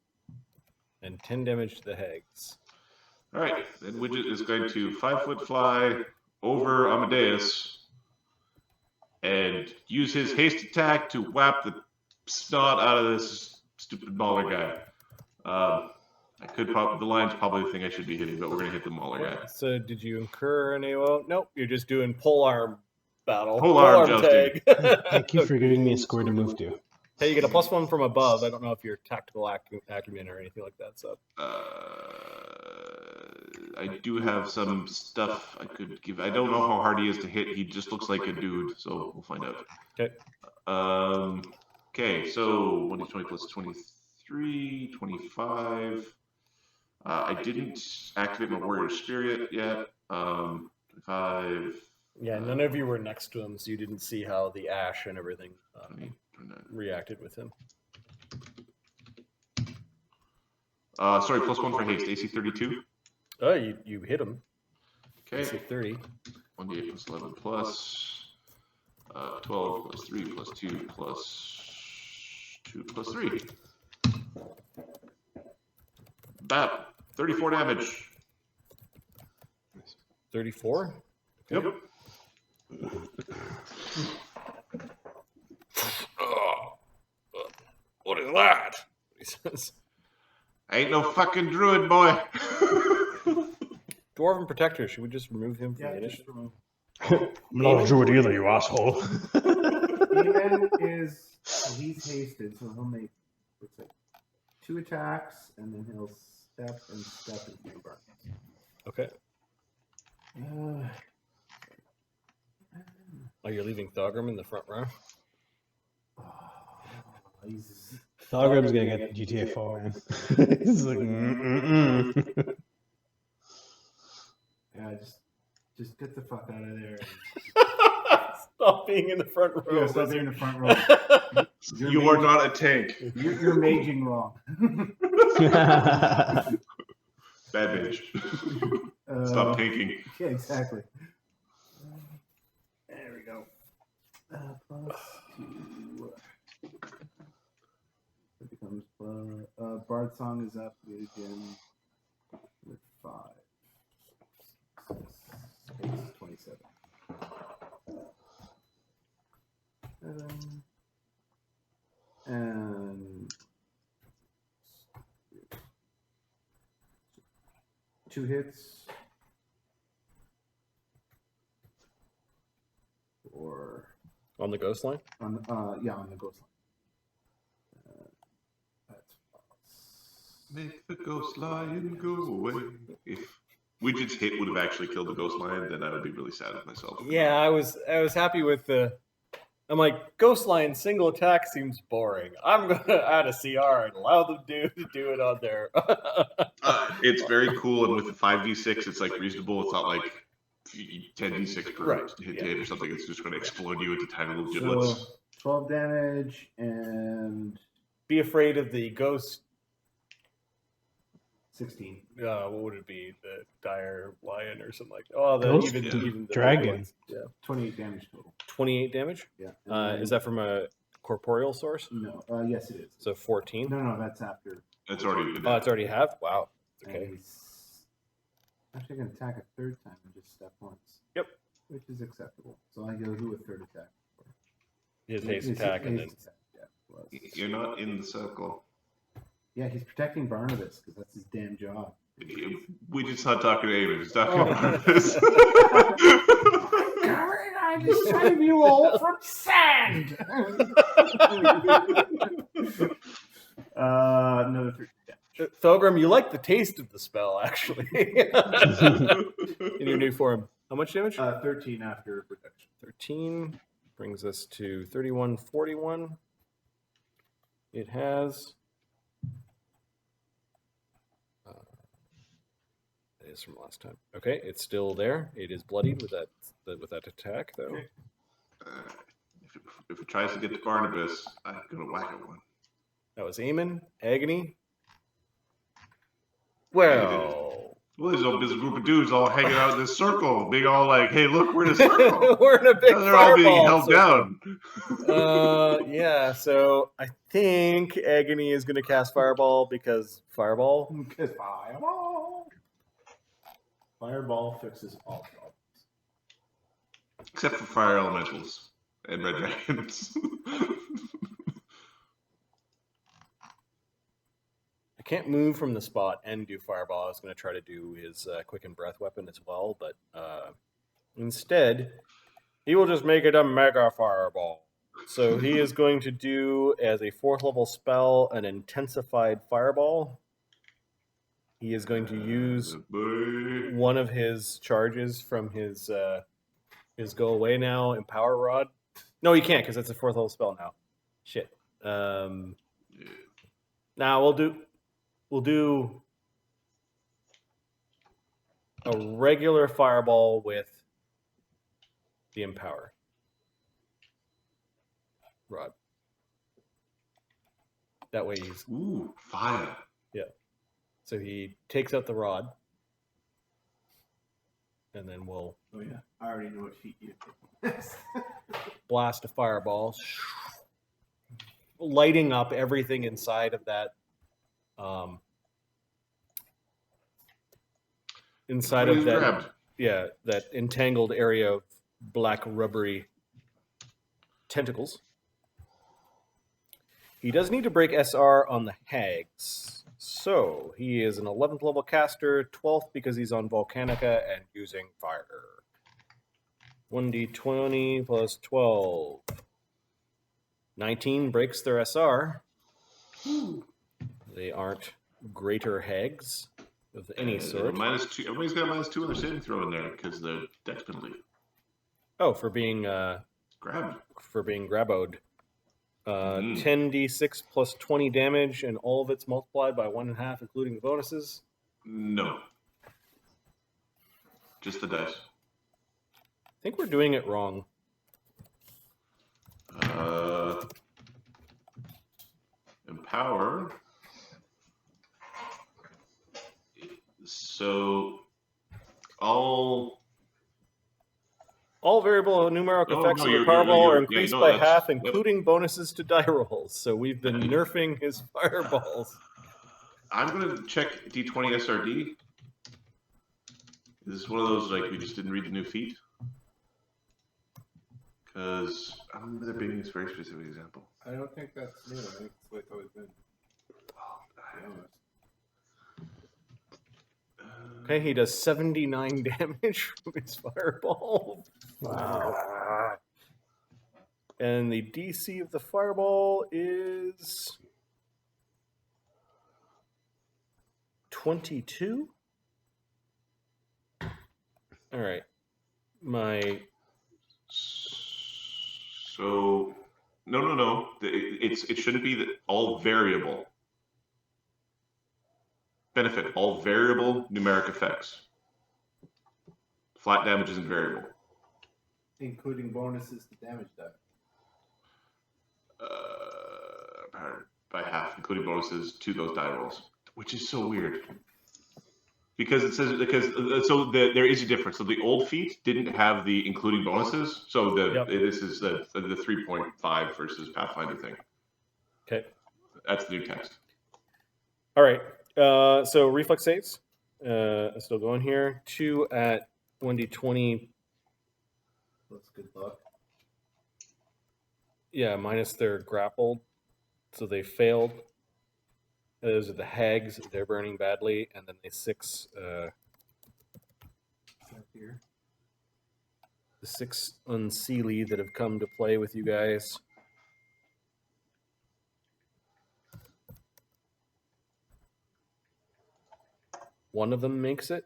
Speaker 1: and 10 damage to the hags.
Speaker 2: All right. Then Widget is going to 5-foot fly over Amadeus and use his haste attack to whap the snot out of this stupid Mauler guy. I could the lion's probably the thing I should be hitting, but we're gonna hit the Mauler guy.
Speaker 1: So did you incur an AOL? Nope, you're just doing pole arm battle.
Speaker 2: Pole arm jousting.
Speaker 1: tag.
Speaker 4: Thank you for giving me a square to move to.
Speaker 1: Hey, you get a +1 from above. I don't know if you're tactical acumen or anything like that. So
Speaker 2: I do have some stuff I could give. I don't know how hard he is to hit. He just looks like a dude, so we'll find out.
Speaker 1: okay.
Speaker 2: Okay, so 1d20 plus 23, 25. I didn't activate my warrior spirit yet. 25.
Speaker 1: Yeah, none of you were next to him, so you didn't see how the ash and everything
Speaker 2: 20, 29.
Speaker 1: reacted with him.
Speaker 2: Sorry, +1 for haste. AC 32.
Speaker 1: Oh, you hit him.
Speaker 2: Okay.
Speaker 1: AC 30.
Speaker 2: 1d8 plus 11 plus 12 plus 3 plus 2 plus 2 plus 3. About 34 damage.
Speaker 1: 34?
Speaker 2: Yep.
Speaker 1: What is that? He says.
Speaker 2: Ain't no fucking druid, boy.
Speaker 1: Dwarven Protector, should we just remove him from the
Speaker 3: Yeah, just
Speaker 1: initiative?
Speaker 3: remove.
Speaker 4: I'm not a druid either, you asshole.
Speaker 3: Eamon is he's hasted, so he'll make looks like 2 attacks, and then he'll step and flame burn.
Speaker 1: Okay. Oh, you're leaving Thogrim in the front row?
Speaker 3: He's
Speaker 4: Thogrim's gonna get GTA 4, man. He's like,
Speaker 3: yeah, just get the fuck out of there.
Speaker 1: Stop being in the front row.
Speaker 3: Yeah, stop being in the front row.
Speaker 2: You are not a tank.
Speaker 3: You're maging wrong.
Speaker 2: Bad mage. Stop tanking.
Speaker 3: Yeah, exactly. There we go. Plus 2. It becomes Bard Song is up again with 5. 27. 7. And 2 hits. Or
Speaker 1: On the ghost line?
Speaker 3: on the ghost line. That's
Speaker 2: Make the ghost lion go away. If Widget's hit would have actually killed the ghost lion, then I would be really sad with myself.
Speaker 1: Yeah, I was happy with the. I'm like, Ghost Lion single attack seems boring. I'm gonna add a CR and allow them to do it on there.
Speaker 2: It's very cool, and with the 5d6, it's like reasonable. It's not like 10d6 per
Speaker 1: Right,
Speaker 2: hit or something. It's just going to explode you into tiny little giblets.
Speaker 3: so 12 damage and
Speaker 1: Be afraid of the ghost.
Speaker 3: 16.
Speaker 1: What would it be? The dire lion or something like that. Oh, the
Speaker 4: Ghost
Speaker 1: even the
Speaker 4: dragon.
Speaker 1: ones. Yeah.
Speaker 3: 28 damage total.
Speaker 1: 28 damage.
Speaker 3: Yeah. And
Speaker 1: Is that from a corporeal source?
Speaker 3: no? Yes, it is.
Speaker 1: So 14.
Speaker 3: No, that's after.
Speaker 2: It's already been
Speaker 1: Oh, it's already have. Wow.
Speaker 3: And
Speaker 1: Okay.
Speaker 3: he's actually going to attack a 3rd time and just step once.
Speaker 1: Yep.
Speaker 3: Which is acceptable. So I go do a 3rd attack.
Speaker 1: His haste attack and then.
Speaker 3: haste attack, yeah, plus.
Speaker 2: You're not in the circle.
Speaker 3: Yeah, he's protecting Barnabas because that's his damn job.
Speaker 2: Widget's not talking to Amy. He's talking
Speaker 3: Oh.
Speaker 2: about this.
Speaker 3: I just save you all from sand. Another 3 damage.
Speaker 1: Thogrim, you like the taste of the spell, actually. In your new form. How much damage?
Speaker 3: 13 after protection.
Speaker 1: 13 brings us to 31, 41. It has. It is from last time. Okay, it's still there. It is bloodied with that attack, though.
Speaker 3: Okay.
Speaker 2: If it tries to get to Barnabas, I'm going to whack it one.
Speaker 1: That was Eamon. Agony. Well,
Speaker 2: There's this group of dudes all hanging out in this circle, being all like, "Hey, look, we're in a circle."
Speaker 1: we're in a big
Speaker 2: And they're all being
Speaker 1: fireball
Speaker 2: held
Speaker 1: circle.
Speaker 2: down.
Speaker 1: Yeah, so I think Agony is going to cast Fireball because Fireball.
Speaker 3: Because Fireball fixes all problems.
Speaker 2: Except for fire elementals and red dragons.
Speaker 1: I can't move from the spot and do Fireball. I was going to try to do his Quicken Breath weapon as well, but instead, he will just make it a Mega Fireball. So he is going to do, as a 4th level spell, an Intensified Fireball. He is going to use one of his charges from his Go Away Now Empower Rod. No, he can't because it's a 4th level spell now. Shit. Now we'll do a regular Fireball with the Empower Rod. That way he's
Speaker 2: Ooh, fire.
Speaker 1: So he takes out the rod. and then we'll
Speaker 3: Oh yeah, I already know what feat you next.
Speaker 1: blast a fireball, lighting up everything inside of that. Inside
Speaker 2: Everybody
Speaker 1: of
Speaker 2: was
Speaker 1: that,
Speaker 2: grabbed.
Speaker 1: yeah, that entangled area of black rubbery tentacles. He does need to break SR on the hags. So he is an 11th level caster, 12th because he's on Volcanica and using fire. 1d20 plus 12. 19 breaks their SR. They aren't greater hags of any sort.
Speaker 2: -2. Everybody's got a -2 on their saving throw in there because the dex penalty.
Speaker 1: Oh, for being
Speaker 2: Grabbed.
Speaker 1: graboed. 10d6 plus 20 damage, and all of it's multiplied by 1.5, including the bonuses.
Speaker 2: No. Just the dice.
Speaker 1: I think we're doing it wrong.
Speaker 2: Empower. So all
Speaker 1: variable numeric
Speaker 2: No,
Speaker 1: effects
Speaker 2: no,
Speaker 1: of the
Speaker 2: you're-
Speaker 1: fireball
Speaker 2: you're-
Speaker 1: are
Speaker 2: yeah,
Speaker 1: increased
Speaker 2: no,
Speaker 1: by
Speaker 2: that's-
Speaker 1: half,
Speaker 2: yep.
Speaker 1: including bonuses to die rolls. So we've been nerfing his fireballs.
Speaker 2: I'm gonna check D20 SRD. This is one of those like we just didn't read the new feat. Because I remember there being this very specific example.
Speaker 3: I don't think that's new. I think it's the way it's always been. To be honest.
Speaker 1: Okay, he does 79 damage from his fireball.
Speaker 4: Wow.
Speaker 1: And the DC of the fireball is 22. All right.
Speaker 2: So no. It shouldn't be that all variable. Benefit all variable numeric effects. Flat damage isn't variable.
Speaker 3: Including bonuses to damage die.
Speaker 2: By half, including bonuses to those die rolls, which is so weird. Because it says there is a difference. So the old feat didn't have the including bonuses. So this is the 3.5 versus Pathfinder thing.
Speaker 1: Okay.
Speaker 2: That's the new text.
Speaker 1: All right. So reflex saves. Still going here. 2 at 1d20.
Speaker 3: That's good luck.
Speaker 1: Yeah, minus their grappled. So they failed. Those are the hags. They're burning badly. And then the 6...
Speaker 3: Here.
Speaker 1: the 6 unseelie that have come to play with you guys. One of them makes it.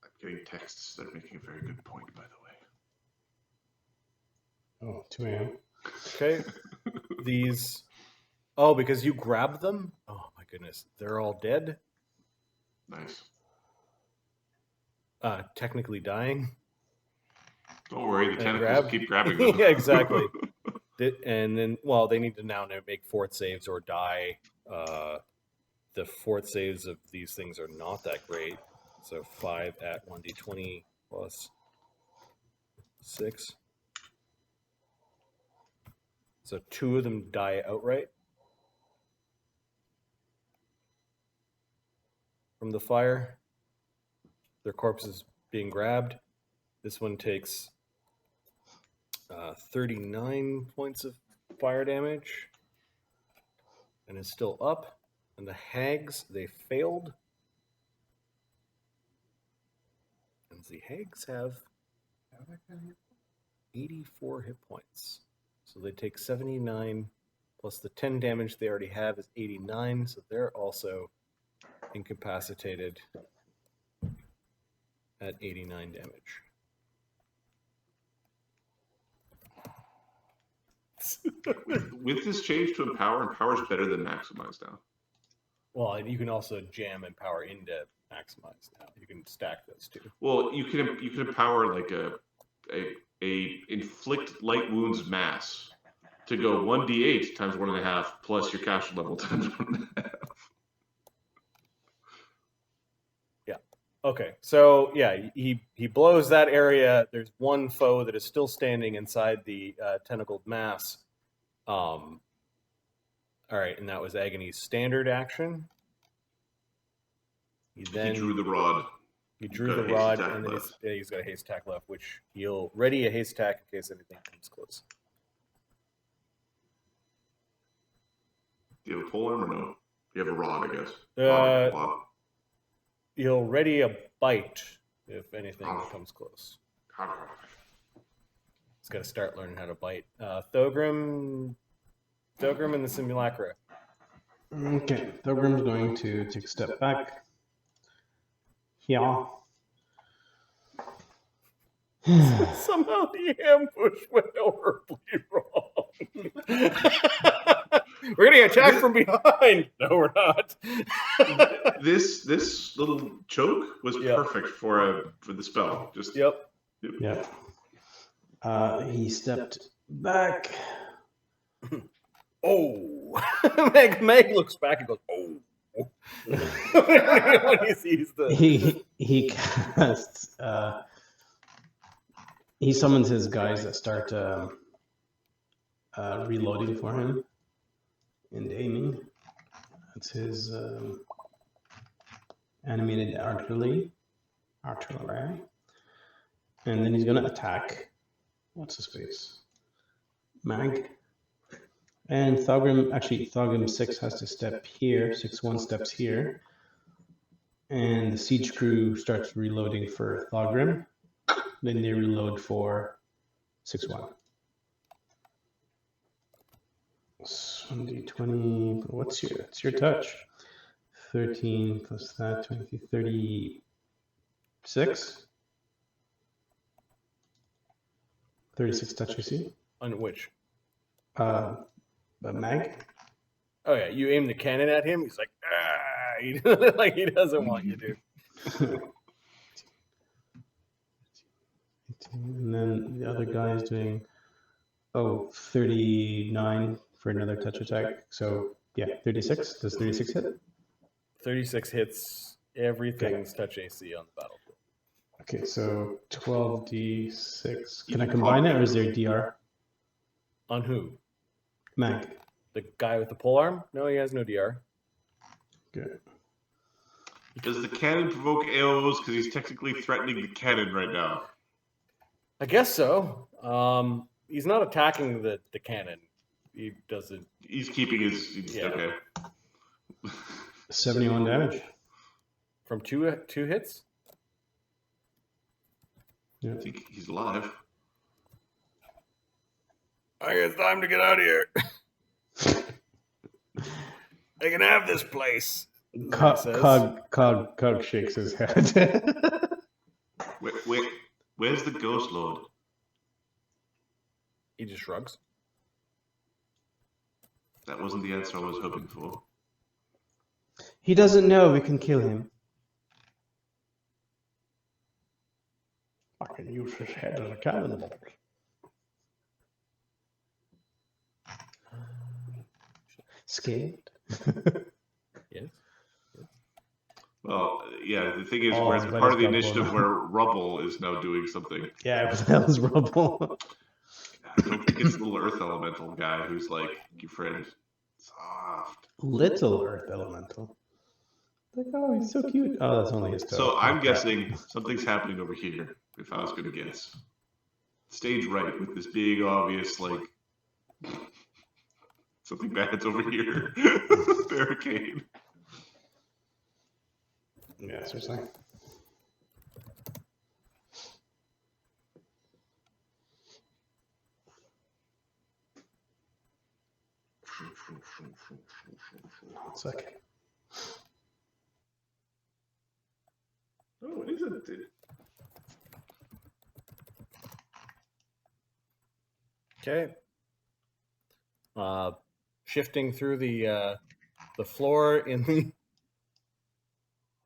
Speaker 2: I'm getting texts that are making a very good point, by the way.
Speaker 4: Oh, 2 a.m.
Speaker 1: Okay. These... Oh, because you grabbed them? Oh, my goodness. They're all dead?
Speaker 2: Nice.
Speaker 1: Technically dying.
Speaker 2: Don't worry, the
Speaker 1: And
Speaker 2: tentacles
Speaker 1: grab.
Speaker 2: keep grabbing them.
Speaker 1: Yeah, exactly. And then, well, they need to now make fort saves or die. The fort saves of these things are not that great. So 5 at 1d20 plus 6. So 2 of them die outright from the fire. Their corpses being grabbed. This one takes 39 points of fire damage and is still up. And the hags, they failed. And the hags have 84 hit points. So they take 79 plus the 10 damage they already have is 89. So they're also incapacitated at 89 damage.
Speaker 2: With this change to empower is better than maximize now.
Speaker 1: Well, and you can also jam empower into maximized now. You can stack those two.
Speaker 2: Well, you can empower like a inflict light wounds mass to go 1d8 times 1.5 plus your caster level times 1.5.
Speaker 1: Okay, so yeah, he blows that area. There's one foe that is still standing inside the tentacled mass. All right, and that was Agony's standard action. He
Speaker 2: drew the rod.
Speaker 1: He drew the rod, and then he's got a haste attack left, which he'll ready a haste attack in case anything comes close.
Speaker 2: Do you have a polearm or no? You have a rod, I guess.
Speaker 1: Rod. He'll ready a bite if anything comes close. He's got to start learning how to bite. Thogrim and the Simulacra.
Speaker 4: Okay, Thogrim's going to take a step back. Yeah.
Speaker 1: Somehow the ambush went horribly wrong. We're getting attacked from behind. No, we're not.
Speaker 2: This little choke was perfect for the spell. Just
Speaker 1: Yep.
Speaker 4: He stepped back.
Speaker 1: Oh, Meg looks back and goes, "Oh." When he sees
Speaker 4: he casts. He summons his guys that start reloading for him and aiming. That's his animated artillery, and then he's gonna attack. What's his face? Mag. And Thogrim 6 has to step here. 6-1 steps here. And the siege crew starts reloading for Thogrim. Then they reload for 6-1. 1d20. What's your touch? 13 plus that, 23, 36. 36 touch, you see?
Speaker 1: On which?
Speaker 4: Mag?
Speaker 1: Oh yeah, you aim the cannon at him. He's like, like he doesn't want you to.
Speaker 4: And then the other guy is doing 39 for another touch attack. So yeah, 36. Does 36 hit?
Speaker 1: 36 hits everything's touch AC on the battlefield.
Speaker 4: Okay, so 12d6. Can I combine it, or is there DR?
Speaker 1: On who?
Speaker 4: Mag.
Speaker 1: The guy with the polearm? No, he has no DR.
Speaker 4: Good.
Speaker 2: Does the cannon provoke AOs because he's technically threatening the cannon right now?
Speaker 1: I guess so. He's not attacking the cannon. He doesn't.
Speaker 2: He's keeping his. Okay.
Speaker 4: 71 damage.
Speaker 1: From two hits?
Speaker 4: Yeah.
Speaker 2: I think he's alive.
Speaker 1: I guess it's time to get out of here. They can have this place.
Speaker 4: Cog shakes his head.
Speaker 2: Where's the ghost lord?
Speaker 1: He just shrugs.
Speaker 2: That wasn't the answer I was hoping for.
Speaker 4: He doesn't know we can kill him. I can use his head as a cannonball. Scared?
Speaker 1: Yes.
Speaker 2: Well, yeah, the thing is,
Speaker 4: Oh,
Speaker 2: we're
Speaker 4: it's
Speaker 2: at the part of the
Speaker 4: better
Speaker 2: initiative
Speaker 4: stuff.
Speaker 2: where Rubble is now doing something.
Speaker 4: Yeah, but that was rubble.
Speaker 2: I don't think it's the little Earth Elemental guy who's like, your friend, soft.
Speaker 4: Little Earth Elemental. Like, oh, he's so cute. Oh, that's only his toe.
Speaker 2: So I'm guessing something's happening over here, if I was going to guess. Stage right with this big, obvious, like, something bad's over here. Barricade.
Speaker 4: Yeah, seriously. One second.
Speaker 2: Oh, what is it?
Speaker 1: Okay. Shifting through the floor in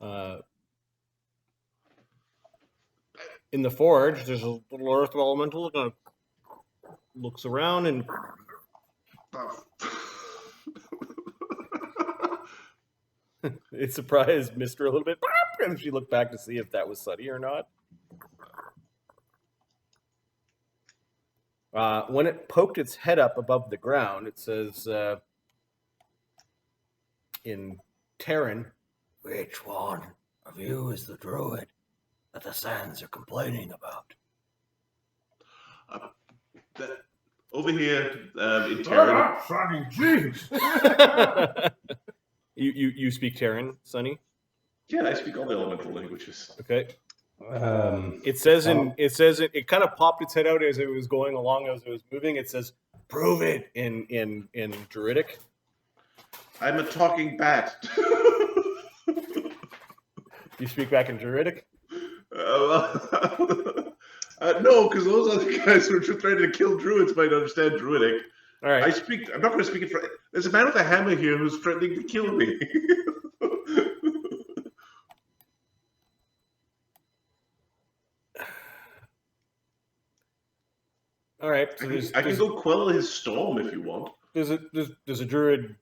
Speaker 1: the in the forge, there's a little earth elemental that looks around and it surprised Mister a little bit. And she looked back to see if that was Sunny or not. When it poked its head up above the ground, it says in Terran, "Which one of you is the druid that the sands are complaining about?"
Speaker 2: Over here in Terran.
Speaker 3: Sonny, jeez.
Speaker 1: You speak Terran, Sonny?
Speaker 2: Yeah, I speak all the elemental languages.
Speaker 1: Okay. It says it kind of popped its head out as it was going along, as it was moving. It says, "Prove it" in Druidic.
Speaker 2: I'm a talking bat.
Speaker 1: You speak back in Druidic?
Speaker 2: No, because those other guys who are trying to kill druids might understand Druidic.
Speaker 1: All right.
Speaker 2: I'm not going to speak it for. There's a man with a hammer here who's threatening to kill me.
Speaker 1: All right. So
Speaker 2: I can go quell his storm if you want.
Speaker 1: There's a druid.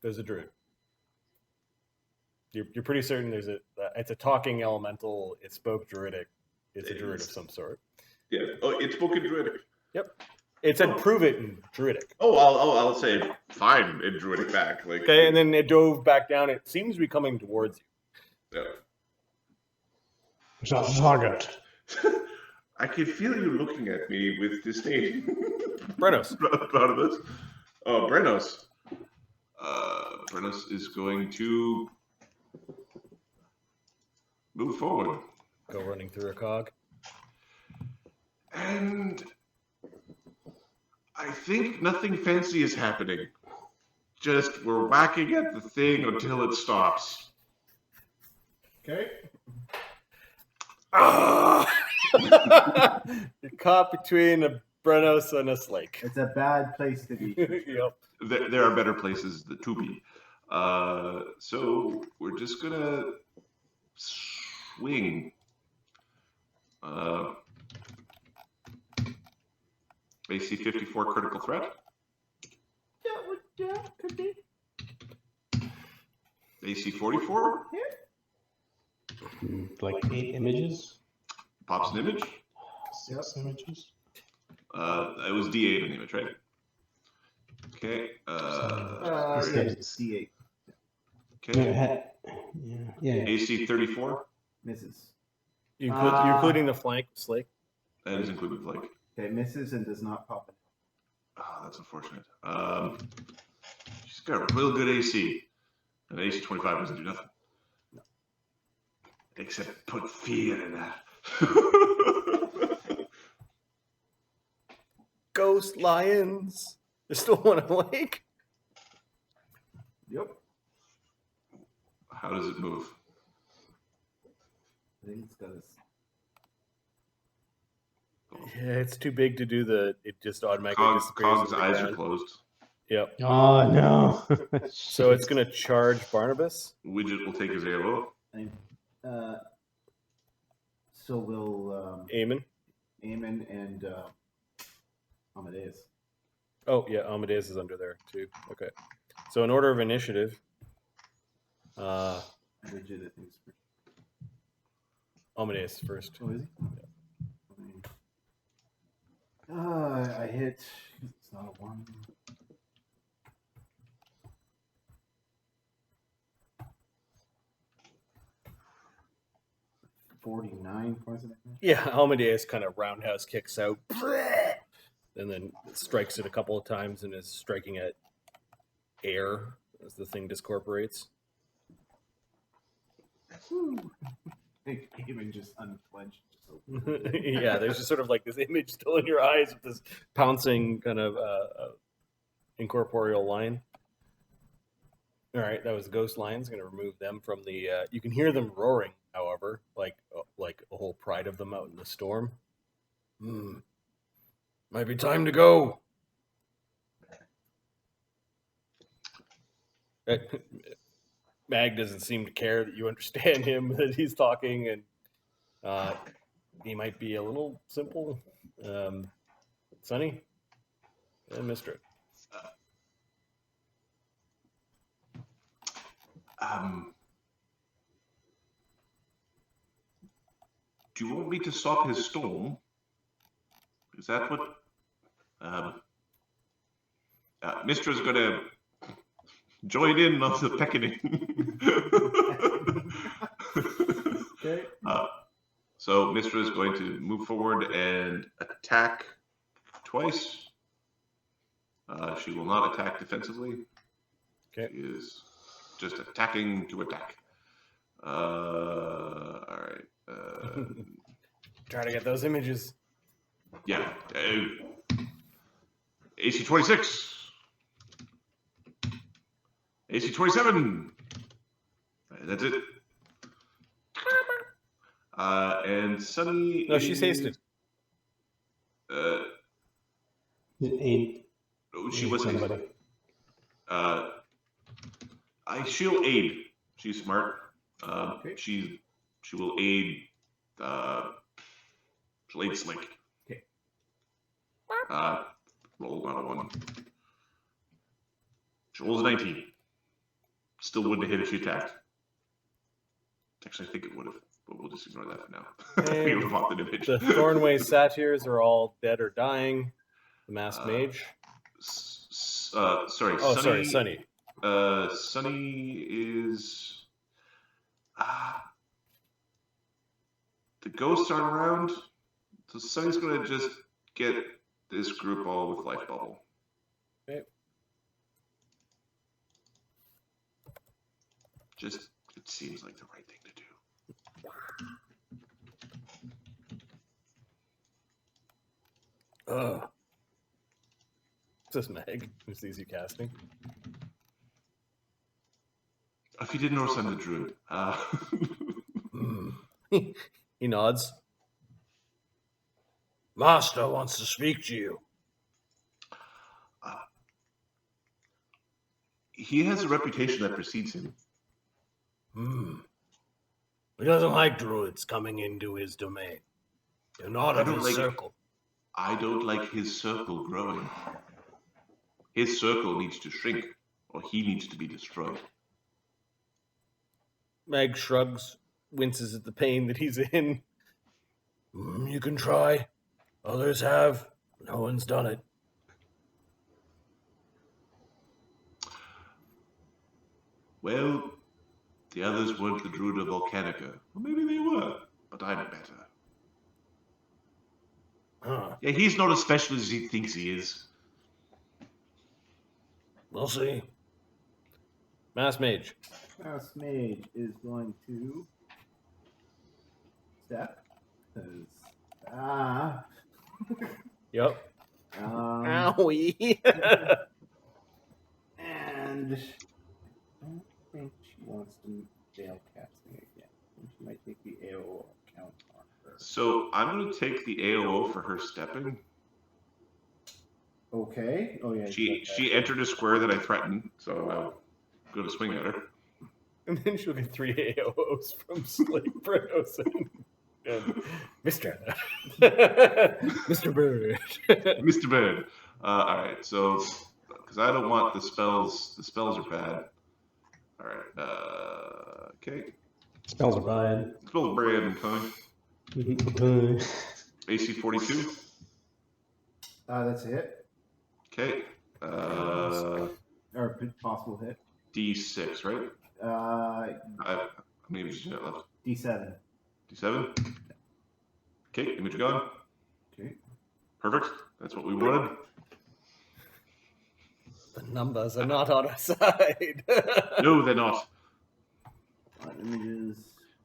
Speaker 1: There's a druid. You're pretty certain it's a talking elemental. It spoke Druidic. It's a druid of some sort.
Speaker 2: Yeah. Oh, it spoke in Druidic.
Speaker 1: Yep. It said prove it in Druidic.
Speaker 2: I'll say fine in Druidic back. Like,
Speaker 1: okay, and then it dove back down. It seems to be coming towards
Speaker 2: you.
Speaker 4: Yeah. Zagat.
Speaker 2: I can feel you looking at me with disdain.
Speaker 1: Brenos.
Speaker 2: Proud of this. Oh, Brenos. Brenos is going to move forward.
Speaker 1: Go running through a cog.
Speaker 2: And I think nothing fancy is happening. Just we're whacking at the thing until it stops.
Speaker 3: Okay.
Speaker 1: You're caught between a Brenos and a Slake.
Speaker 3: It's a bad place to be.
Speaker 1: Yep.
Speaker 2: There are better places to be. So we're just gonna swing. AC 54 critical threat.
Speaker 3: Yeah, could be.
Speaker 2: AC 44.
Speaker 4: Like 8 images?
Speaker 2: Pops an image.
Speaker 4: 6 images?
Speaker 2: It was D8 in the image, right? Okay.
Speaker 3: It's D8.
Speaker 2: Okay.
Speaker 4: Yeah.
Speaker 2: AC 34.
Speaker 3: Misses.
Speaker 1: You're including the flank, Slake?
Speaker 2: That is included flank.
Speaker 3: Okay, misses and does not pop it.
Speaker 2: Oh, that's unfortunate. She's got a real good AC. And AC 25 doesn't do nothing.
Speaker 3: No.
Speaker 2: Except put fear in that.
Speaker 1: Ghost lions. There's still one awake.
Speaker 3: Yep.
Speaker 2: How does it move?
Speaker 3: I think it's got a...
Speaker 1: Yeah, it's too big to do it just automatically disappears.
Speaker 2: Cog's eyes are closed.
Speaker 1: Yep.
Speaker 4: Oh, no.
Speaker 1: So it's going to charge Barnabas.
Speaker 2: Widget will take his AO.
Speaker 3: So will
Speaker 1: Eamon.
Speaker 3: Eamon and Amadeus.
Speaker 1: Oh, yeah, Amadeus is under there, too. Okay. So in order of initiative,
Speaker 3: Widget, I think, is
Speaker 1: Amadeus first.
Speaker 3: Oh, is he? Yeah. I hit. It's not a 1. $49 points of damage.
Speaker 1: Yeah, Amadeus kind of roundhouse kicks out, and then strikes it a couple of times and is striking at air as the thing discorporates.
Speaker 3: Even just unclenched.
Speaker 1: Yeah, there's just sort of like this image still in your eyes with this pouncing kind of incorporeal lion. All right, that was the ghost lions. Going to remove them from the. You can hear them roaring, however, like a whole pride of them out in the storm. Might be time to go. Mag doesn't seem to care that you understand him, that he's talking, and He might be a little simple. Sonny and Mister.
Speaker 2: Do you want me to stop his storm? Is that what? Mister is going to join in on the pecketing.
Speaker 3: Okay.
Speaker 2: So Mister is going to move forward and attack twice. She will not attack defensively.
Speaker 1: Okay.
Speaker 2: She is just attacking to attack. All right.
Speaker 1: Try to get those images.
Speaker 2: Yeah. AC 26. AC 27. That's it. And Sunny.
Speaker 1: No, she's hasted.
Speaker 4: Aid.
Speaker 2: She was
Speaker 4: somebody.
Speaker 2: She'll aid. She's smart.
Speaker 3: Okay.
Speaker 2: She will aid. She'll aid Slink.
Speaker 3: Okay.
Speaker 2: Roll not a 1. She rolls a 19. Still wouldn't have hit if she attacked. Actually, I think it would have, but we'll just ignore that for now. We would have fought the image.
Speaker 1: The Thornwaste satyrs are all dead or dying. The masked mage.
Speaker 2: Sorry.
Speaker 1: Oh,
Speaker 2: Sunny,
Speaker 1: sorry, Sunny.
Speaker 2: Sunny is. The ghosts aren't around, so Sunny's going to just get this group all with life bubble.
Speaker 1: Okay.
Speaker 2: Just, it seems like the right thing to do.
Speaker 1: Ugh. This is Meg, who sees you casting.
Speaker 2: If you didn't notice, I'm the druid.
Speaker 1: He nods. Master wants to speak to you.
Speaker 2: He has a reputation that precedes him.
Speaker 1: He doesn't like druids coming into his domain. You're not
Speaker 2: I
Speaker 1: of
Speaker 2: don't
Speaker 1: his
Speaker 2: like-
Speaker 1: circle.
Speaker 2: I don't like his circle growing. His circle needs to shrink, or he needs to be destroyed.
Speaker 1: Meg shrugs, winces at the pain that he's in. You can try. Others have. No one's done it.
Speaker 2: Well, the others weren't the Druid of Volcanica. Well, maybe they were, but I'm better.
Speaker 1: Huh.
Speaker 2: Yeah, he's not as special as he thinks he is.
Speaker 1: We'll see. Mass mage.
Speaker 3: Mouse Mage is going to step. Because,
Speaker 1: Yep.
Speaker 3: Owie. And I don't think she wants to fail casting again. She might take the AO account on her.
Speaker 2: So I'm going to take the AOO for her stepping.
Speaker 3: Okay. Oh yeah.
Speaker 2: She entered a square that I threatened, so I'll go to swing at her.
Speaker 1: And then she'll get 3 AOs from Slate Bros and Mr. Mr. Bird.
Speaker 2: Mr. Bird. All right, so because I don't want the spells. The spells are bad. All right. Okay.
Speaker 4: Spells are bad.
Speaker 2: Spells are bad and kind. AC 42.
Speaker 3: That's a hit.
Speaker 2: Okay.
Speaker 3: Or possible hit.
Speaker 2: D6, right? Maybe just left.
Speaker 3: D7.
Speaker 2: D7. Okay, image gone.
Speaker 3: Okay.
Speaker 2: Perfect. That's what we wanted.
Speaker 1: The numbers are not on our side.
Speaker 2: No, they're not.
Speaker 3: Images.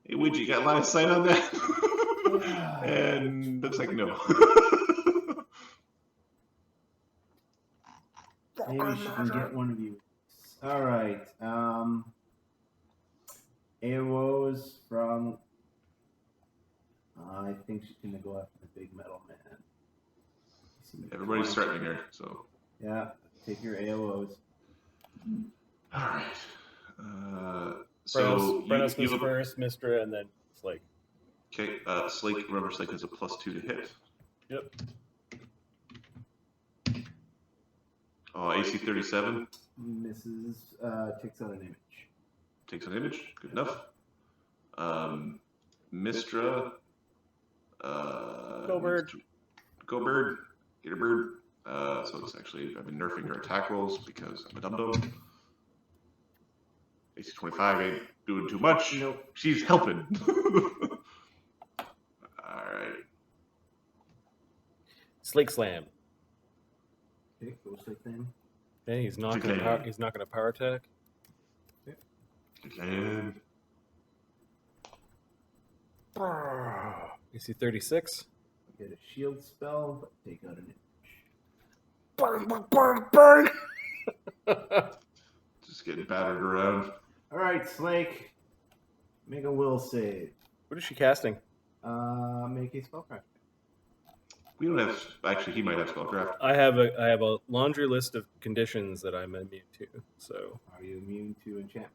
Speaker 2: Hey, would you got line of sight on that? And looks like no.
Speaker 3: Maybe she can get one of you. All right. AOs from. I think she's gonna go after the big metal man.
Speaker 2: Everybody's threatening her, so.
Speaker 3: Yeah, take your AOs.
Speaker 2: All right. So
Speaker 1: Brennis
Speaker 2: you
Speaker 1: was first, Mistra, and then it's like.
Speaker 2: Okay, Slake, remember Slake has a +2 to hit.
Speaker 1: Yep.
Speaker 2: Oh, AC 37.
Speaker 3: Misses, takes out an image.
Speaker 2: Takes an image. Good enough. Mistra.
Speaker 1: Go bird.
Speaker 2: Go bird. Get a bird. So it's actually, I've been nerfing her attack rolls because I'm a dum-dum. AC 25 ain't doing too much.
Speaker 3: Nope.
Speaker 2: She's helping. Alright.
Speaker 1: Slake slam.
Speaker 3: Okay, go Slake Slam.
Speaker 1: Okay, he's not gonna power attack.
Speaker 2: And
Speaker 1: AC 36.
Speaker 3: Get a shield spell, but take out an image.
Speaker 5: Burn, burn, burn, burn!
Speaker 2: just getting battered around.
Speaker 3: Alright, Slake. Make a will save.
Speaker 1: What is she casting?
Speaker 3: Make a spellcraft.
Speaker 2: We don't have, actually, he might have spellcraft.
Speaker 1: I have a laundry list of conditions that I'm immune to. So
Speaker 3: Are you immune to enchantment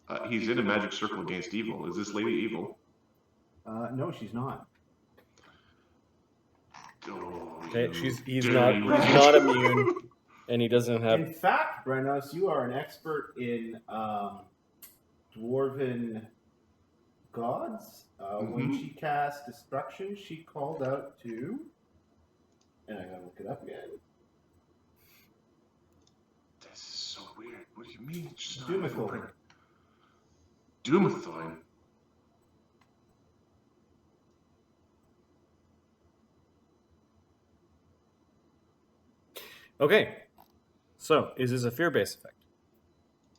Speaker 3: spells?
Speaker 2: He's in a magic circle against evil. Is this lady evil?
Speaker 3: No, she's not.
Speaker 2: Oh,
Speaker 1: okay,
Speaker 2: you
Speaker 1: he's
Speaker 2: dirty
Speaker 1: not immune, and he doesn't have.
Speaker 3: In fact, Brenos, you are an expert in dwarven gods. When she cast destruction, she called out to, and I gotta look it up again.
Speaker 2: This is so weird. What do you mean? She's not
Speaker 3: Dumathorn.
Speaker 2: Dumathorn.
Speaker 1: Okay, so is this a fear-based effect?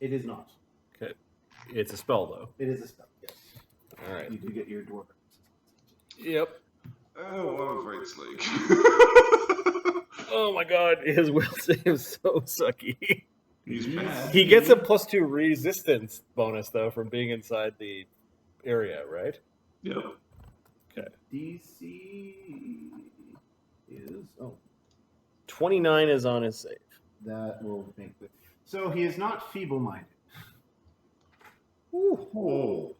Speaker 3: It is not.
Speaker 1: Okay, it's a spell though.
Speaker 3: It is a spell. Yes.
Speaker 1: All right.
Speaker 3: You do get your dwarven.
Speaker 1: Yep.
Speaker 2: Oh, what a fight, Slake.
Speaker 1: Oh my God, his will save is so sucky.
Speaker 2: He's mad.
Speaker 1: He gets a +2 resistance bonus though from being inside the area, right?
Speaker 2: Yep.
Speaker 1: Okay.
Speaker 3: DC is
Speaker 1: 29 is on his save.
Speaker 3: that will make it. So he is not feeble-minded.
Speaker 2: Oh.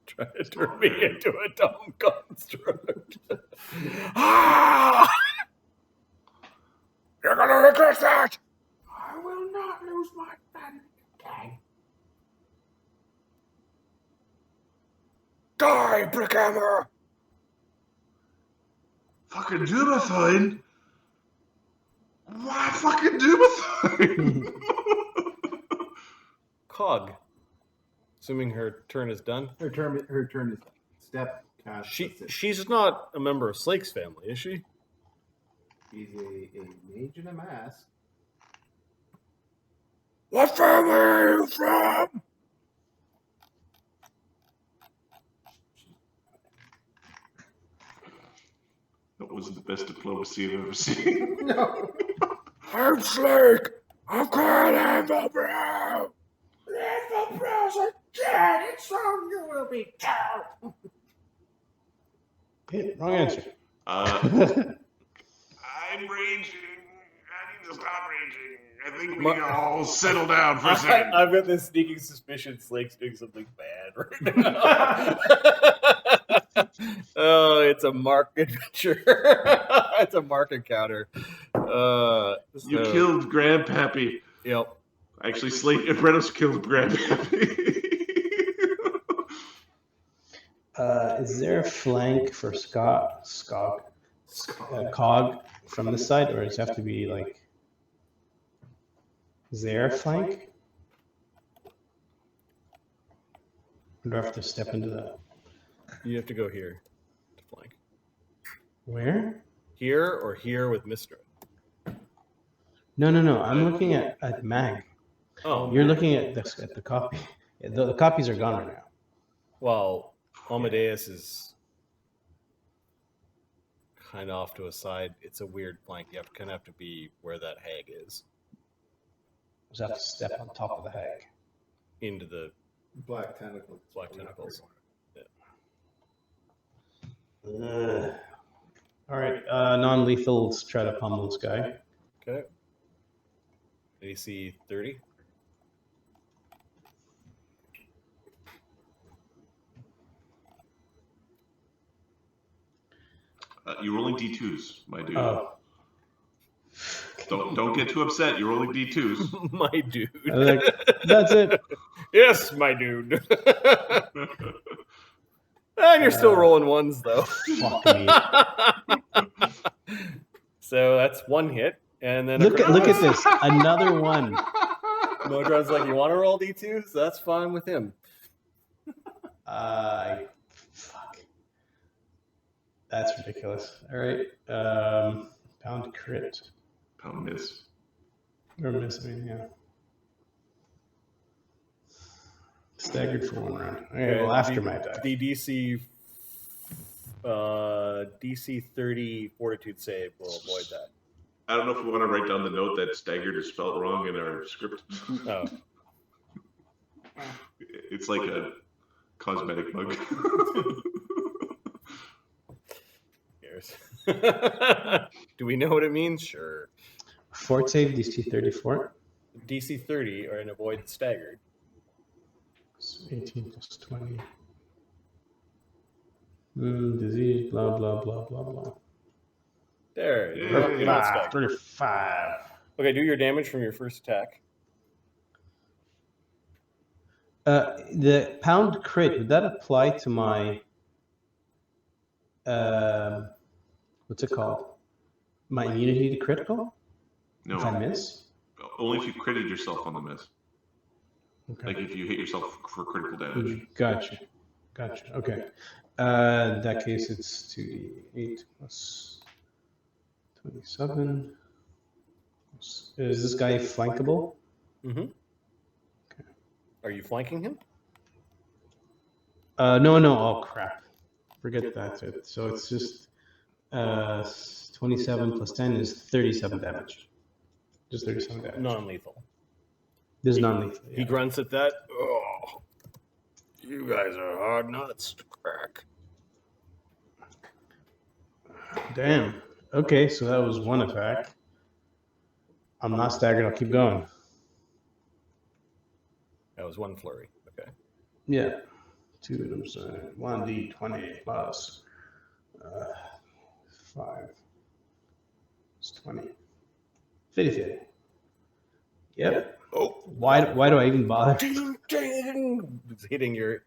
Speaker 1: Try to turn me into a dumb construct.
Speaker 5: Ah! You're gonna regret that! I will not lose my pen again. Die, Brickhammer!
Speaker 2: Fucking Dumathorn? Why fucking Dumathorn?
Speaker 1: Cog. Assuming her turn is done.
Speaker 3: Her turn is step cast.
Speaker 1: She's not a member of Slake's family, is she?
Speaker 3: She's a mage in a mask.
Speaker 5: What family are you from?
Speaker 2: That wasn't the best diplomacy I've ever seen.
Speaker 3: No.
Speaker 5: I'm Slake of Clan Brickhammer. Little bros are dead, and so you will be too.
Speaker 4: Hit, wrong answer.
Speaker 2: I'm raging. I need to stop raging. I think we all settle down for a second.
Speaker 1: I've got this sneaking suspicion Slake's doing something bad right now. Oh, it's a mark adventure. It's a mark encounter.
Speaker 2: You killed Grandpappy.
Speaker 1: Yep.
Speaker 2: Actually, Slate and Brenos killed Grandpappy.
Speaker 4: Is there a flank for Cog from this side, or does it have to be like? Is there a flank? Or do I have to step into that?
Speaker 1: You have to go here to flank.
Speaker 4: Where?
Speaker 1: Here or here with Mistra.
Speaker 4: No. I'm looking at Mag.
Speaker 1: Oh,
Speaker 4: You're looking at the copy. The copies are gone right now.
Speaker 1: well, Amadeus is kind of off to a side. It's a weird flank. You kind of have to be where that hag is.
Speaker 4: Just have to step on top of the hag.
Speaker 1: Into the
Speaker 3: Black tentacles.
Speaker 1: black tentacles.
Speaker 4: Ugh. All right, non-lethal. Let's try to pummel this guy.
Speaker 1: Okay. AC 30.
Speaker 2: You're rolling D2s, my dude.
Speaker 4: Oh.
Speaker 2: Don't get too upset. You're rolling D2s.
Speaker 1: My dude.
Speaker 4: That's it.
Speaker 1: Yes, my dude. And you're still rolling ones, though.
Speaker 4: Fuck me.
Speaker 1: So that's one hit. And then
Speaker 4: Look at this. Another one.
Speaker 1: Modron's like, you want to roll D2s? That's fine with him.
Speaker 4: Fuck. That's ridiculous. All right. Pound crit.
Speaker 2: Pound miss.
Speaker 4: Or miss, I mean, yeah. Staggered for 1 round. Okay, well, after my attack.
Speaker 1: The DC 30 Fortitude save will avoid that.
Speaker 2: I don't know if we want to write down the note that staggered is spelled wrong in our script.
Speaker 1: Oh.
Speaker 2: It's like a cosmetic mug.
Speaker 1: Cares. Do we know what it means? Sure.
Speaker 4: Fort save DC 34.
Speaker 1: DC 30 or an avoid staggered.
Speaker 4: So 18 plus 20. Disease, blah, blah, blah, blah, blah.
Speaker 1: There.
Speaker 2: Yeah.
Speaker 1: You're not staggered.
Speaker 4: 35.
Speaker 1: Okay, do your damage from your first attack.
Speaker 4: The pound crit, would that apply to my what's it called? My immunity to critical?
Speaker 2: No,
Speaker 4: If I miss?
Speaker 2: only if you critted yourself on the miss.
Speaker 4: Okay.
Speaker 2: Like if you hit yourself for critical damage.
Speaker 4: Gotcha. Okay. In that case, it's 2d8 plus 27. Is this guy flankable?
Speaker 1: Mm-hmm.
Speaker 4: Okay.
Speaker 1: Are you flanking him?
Speaker 4: No. Oh, crap. Forget that's it. So it's just 27 plus 10 is 37 damage. Just 37 damage.
Speaker 1: Non-lethal.
Speaker 4: This is non-lethal.
Speaker 1: He grunts at that. Oh, you guys are hard nuts to crack.
Speaker 4: Damn. Okay, so that was one attack. I'm not staggered. I'll keep going.
Speaker 1: That was one flurry. Okay.
Speaker 4: Yeah. 1d20 plus 5. It's 20. 50. Yep.
Speaker 1: Oh,
Speaker 4: Why do I even bother?
Speaker 1: ding, ding. It's hitting your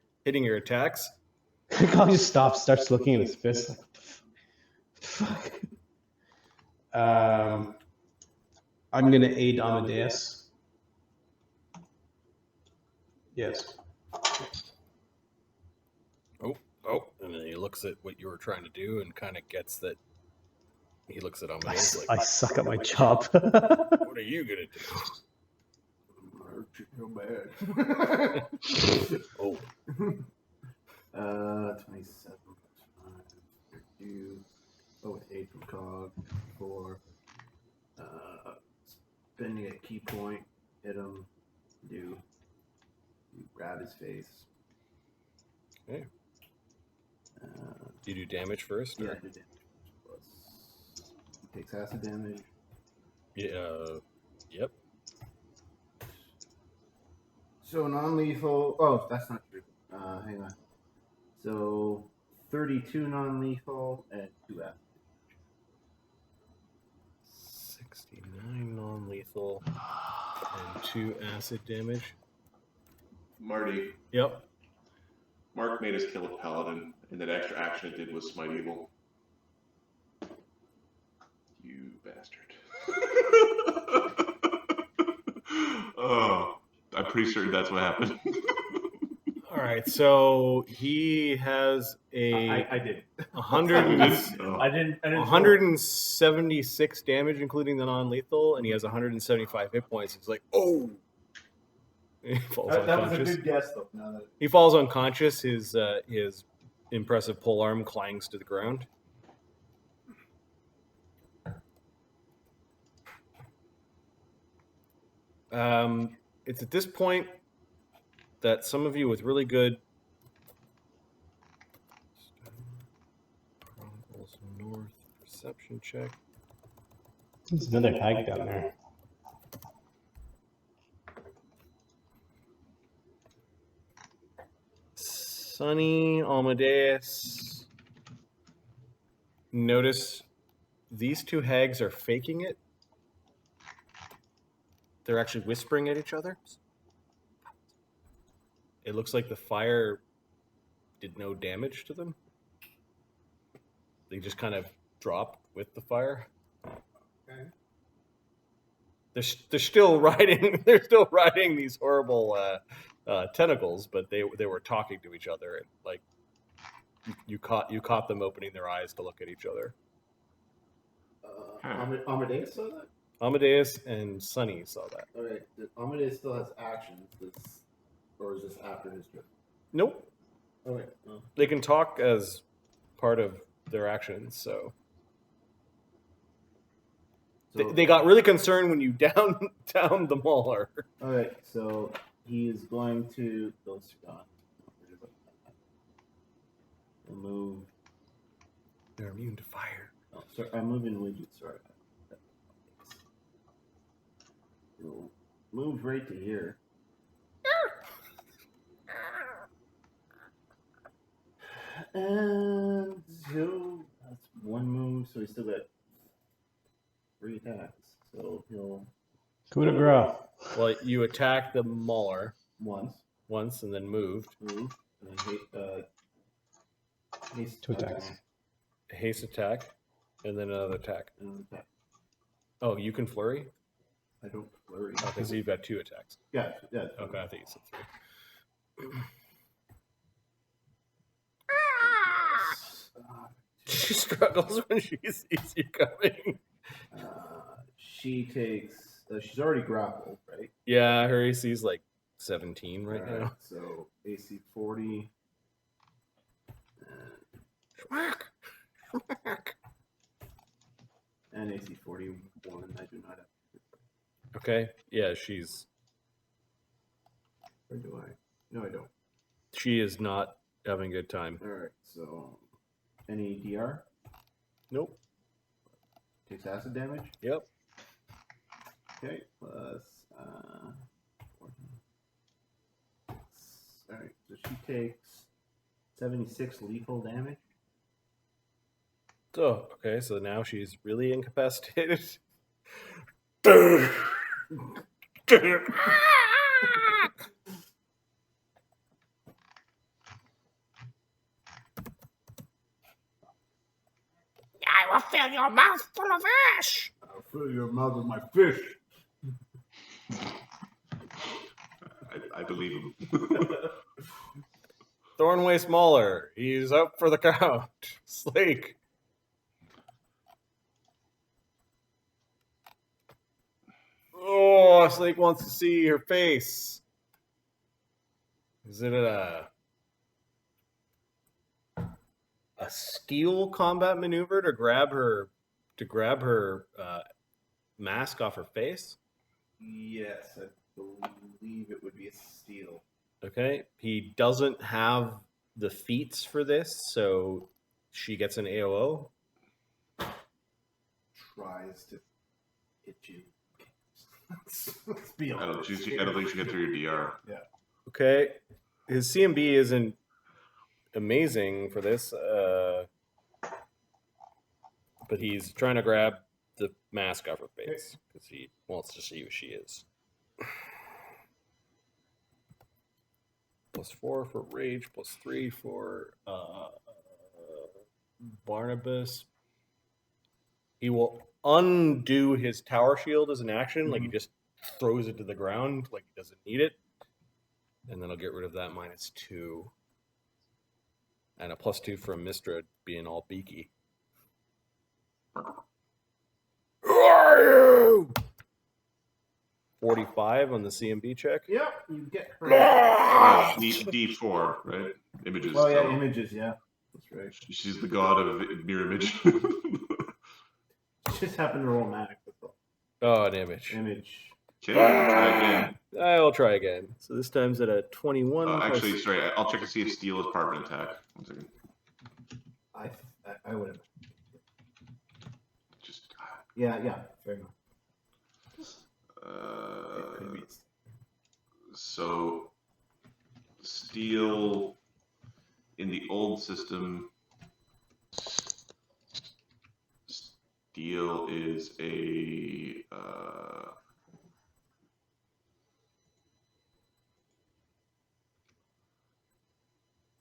Speaker 1: attacks.
Speaker 4: Kyle just stops, starts looking at his fist. Like, fuck. I'm gonna aid Amadeus. Yes.
Speaker 1: Oh, and then he looks at what you were trying to do and kind of gets that. He looks at Amadeus
Speaker 4: I
Speaker 1: like,
Speaker 4: suck at my job.
Speaker 1: what are you gonna do?
Speaker 3: Hurt you so bad.
Speaker 1: Oh,
Speaker 3: 27 plus 5, 32. Oh, with 8 from Cog. 4. Spending a key point, hit him. Do grab his face.
Speaker 1: okay. Do you do damage first?
Speaker 3: Yeah,
Speaker 1: Or?
Speaker 3: I did damage. Plus, he takes acid damage.
Speaker 1: Yeah. Yep.
Speaker 3: So non-lethal. Oh, that's not true. Hang on. So 32 non-lethal and 2 acid.
Speaker 1: 69 non-lethal and 2 acid damage.
Speaker 2: Marty,
Speaker 1: Yep.
Speaker 2: Mark made us kill a paladin, and that extra action it did was smite evil. You bastard. Oh, I'm pretty certain that's what happened.
Speaker 1: All right. So he has a
Speaker 3: I did.
Speaker 1: 100.
Speaker 2: Oh.
Speaker 3: I didn't.
Speaker 1: 176 damage, including the non-lethal, and he has 175 hit points. He's like, oh! He falls
Speaker 3: That was a
Speaker 1: unconscious.
Speaker 3: good guess, though. Now that
Speaker 1: He falls unconscious. His impressive pole arm clangs to the ground. It's at this point that some of you with really good Chronicles North perception check.
Speaker 4: There's another hag down there.
Speaker 1: Sunny, Amadeus, notice these two hags are faking it. They're actually whispering at each other. It looks like the fire did no damage to them. They just kind of dropped with the fire.
Speaker 3: Okay.
Speaker 1: They're still riding. They're still riding these horrible tentacles, but they were talking to each other, and like you caught them opening their eyes to look at each other.
Speaker 3: Amadeus saw that?
Speaker 1: Amadeus and Sunny saw that.
Speaker 3: Okay. Amadeus still has actions. Or is this after his trip?
Speaker 1: Nope.
Speaker 3: Okay. Oh.
Speaker 1: They can talk as part of their actions, so. They got really concerned when you down the mauler.
Speaker 3: All right, so he is going to. Those are gone. We'll move.
Speaker 1: They're immune to fire.
Speaker 3: Oh, sorry, I'm moving widgets. Sorry. We'll move right to here. And that's one move, so he's still got 3 attacks. So he'll
Speaker 4: Coup de grace.
Speaker 1: Well, you attack the mauler
Speaker 3: once,
Speaker 1: and then moved.
Speaker 3: and then haste
Speaker 4: 2 attacks.
Speaker 1: Haste attack, and then another attack.
Speaker 3: And attack.
Speaker 1: Oh, you can flurry?
Speaker 3: I don't flurry.
Speaker 1: Okay, so you've got 2 attacks.
Speaker 3: Yeah.
Speaker 1: Okay, I think you said 3. She struggles when she sees you coming.
Speaker 3: She takes. She's already grappled, right?
Speaker 1: Yeah, her AC is like 17 right now.
Speaker 3: So AC 40. And AC 41. I do not have.
Speaker 1: Okay, yeah, she's.
Speaker 3: Or do I? No, I don't.
Speaker 1: She is not having a good time.
Speaker 3: All right. So, any DR?
Speaker 1: Nope.
Speaker 3: Takes acid damage.
Speaker 1: Yep.
Speaker 3: Okay. Plus. All right. So she takes 76 lethal damage.
Speaker 1: So, okay, so now she's really incapacitated.
Speaker 5: I will fill your mouth full of ash.
Speaker 3: I'll fill your mouth with my fish.
Speaker 2: I believe him.
Speaker 1: Thornwaste Mauler, he's up for the count. Slake. Oh, Slake wants to see her face. Is it a steal combat maneuver to grab her mask off her face?
Speaker 3: Yes, I believe it would be a steal.
Speaker 1: Okay, he doesn't have the feats for this, so she gets an AOO.
Speaker 3: Tries to hit you. Let's be
Speaker 2: I don't
Speaker 3: honest.
Speaker 2: think you get through your DR.
Speaker 3: Yeah.
Speaker 1: Okay, his CMB isn't amazing for this, but he's trying to grab the mask off her face because he wants to see who she is. +4 for rage, +3 for Barnabas. He will undo his tower shield as an action, like he just throws it to the ground, like he doesn't need it. And then I'll get rid of that -2. And a +2 for Mistra being all beaky. Who are you? 45 on the CMB check.
Speaker 3: Yep, you get her.
Speaker 2: D4, right? Images.
Speaker 3: Oh yeah, images. Yeah, that's right.
Speaker 2: She's the god of mirror image.
Speaker 3: Just happened to roll magic.
Speaker 1: Oh, an image.
Speaker 3: Image.
Speaker 2: Okay, try again.
Speaker 1: I will try again. So this time's at a 21.
Speaker 2: Actually, sorry, I'll check to see if steel is part of an attack. 1 second.
Speaker 3: I would have.
Speaker 2: Just.
Speaker 3: Yeah, fair enough. It could be.
Speaker 2: So, steel in the old system Steel is a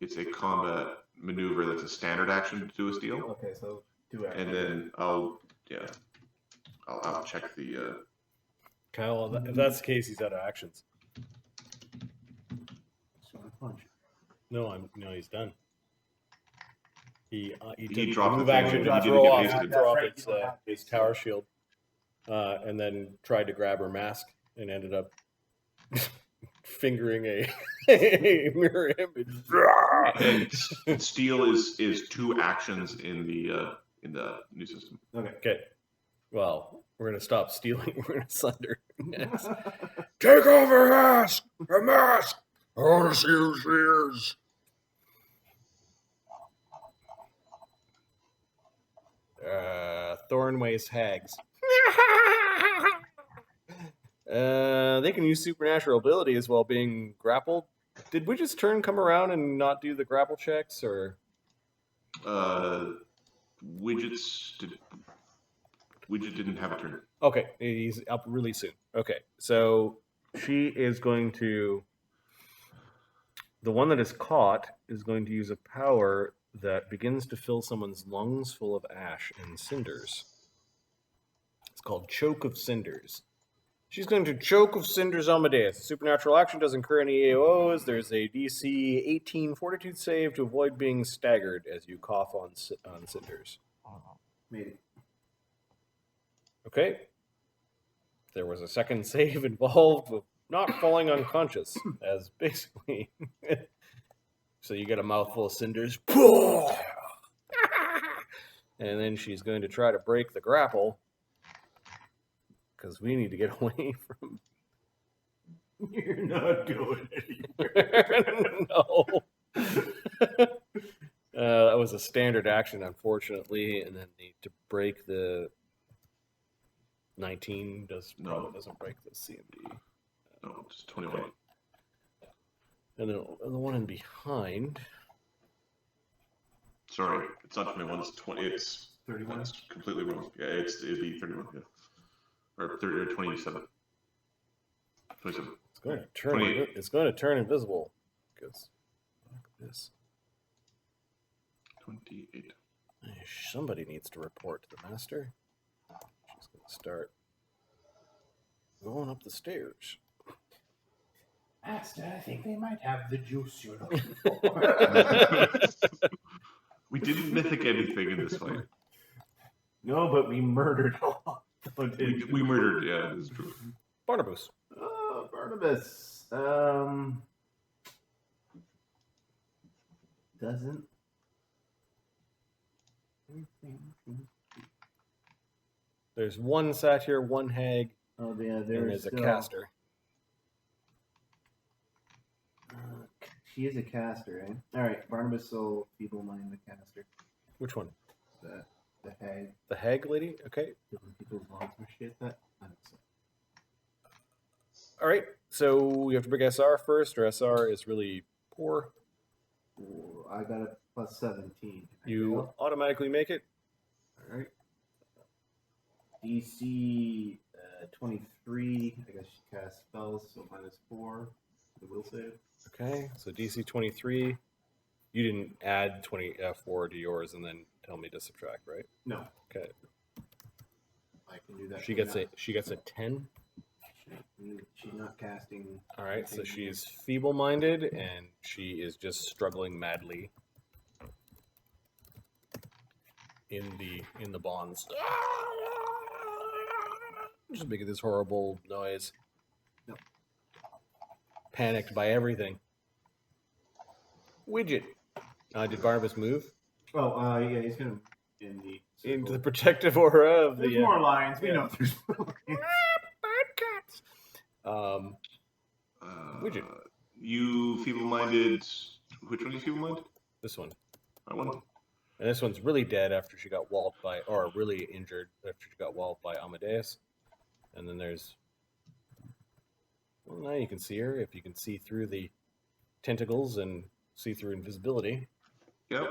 Speaker 2: it's a combat maneuver that's a standard action to do a steal.
Speaker 3: Okay, so 2 actions.
Speaker 2: And then I'll check the
Speaker 1: Kyle, if that's the case, he's out of actions.
Speaker 3: Sword punch.
Speaker 1: No, he's done. He
Speaker 2: He
Speaker 1: took
Speaker 2: dropped
Speaker 1: move
Speaker 2: the thing,
Speaker 1: action
Speaker 2: but
Speaker 1: to
Speaker 2: he didn't
Speaker 1: throw
Speaker 2: get
Speaker 1: off,
Speaker 2: hasted.
Speaker 1: throw off
Speaker 3: That's right,
Speaker 1: his tower shield, and then tried to grab her mask and ended up fingering a mirror image.
Speaker 2: And steal is 2 actions in the new system.
Speaker 1: Okay. Well, we're gonna stop stealing. We're gonna sunder. Yes.
Speaker 5: Take off her mask! Her mask! I want to see who she is.
Speaker 1: Thornwaste hags. They can use supernatural abilities while being grappled. Did Widget's turn come around and not do the grapple checks, or?
Speaker 2: Widget didn't have a turn.
Speaker 1: Okay, he's up really soon. Okay, so she is going to. The one that is caught is going to use a power that begins to fill someone's lungs full of ash and cinders. It's called Choke of Cinders. She's going to Choke of Cinders Amadeus. Supernatural action doesn't incur any AOs. There's a DC 18 Fortitude save to avoid being staggered as you cough on cinders.
Speaker 3: Made it.
Speaker 1: Okay. There was a second save involved with not falling unconscious, as basically. So you get a mouthful of cinders. And then she's going to try to break the grapple. Because we need to get away from.
Speaker 3: You're not going anywhere.
Speaker 1: No. That was a standard action, unfortunately, and then to break the 19 probably doesn't break the CMD.
Speaker 2: No, it's 21.
Speaker 1: Okay. And then the one in behind.
Speaker 2: Sorry, it's not 21. It's 20. It's
Speaker 3: 31.
Speaker 2: That's completely wrong. Yeah, it'd be 31. Yeah, or 30 or 27. 27.
Speaker 1: It's going to turn.
Speaker 2: 28.
Speaker 1: It's going to turn invisible. Because look at this.
Speaker 2: 28.
Speaker 1: Somebody needs to report to the master. She's going to start going up the stairs.
Speaker 3: Master, I think they might have the juice you're looking for.
Speaker 2: We didn't mythic anything in this fight.
Speaker 3: No, but we murdered a lot.
Speaker 2: We murdered. Yeah, this is true.
Speaker 1: Barnabas.
Speaker 3: Oh, Barnabas. Doesn't.
Speaker 1: There's one satyr, one hag,
Speaker 3: Oh, yeah,
Speaker 1: and
Speaker 3: there's
Speaker 1: there's a
Speaker 3: still-
Speaker 1: caster.
Speaker 3: She is a caster, eh? All right, Barnabas will feeble mind the caster.
Speaker 1: Which one?
Speaker 3: The hag.
Speaker 1: The hag lady? Okay.
Speaker 3: Giving people's lungs or shit. That. I don't know.
Speaker 1: All right. So you have to break SR first, or SR is really poor.
Speaker 3: Ooh, I got a plus 17.
Speaker 1: You automatically make it.
Speaker 3: All right. DC 23. I guess she casts spells, so -4. The will save.
Speaker 1: Okay. So DC 23. You didn't add 24 to yours and then tell me to subtract, right?
Speaker 3: No,
Speaker 1: Okay.
Speaker 3: I can do that.
Speaker 1: She gets a 10.
Speaker 3: She's not casting.
Speaker 1: All right. So she's feeble-minded and she is just struggling madly in the bonds. Just making this horrible noise.
Speaker 3: No.
Speaker 1: Panicked by everything. Widget. Did Barnabas move
Speaker 3: Oh, yeah, he's gonna in the
Speaker 1: into the protective aura of
Speaker 3: There's
Speaker 1: the?
Speaker 3: more lions. We
Speaker 1: yeah.
Speaker 3: know there's more lions.
Speaker 1: Widget.
Speaker 2: You feeble-minded. Which one is feeble-minded?
Speaker 1: This one.
Speaker 2: That one.
Speaker 1: And this one's really dead after she got walled by, or really injured after she got walled by Amadeus. And then there's. Well, now you can see her if you can see through the tentacles and see through invisibility.
Speaker 2: Yep.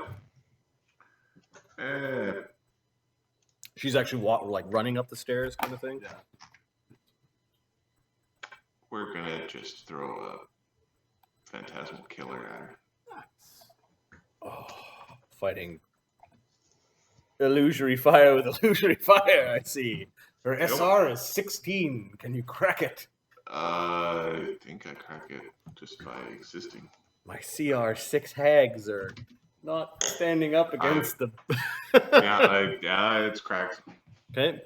Speaker 1: She's actually like running up the stairs, kind of thing.
Speaker 3: Yeah.
Speaker 2: We're gonna just throw a phantasmal killer at her.
Speaker 3: Nice.
Speaker 1: Oh, fighting illusory fire with illusory fire. I see. Her
Speaker 2: Yep.
Speaker 1: SR is 16. Can you crack it?
Speaker 2: I think I crack it just by existing.
Speaker 1: My CR6 hags are not standing up against the.
Speaker 2: Yeah, it's cracked.
Speaker 1: Okay.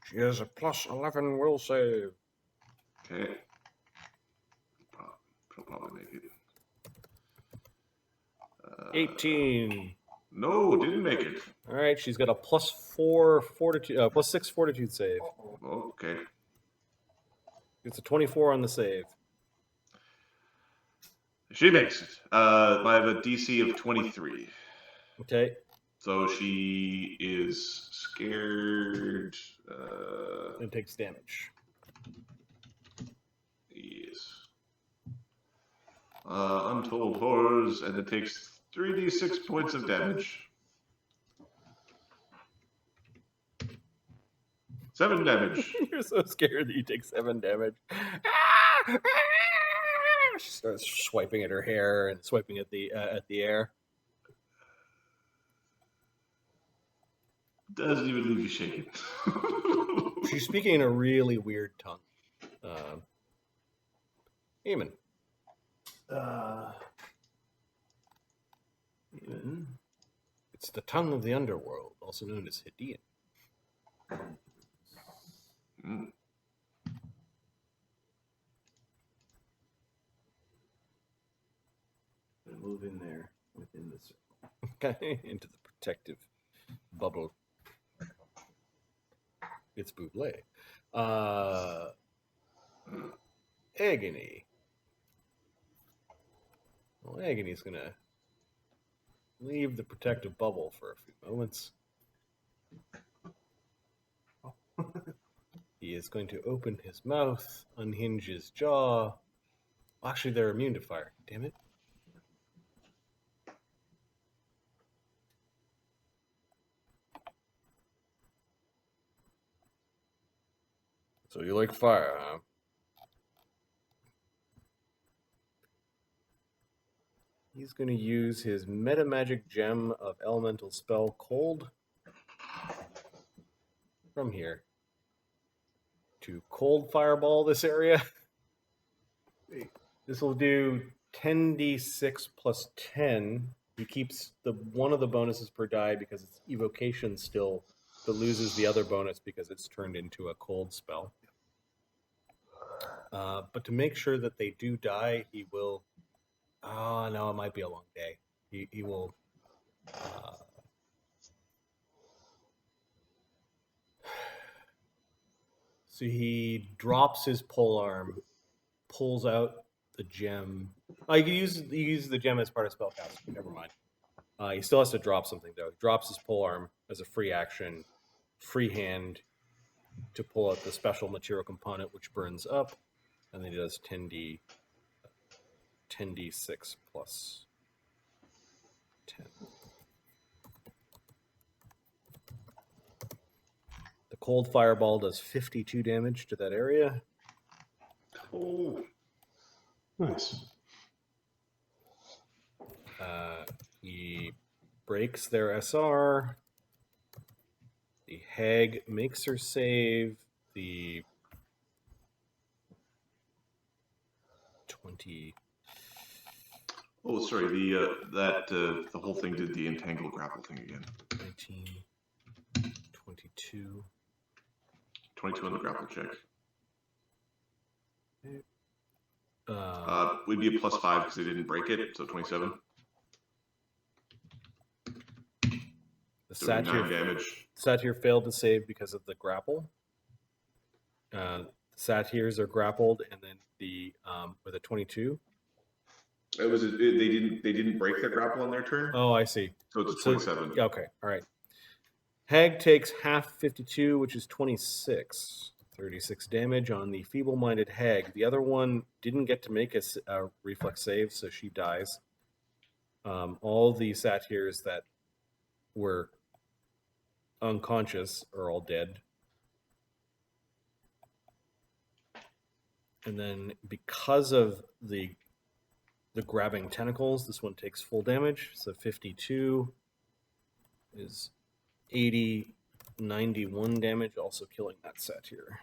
Speaker 1: She has a plus 11 will save.
Speaker 2: Okay. She'll probably make it.
Speaker 1: 18.
Speaker 2: No, didn't make it.
Speaker 1: All right, she's got a plus 4 fortitude, plus 6 fortitude save.
Speaker 2: Okay.
Speaker 1: It's a 24 on the save.
Speaker 2: She makes it. I have a DC of 23.
Speaker 1: Okay.
Speaker 2: So she is scared.
Speaker 1: And takes damage.
Speaker 2: Yes. Untold Horrors, and it takes 3d6 points of damage. 7 damage.
Speaker 1: You're so scared that you take 7 damage. She starts swiping at her hair and swiping at the air.
Speaker 2: Doesn't even leave you shaking.
Speaker 1: She's speaking in a really weird tongue. Eamon. It's the tongue of the underworld, also known as Hadean.
Speaker 2: Mm.
Speaker 3: Move in there within the circle.
Speaker 1: Okay, into the protective bubble. It's Buble. Agony. Well, Agony's gonna leave the protective bubble for a few moments. He is going to open his mouth, unhinge his jaw. Actually, they're immune to fire. Damn it. So you like fire, huh? He's going to use his meta magic gem of elemental spell Cold from here to cold fireball this area. This will do 10d6 plus 10. He keeps one of the bonuses per die because it's evocation still, but loses the other bonus because it's turned into a cold spell. But to make sure that they do die, he will. Oh no, it might be a long day. He will. So he drops his polearm, pulls out the gem. You can use the gem as part of spellcasting. Never mind. He still has to drop something though. He drops his polearm as a free action, free hand to pull out the special material component, which burns up, and then he does 10d6 plus 10. The cold fireball does 52 damage to that area.
Speaker 2: Oh.
Speaker 4: Nice.
Speaker 1: He breaks their SR. The hag makes her save. The 20.
Speaker 2: Oh, sorry. The whole thing did the entangle grapple thing again.
Speaker 1: 19. 22.
Speaker 2: 22 on the grapple check.
Speaker 1: Uh,
Speaker 2: Would be a plus 5 because they didn't break it, so 27.
Speaker 1: the
Speaker 2: Doing 9
Speaker 1: satyr,
Speaker 2: damage.
Speaker 1: satyr failed to save because of the grapple. Satyrs are grappled, and then the with a 22.
Speaker 2: They didn't break their grapple on their turn,
Speaker 1: Oh, I see.
Speaker 2: so it's a 27.
Speaker 1: Okay, all right. Hag takes half 52, which is 26. 36 damage on the feeble-minded hag. The other one didn't get to make a reflex save, so she dies. All the satyrs that were unconscious are all dead. And then because of the grabbing tentacles, this one takes full damage. So 52 is 80, 91 damage, also killing that set here.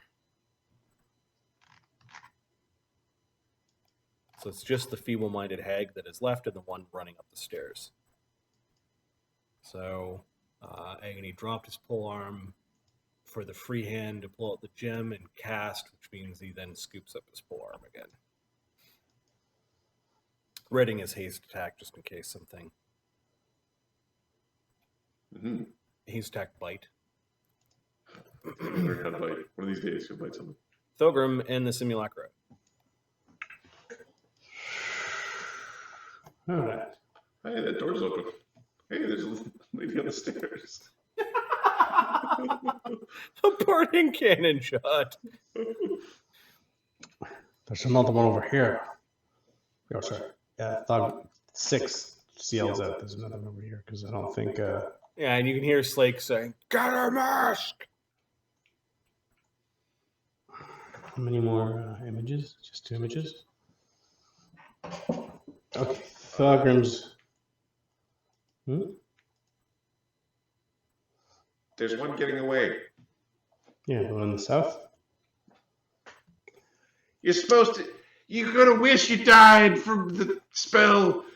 Speaker 1: So it's just the feeble-minded hag that is left and the one running up the stairs. So Agony dropped his polearm for the free hand to pull out the gem and cast, which means he then scoops up his polearm again. Readying his haste attack just in case something.
Speaker 2: Mm-hmm.
Speaker 1: Haste attack bite.
Speaker 2: Learn how to bite. One of these days, you'll bite something.
Speaker 1: Thogrim and the Simulacra.
Speaker 4: All right.
Speaker 2: Hey, that door's open. Hey, there's a lady on the stairs.
Speaker 1: A parting cannon shot.
Speaker 4: There's another one over here. Oh, sorry. Yeah, Thog 6 yells out. There's another one over here because I don't think.
Speaker 1: Yeah, and you can hear Slake saying, "Get a mask!"
Speaker 4: How many more images? Just 2 images? Okay. Thogrim's.
Speaker 2: There's one getting away.
Speaker 4: Yeah, the one in the south.
Speaker 2: You're supposed to. You're gonna wish you died from the spell.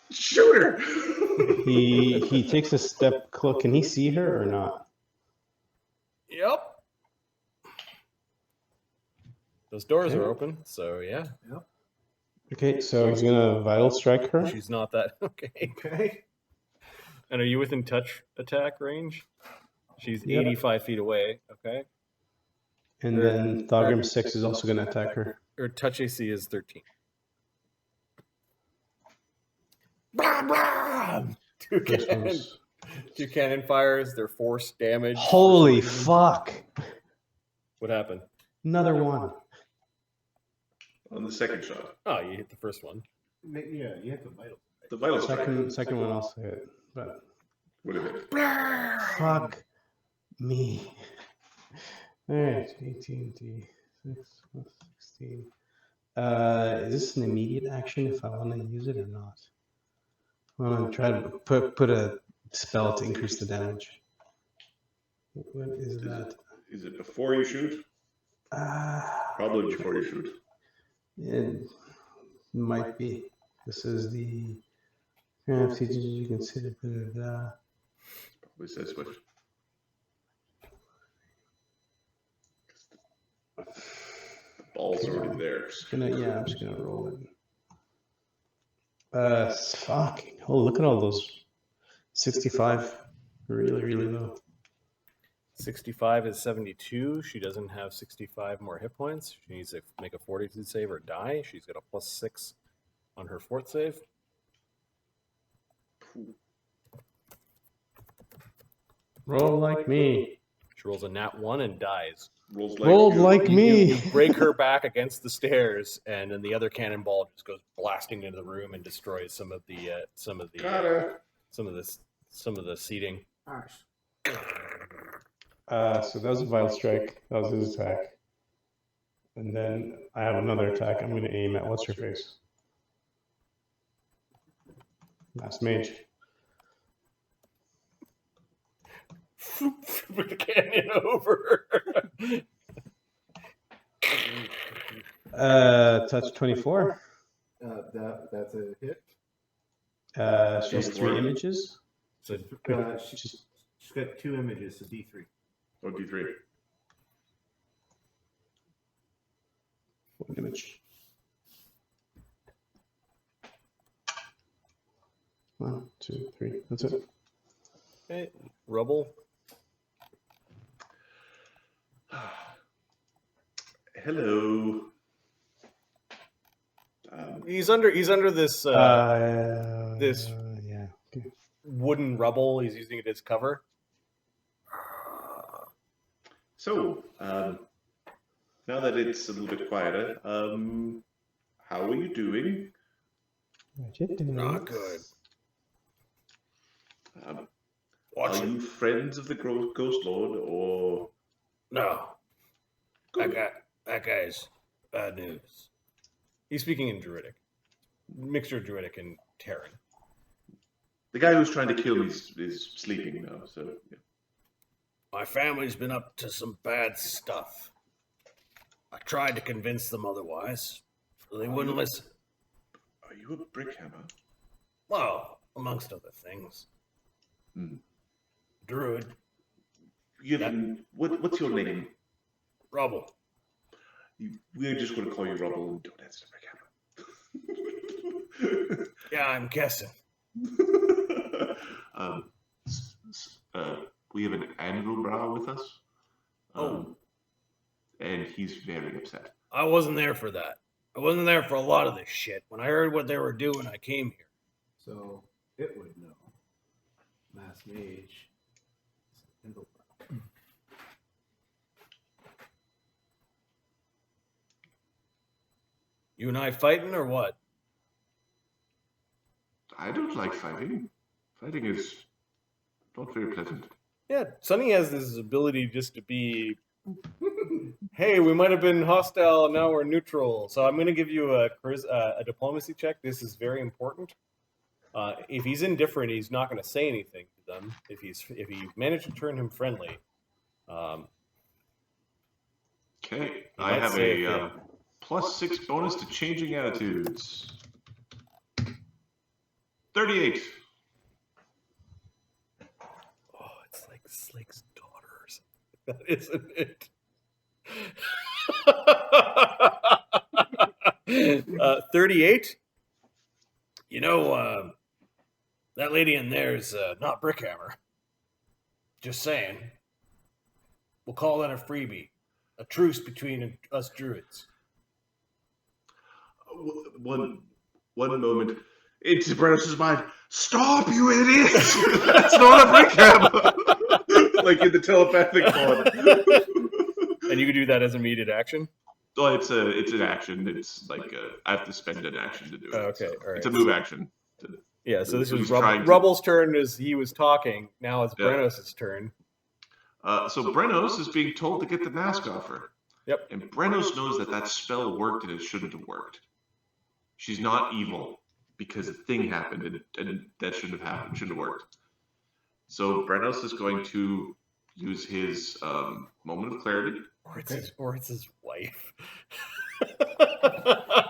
Speaker 2: Shoot her.
Speaker 4: He takes a step close. Can he see her or not?
Speaker 1: Yep. Those doors are open, so yeah. Yep.
Speaker 4: Okay, so he's gonna vital strike her.
Speaker 1: She's not that okay.
Speaker 3: Okay.
Speaker 1: And are you within touch attack range? She's
Speaker 4: Yep.
Speaker 1: 85 feet away. Okay.
Speaker 4: And then Thogrim 6 is also gonna attack her.
Speaker 1: Her touch AC is 13. Two cannon fires. They're force damage.
Speaker 4: Holy fuck!
Speaker 1: What happened?
Speaker 4: Another one.
Speaker 2: On the second shot.
Speaker 1: Oh, you hit the first one.
Speaker 3: Yeah, you have to vital.
Speaker 2: The vital strike.
Speaker 4: Second one also hit, but
Speaker 2: What is it?
Speaker 4: fuck me. All right, 18 D6 plus 16. Is this an immediate action if I want to use it or not? I want to try to put a spell to increase the damage. What is that?
Speaker 2: Is it before you shoot? Probably before you shoot.
Speaker 4: It might be. This is the craft teaches you consider blah, blah.
Speaker 2: Probably says what. The ball's already there.
Speaker 4: I'm just gonna roll it. Fucking. Oh, look at all those. 65. Really, really low.
Speaker 1: 65 is 72. She doesn't have 65 more hit points. She needs to make a fortitude save or die. She's got a +6 on her fort save.
Speaker 4: Roll like me.
Speaker 1: She rolls a nat 1 and dies.
Speaker 4: Rolled
Speaker 2: you.
Speaker 4: like me.
Speaker 1: You break her back against the stairs, and then the other cannonball just goes blasting into the room and destroys some of the seating.
Speaker 4: So that was a vital strike. That was his attack. And then I have another attack. I'm going to aim at what's her face. Last mage.
Speaker 1: With the cannon over.
Speaker 4: Touch 24.
Speaker 3: That's a hit.
Speaker 4: She has 3 images.
Speaker 1: So
Speaker 3: She's got 2 images, so D3.
Speaker 2: Oh, D3.
Speaker 4: 1 image. 1, 2, 3. That's it.
Speaker 1: okay, rubble.
Speaker 2: Hello.
Speaker 1: He's under this this
Speaker 4: yeah. Okay.
Speaker 1: wooden rubble. He's using it as cover.
Speaker 2: So, now that it's a little bit quieter, how are you doing?
Speaker 1: Not good. Watch
Speaker 2: Are
Speaker 1: it.
Speaker 2: you friends of the Ghost Lord, or
Speaker 1: No. That guy's bad news. He's speaking in Druidic. Mixture of Druidic and Terran.
Speaker 2: the guy who's trying to kill me is sleeping now? So yeah.
Speaker 1: My family's been up to some bad stuff. I tried to convince them otherwise, but they wouldn't listen.
Speaker 2: Are you a Brickhammer?
Speaker 1: Well, amongst other things. Druid.
Speaker 2: What's your name?
Speaker 1: Rubble.
Speaker 2: We're just going to call you Rubble and don't answer the Brickhammer.
Speaker 1: Yeah, I'm guessing.
Speaker 2: We have an Andrew with us.
Speaker 1: Oh.
Speaker 2: And he's very upset.
Speaker 1: I wasn't there for that. I wasn't there for a lot of this shit. When I heard what they were doing, I came here.
Speaker 3: So it would know. Mass mage.
Speaker 1: You and I fighting or what?
Speaker 2: I don't like fighting. Fighting is not very pleasant.
Speaker 1: Yeah, Sonny has this ability just to be, hey, we might have been hostile, and now we're neutral. So I'm going to give you a diplomacy check. This is very important. If he's indifferent, he's not going to say anything to them. If you manage to turn him friendly,
Speaker 2: okay, I have a +6 bonus to changing attitudes. 38.
Speaker 1: Oh, it's like Slake's daughters. That isn't it. 38. You know, that lady in there is not Brickhammer. Just saying. We'll call that a freebie. A truce between us druids.
Speaker 2: One moment. Into Brenos' mind. Stop, you idiot! That's not a Brickhammer! Like in the telepathic pod.
Speaker 1: And you can do that as immediate action?
Speaker 2: Well, it's an action. It's like I have to spend an action to do it.
Speaker 1: Oh, okay, all right.
Speaker 2: It's a move action.
Speaker 1: Yeah, so this was
Speaker 2: He's trying to-
Speaker 1: Rubble's turn as he was talking. Now it's
Speaker 2: Yeah.
Speaker 1: Brenos' turn.
Speaker 2: So Brenos is being told to get the mask off her.
Speaker 1: Yep.
Speaker 2: And Brenos knows that spell worked and it shouldn't have worked. She's not evil because a thing happened and that shouldn't have happened, shouldn't have worked. So Brenos is going to use his moment of clarity.
Speaker 1: Or it's his wife.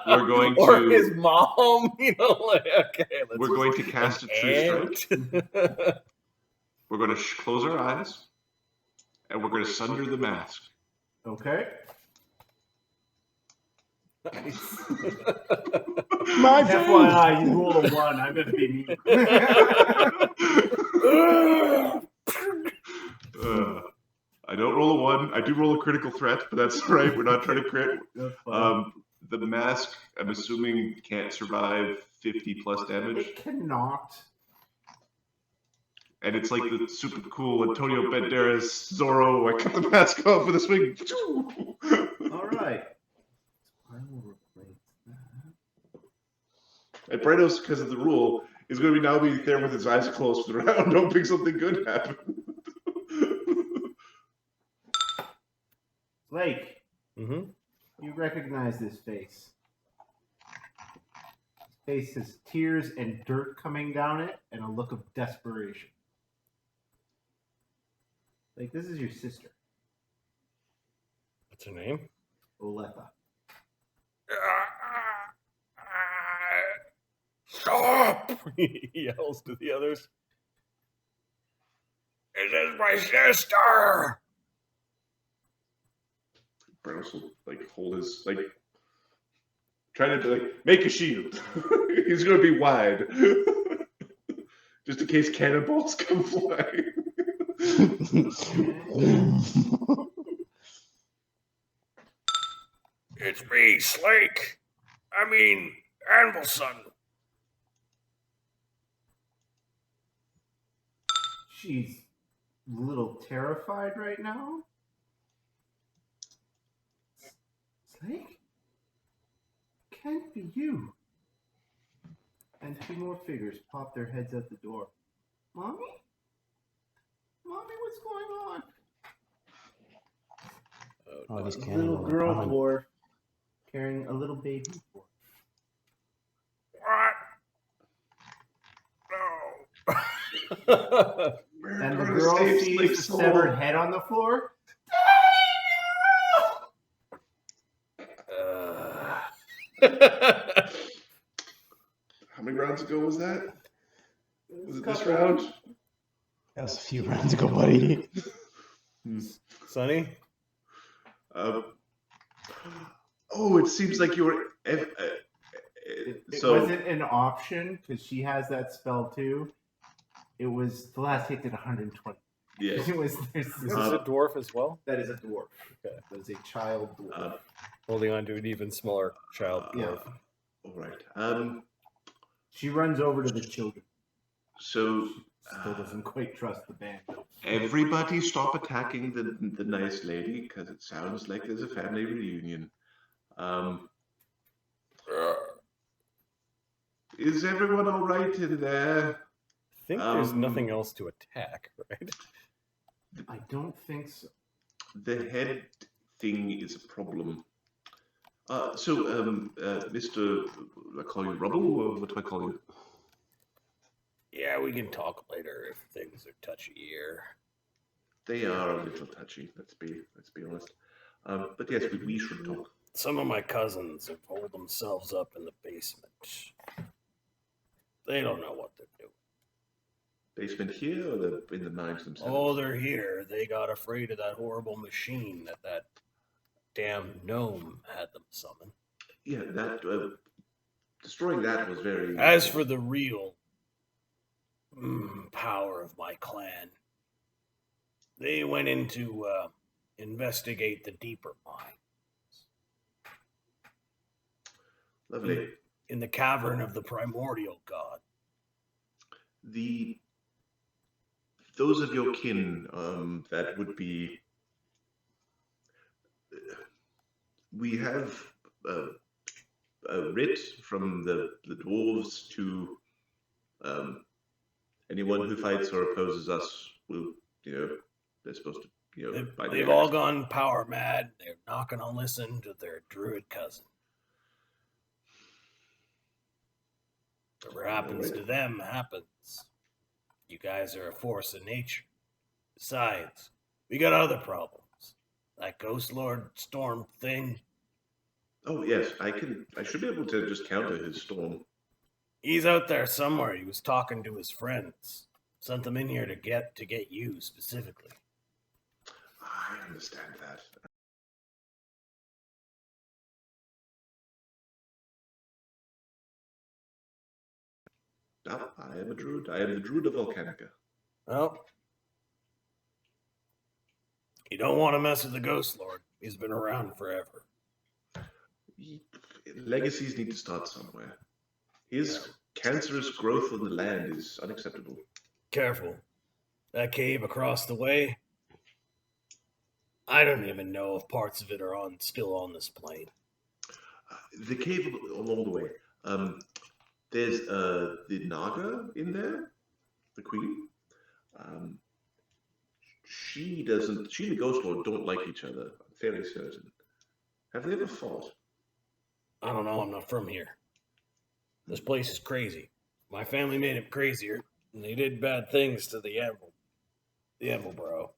Speaker 2: We're going
Speaker 1: or
Speaker 2: to-
Speaker 1: his mom. You know, like, okay.
Speaker 2: We're going to cast a true strike. We're going to close our eyes. And we're going to sunder the mask.
Speaker 3: Okay.
Speaker 1: Nice.
Speaker 4: My
Speaker 3: FYI, you rolled a 1. I'm going to be mean.
Speaker 2: I don't roll a 1. I do roll a critical threat, but that's all right. We're not trying to crit.
Speaker 3: That's fine.
Speaker 2: The mask, I'm assuming, can't survive 50 plus damage.
Speaker 3: It cannot.
Speaker 2: And it's like the super cool Antonio Banderas Zorro. I cut the mask off with a swing.
Speaker 3: All right. I will replace that.
Speaker 2: And Brenos, because of the rule, is going to now be there with his eyes closed for the round, hoping something good happens.
Speaker 3: Blake,
Speaker 1: Mm-hmm.
Speaker 3: you recognize this face. This face has tears and dirt coming down it and a look of desperation. Like, this is your sister,
Speaker 1: What's her name?
Speaker 3: Oletha.
Speaker 5: Stop!
Speaker 1: He yells to the others.
Speaker 5: This is my sister!
Speaker 2: Brenos will hold his trying to make a shield. He's going to be wide, just in case cannonballs come flying.
Speaker 5: It's me, Slake. I mean, Anvilson.
Speaker 3: She's a little terrified right now. Slake? Can't be you. And 2 more figures pop their heads out the door. Mommy?
Speaker 4: Oh, these
Speaker 3: A
Speaker 4: cannons
Speaker 3: little
Speaker 4: are
Speaker 3: girl
Speaker 4: coming.
Speaker 3: dwarf carrying a little baby dwarf.
Speaker 1: What?
Speaker 2: We're
Speaker 3: And the
Speaker 2: gonna
Speaker 3: girl
Speaker 2: save
Speaker 3: sees
Speaker 2: Slick's
Speaker 3: the
Speaker 2: soul.
Speaker 3: severed head on the floor.
Speaker 2: How many rounds ago was that? Was it this
Speaker 3: Couple.
Speaker 2: round?
Speaker 4: That was a few rounds ago, buddy.
Speaker 1: Sonny?
Speaker 2: Oh, it seems like you were.
Speaker 3: It
Speaker 2: So
Speaker 3: wasn't an option because she has that spell too. It was the last hit did 120.
Speaker 2: yeah.
Speaker 3: It was
Speaker 1: Is this a dwarf as well?
Speaker 3: that is a dwarf.
Speaker 1: Okay.
Speaker 3: That is a child dwarf.
Speaker 1: Holding on to an even smaller child dwarf.
Speaker 3: Yeah.
Speaker 2: All right.
Speaker 3: She runs over to the children.
Speaker 2: So
Speaker 3: Still doesn't quite trust the band.
Speaker 2: everybody stop attacking the nice lady because it sounds like there's a family reunion. Is everyone all right in there?
Speaker 1: I think there's nothing else to attack, right?
Speaker 3: I don't think so.
Speaker 2: The head thing is a problem. Mr. I call you Rubble, or what do I call you?
Speaker 1: Yeah, we can talk later if things are touchy here.
Speaker 2: They are a little touchy. Let's be honest. But yes, we should talk.
Speaker 1: Some of my cousins have holed themselves up in the basement. They don't know what they're doing.
Speaker 2: Basement here or in the mines themselves?
Speaker 1: Oh, they're here. They got afraid of that horrible machine that damn gnome had them summon.
Speaker 2: Yeah, that destroying that was very.
Speaker 1: As for the real power of my clan, they went in to investigate the deeper mine.
Speaker 2: Lovely.
Speaker 1: In the cavern of the primordial god.
Speaker 2: Those of your kin that would be. We have a writ from the dwarves to anyone who fights or opposes us will, they're supposed to,
Speaker 1: They've all gone power mad. They're not going to listen to their druid cousin. Whatever happens to them happens. You guys are a force of nature. Besides, we got other problems. That Ghost Lord storm thing.
Speaker 2: Oh yes, I should be able to just counter his storm.
Speaker 1: He's out there somewhere. He was talking to his friends. Sent them in here to get you specifically.
Speaker 2: I understand that. No, I am a druid. I am the druid of Volcanica.
Speaker 1: Well, you don't want to mess with the Ghost Lord. He's been around forever.
Speaker 2: Legacies need to start somewhere. His cancerous growth on the land is unacceptable.
Speaker 1: Careful. That cave across the way, I don't even know if parts of it are still on this plane.
Speaker 2: The cave along the way. There's the Naga in there, the queen. She and the Ghost Lord don't like each other. I'm fairly certain. Have they ever fought?
Speaker 1: I don't know. I'm not from here. This place is crazy. My family made it crazier, and they did bad things to the Anvil Bro.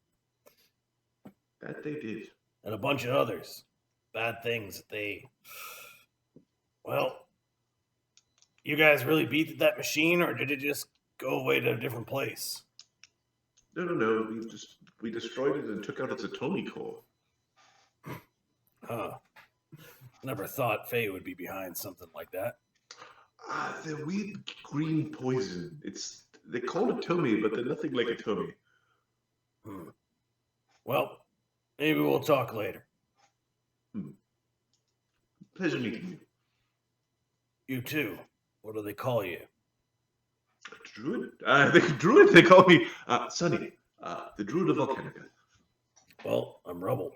Speaker 2: That they did.
Speaker 1: And a bunch of others. Bad things that they... Well, you guys really beat that machine, or did it just go away to a different place?
Speaker 2: No. We destroyed it and took out its Atomi core.
Speaker 1: Huh. Never thought Faye would be behind something like that.
Speaker 2: The weird green poison. They call it Tomi, but they're nothing like a Tomi.
Speaker 1: Well, maybe we'll talk later.
Speaker 2: Pleasure meeting you.
Speaker 1: You too. What do they call you?
Speaker 2: Druid? Druid, they call me Sonny. The Druid of Volcanica.
Speaker 1: Well, I'm Rubble.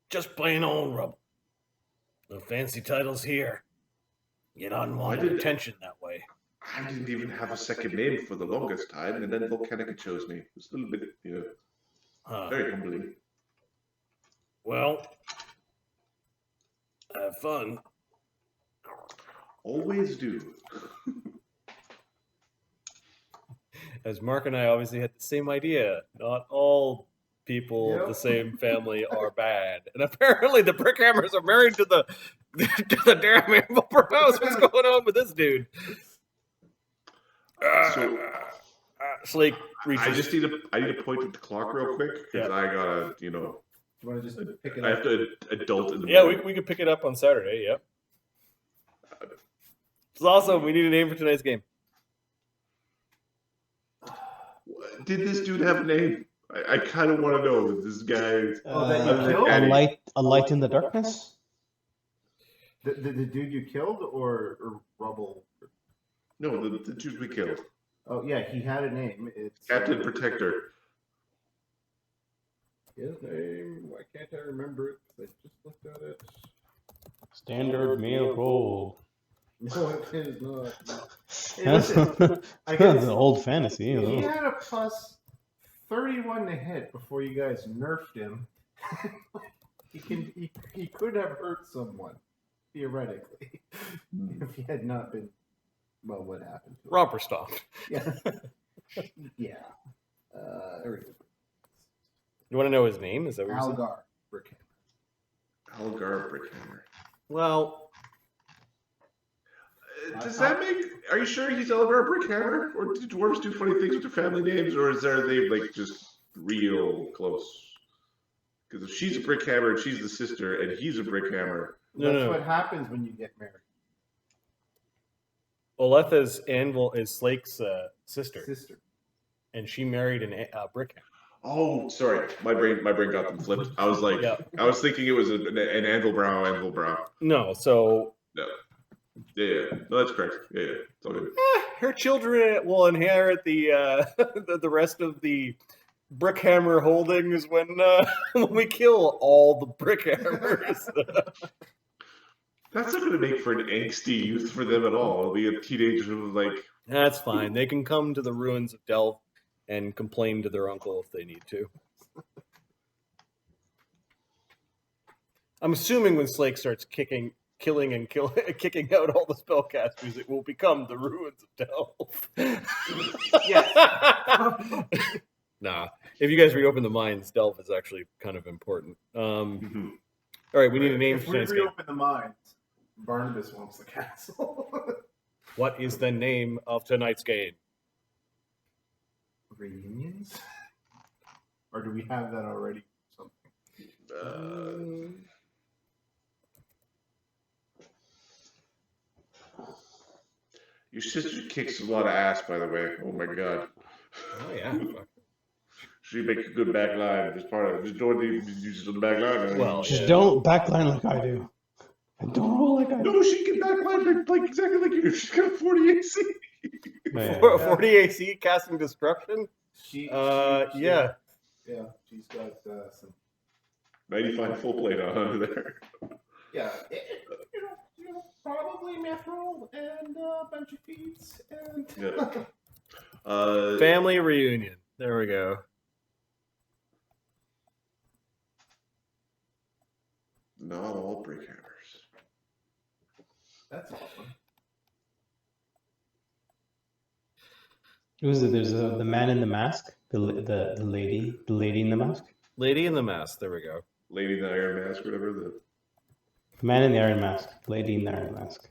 Speaker 1: Just plain old Rubble. No fancy titles here. Get unwanted attention that way.
Speaker 2: I didn't even have a second name for the longest time, and then Volcanica chose me. It was a little bit, very humbling.
Speaker 1: Well, have fun.
Speaker 2: Always do.
Speaker 1: As Mark and I obviously had the same idea. Not all people of the
Speaker 3: Yep.
Speaker 1: same family are bad. And apparently the Brickhammers are married to the damn Anvil Bros. What's going on with this dude?
Speaker 2: So
Speaker 1: Slake reaches.
Speaker 2: I need to point at the clock real quick because
Speaker 1: Yeah.
Speaker 2: I gotta,
Speaker 3: Do you want to just pick it
Speaker 2: I
Speaker 3: up?
Speaker 2: have to adult in the
Speaker 1: Yeah,
Speaker 2: morning.
Speaker 1: we could pick it up on Saturday. Yep. It's awesome. We need a name for tonight's game.
Speaker 2: Did this dude have a name? I kind of want to know. This guy.
Speaker 3: that you killed?
Speaker 4: A light in the darkness.
Speaker 3: The dude you killed or rubble?
Speaker 2: No, the dude we killed.
Speaker 3: Oh yeah, he had a name. It's
Speaker 2: Captain Protector.
Speaker 1: His name. Why can't I remember it? I just looked at it.
Speaker 4: Standard meal roll.
Speaker 3: No, it is not. Hey,
Speaker 4: That's
Speaker 3: listen, I guess
Speaker 4: an old fantasy.
Speaker 3: he had a plus 31 to hit before you guys nerfed him. He could have hurt someone theoretically if he had not been. Well, what happened to him?
Speaker 1: Romper Stomp.
Speaker 3: Yeah. Yeah. Everything.
Speaker 1: You want to know his name? Is that what you're saying?
Speaker 3: Algar Brickhammer.
Speaker 2: Algar Brickhammer.
Speaker 1: Well,
Speaker 2: Does that make? Are you sure he's Algar Brickhammer, or do dwarves do funny things with their family names, or are they like just real close? Because if she's a Brickhammer and she's the sister, and he's a Brickhammer,
Speaker 3: That's what happens when you get married.
Speaker 1: Oletha's Anvil is Slake's sister, and she married a Brickhammer.
Speaker 2: oh, sorry, my brain got them flipped. I was like,
Speaker 1: Yeah.
Speaker 2: I was thinking it was an Anvil Brow.
Speaker 1: No, so
Speaker 2: No, yeah, no, that's correct. Yeah, it's all good.
Speaker 1: her children will inherit the the rest of the Brickhammer holdings when we kill all the Brickhammers.
Speaker 2: That's not going to make for an angsty youth for them at all. It'll be a teenager who's like,
Speaker 1: That's fine. They can come to the ruins of Delph and complain to their uncle if they need to. I'm assuming when Slake starts kicking out all the spellcasters, it will become the ruins of Delph.
Speaker 3: Yes.
Speaker 1: Nah. If you guys reopen the mines, Delph is actually kind of important. All right, we need a name
Speaker 3: If
Speaker 1: for
Speaker 3: we
Speaker 1: tonight's game.
Speaker 3: reopen the mines, Barnabas wants the castle.
Speaker 1: What is the name of tonight's game?
Speaker 3: Reunions? Or do we have that already?
Speaker 2: Your sister kicks a lot of ass, by the way. Oh my god.
Speaker 1: Oh yeah.
Speaker 2: She makes a good back line. Just part of it. Just Dorothy uses the back line.
Speaker 1: Well,
Speaker 4: Just
Speaker 1: yeah.
Speaker 4: don't backline like I do. And don't roll like I do.
Speaker 2: No, she can back line like exactly like you. She's got a 40 AC.
Speaker 4: Man.
Speaker 1: 40 AC casting destruction? Yeah.
Speaker 3: Yeah, she's got some.
Speaker 2: 95 full plate on there.
Speaker 3: Yeah, probably mithril and a bunch of feats and.
Speaker 2: Yeah.
Speaker 1: Family reunion. There we go.
Speaker 2: Not all Brickhammers.
Speaker 3: That's awesome.
Speaker 4: Who's it? There's the man in the mask, the lady in the mask,
Speaker 1: Lady in the Mask. There we go.
Speaker 2: Lady in the Iron Mask, whatever. The
Speaker 4: the man in the iron mask, lady in the iron mask.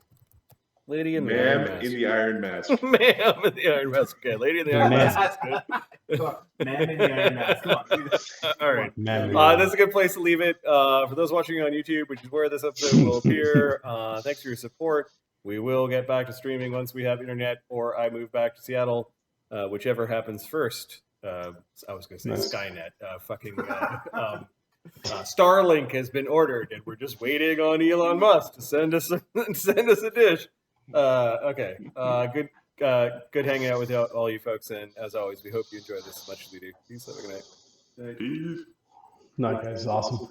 Speaker 1: Lady in the Iron
Speaker 2: Ma'am
Speaker 1: Mask.
Speaker 2: in the Iron Mask.
Speaker 1: Ma'am in the Iron Mask. Okay, Lady in the Iron
Speaker 4: Man.
Speaker 1: Mask. That's good.
Speaker 3: Come on, man in the iron mask. Come on, do this.
Speaker 1: All right.
Speaker 4: Man,
Speaker 1: That's a good place to leave it. For those watching on YouTube, which is where this episode will appear, thanks for your support. We will get back to streaming once we have internet or I move back to Seattle, whichever happens first. I was going to say
Speaker 4: Nice.
Speaker 1: Skynet. Starlink has been ordered, and we're just waiting on Elon Musk to send us a dish. Okay. Good hanging out with all you folks, and as always, we hope you enjoyed this as much as we do. Peace. Have a good night.
Speaker 4: No, guys, it's awesome.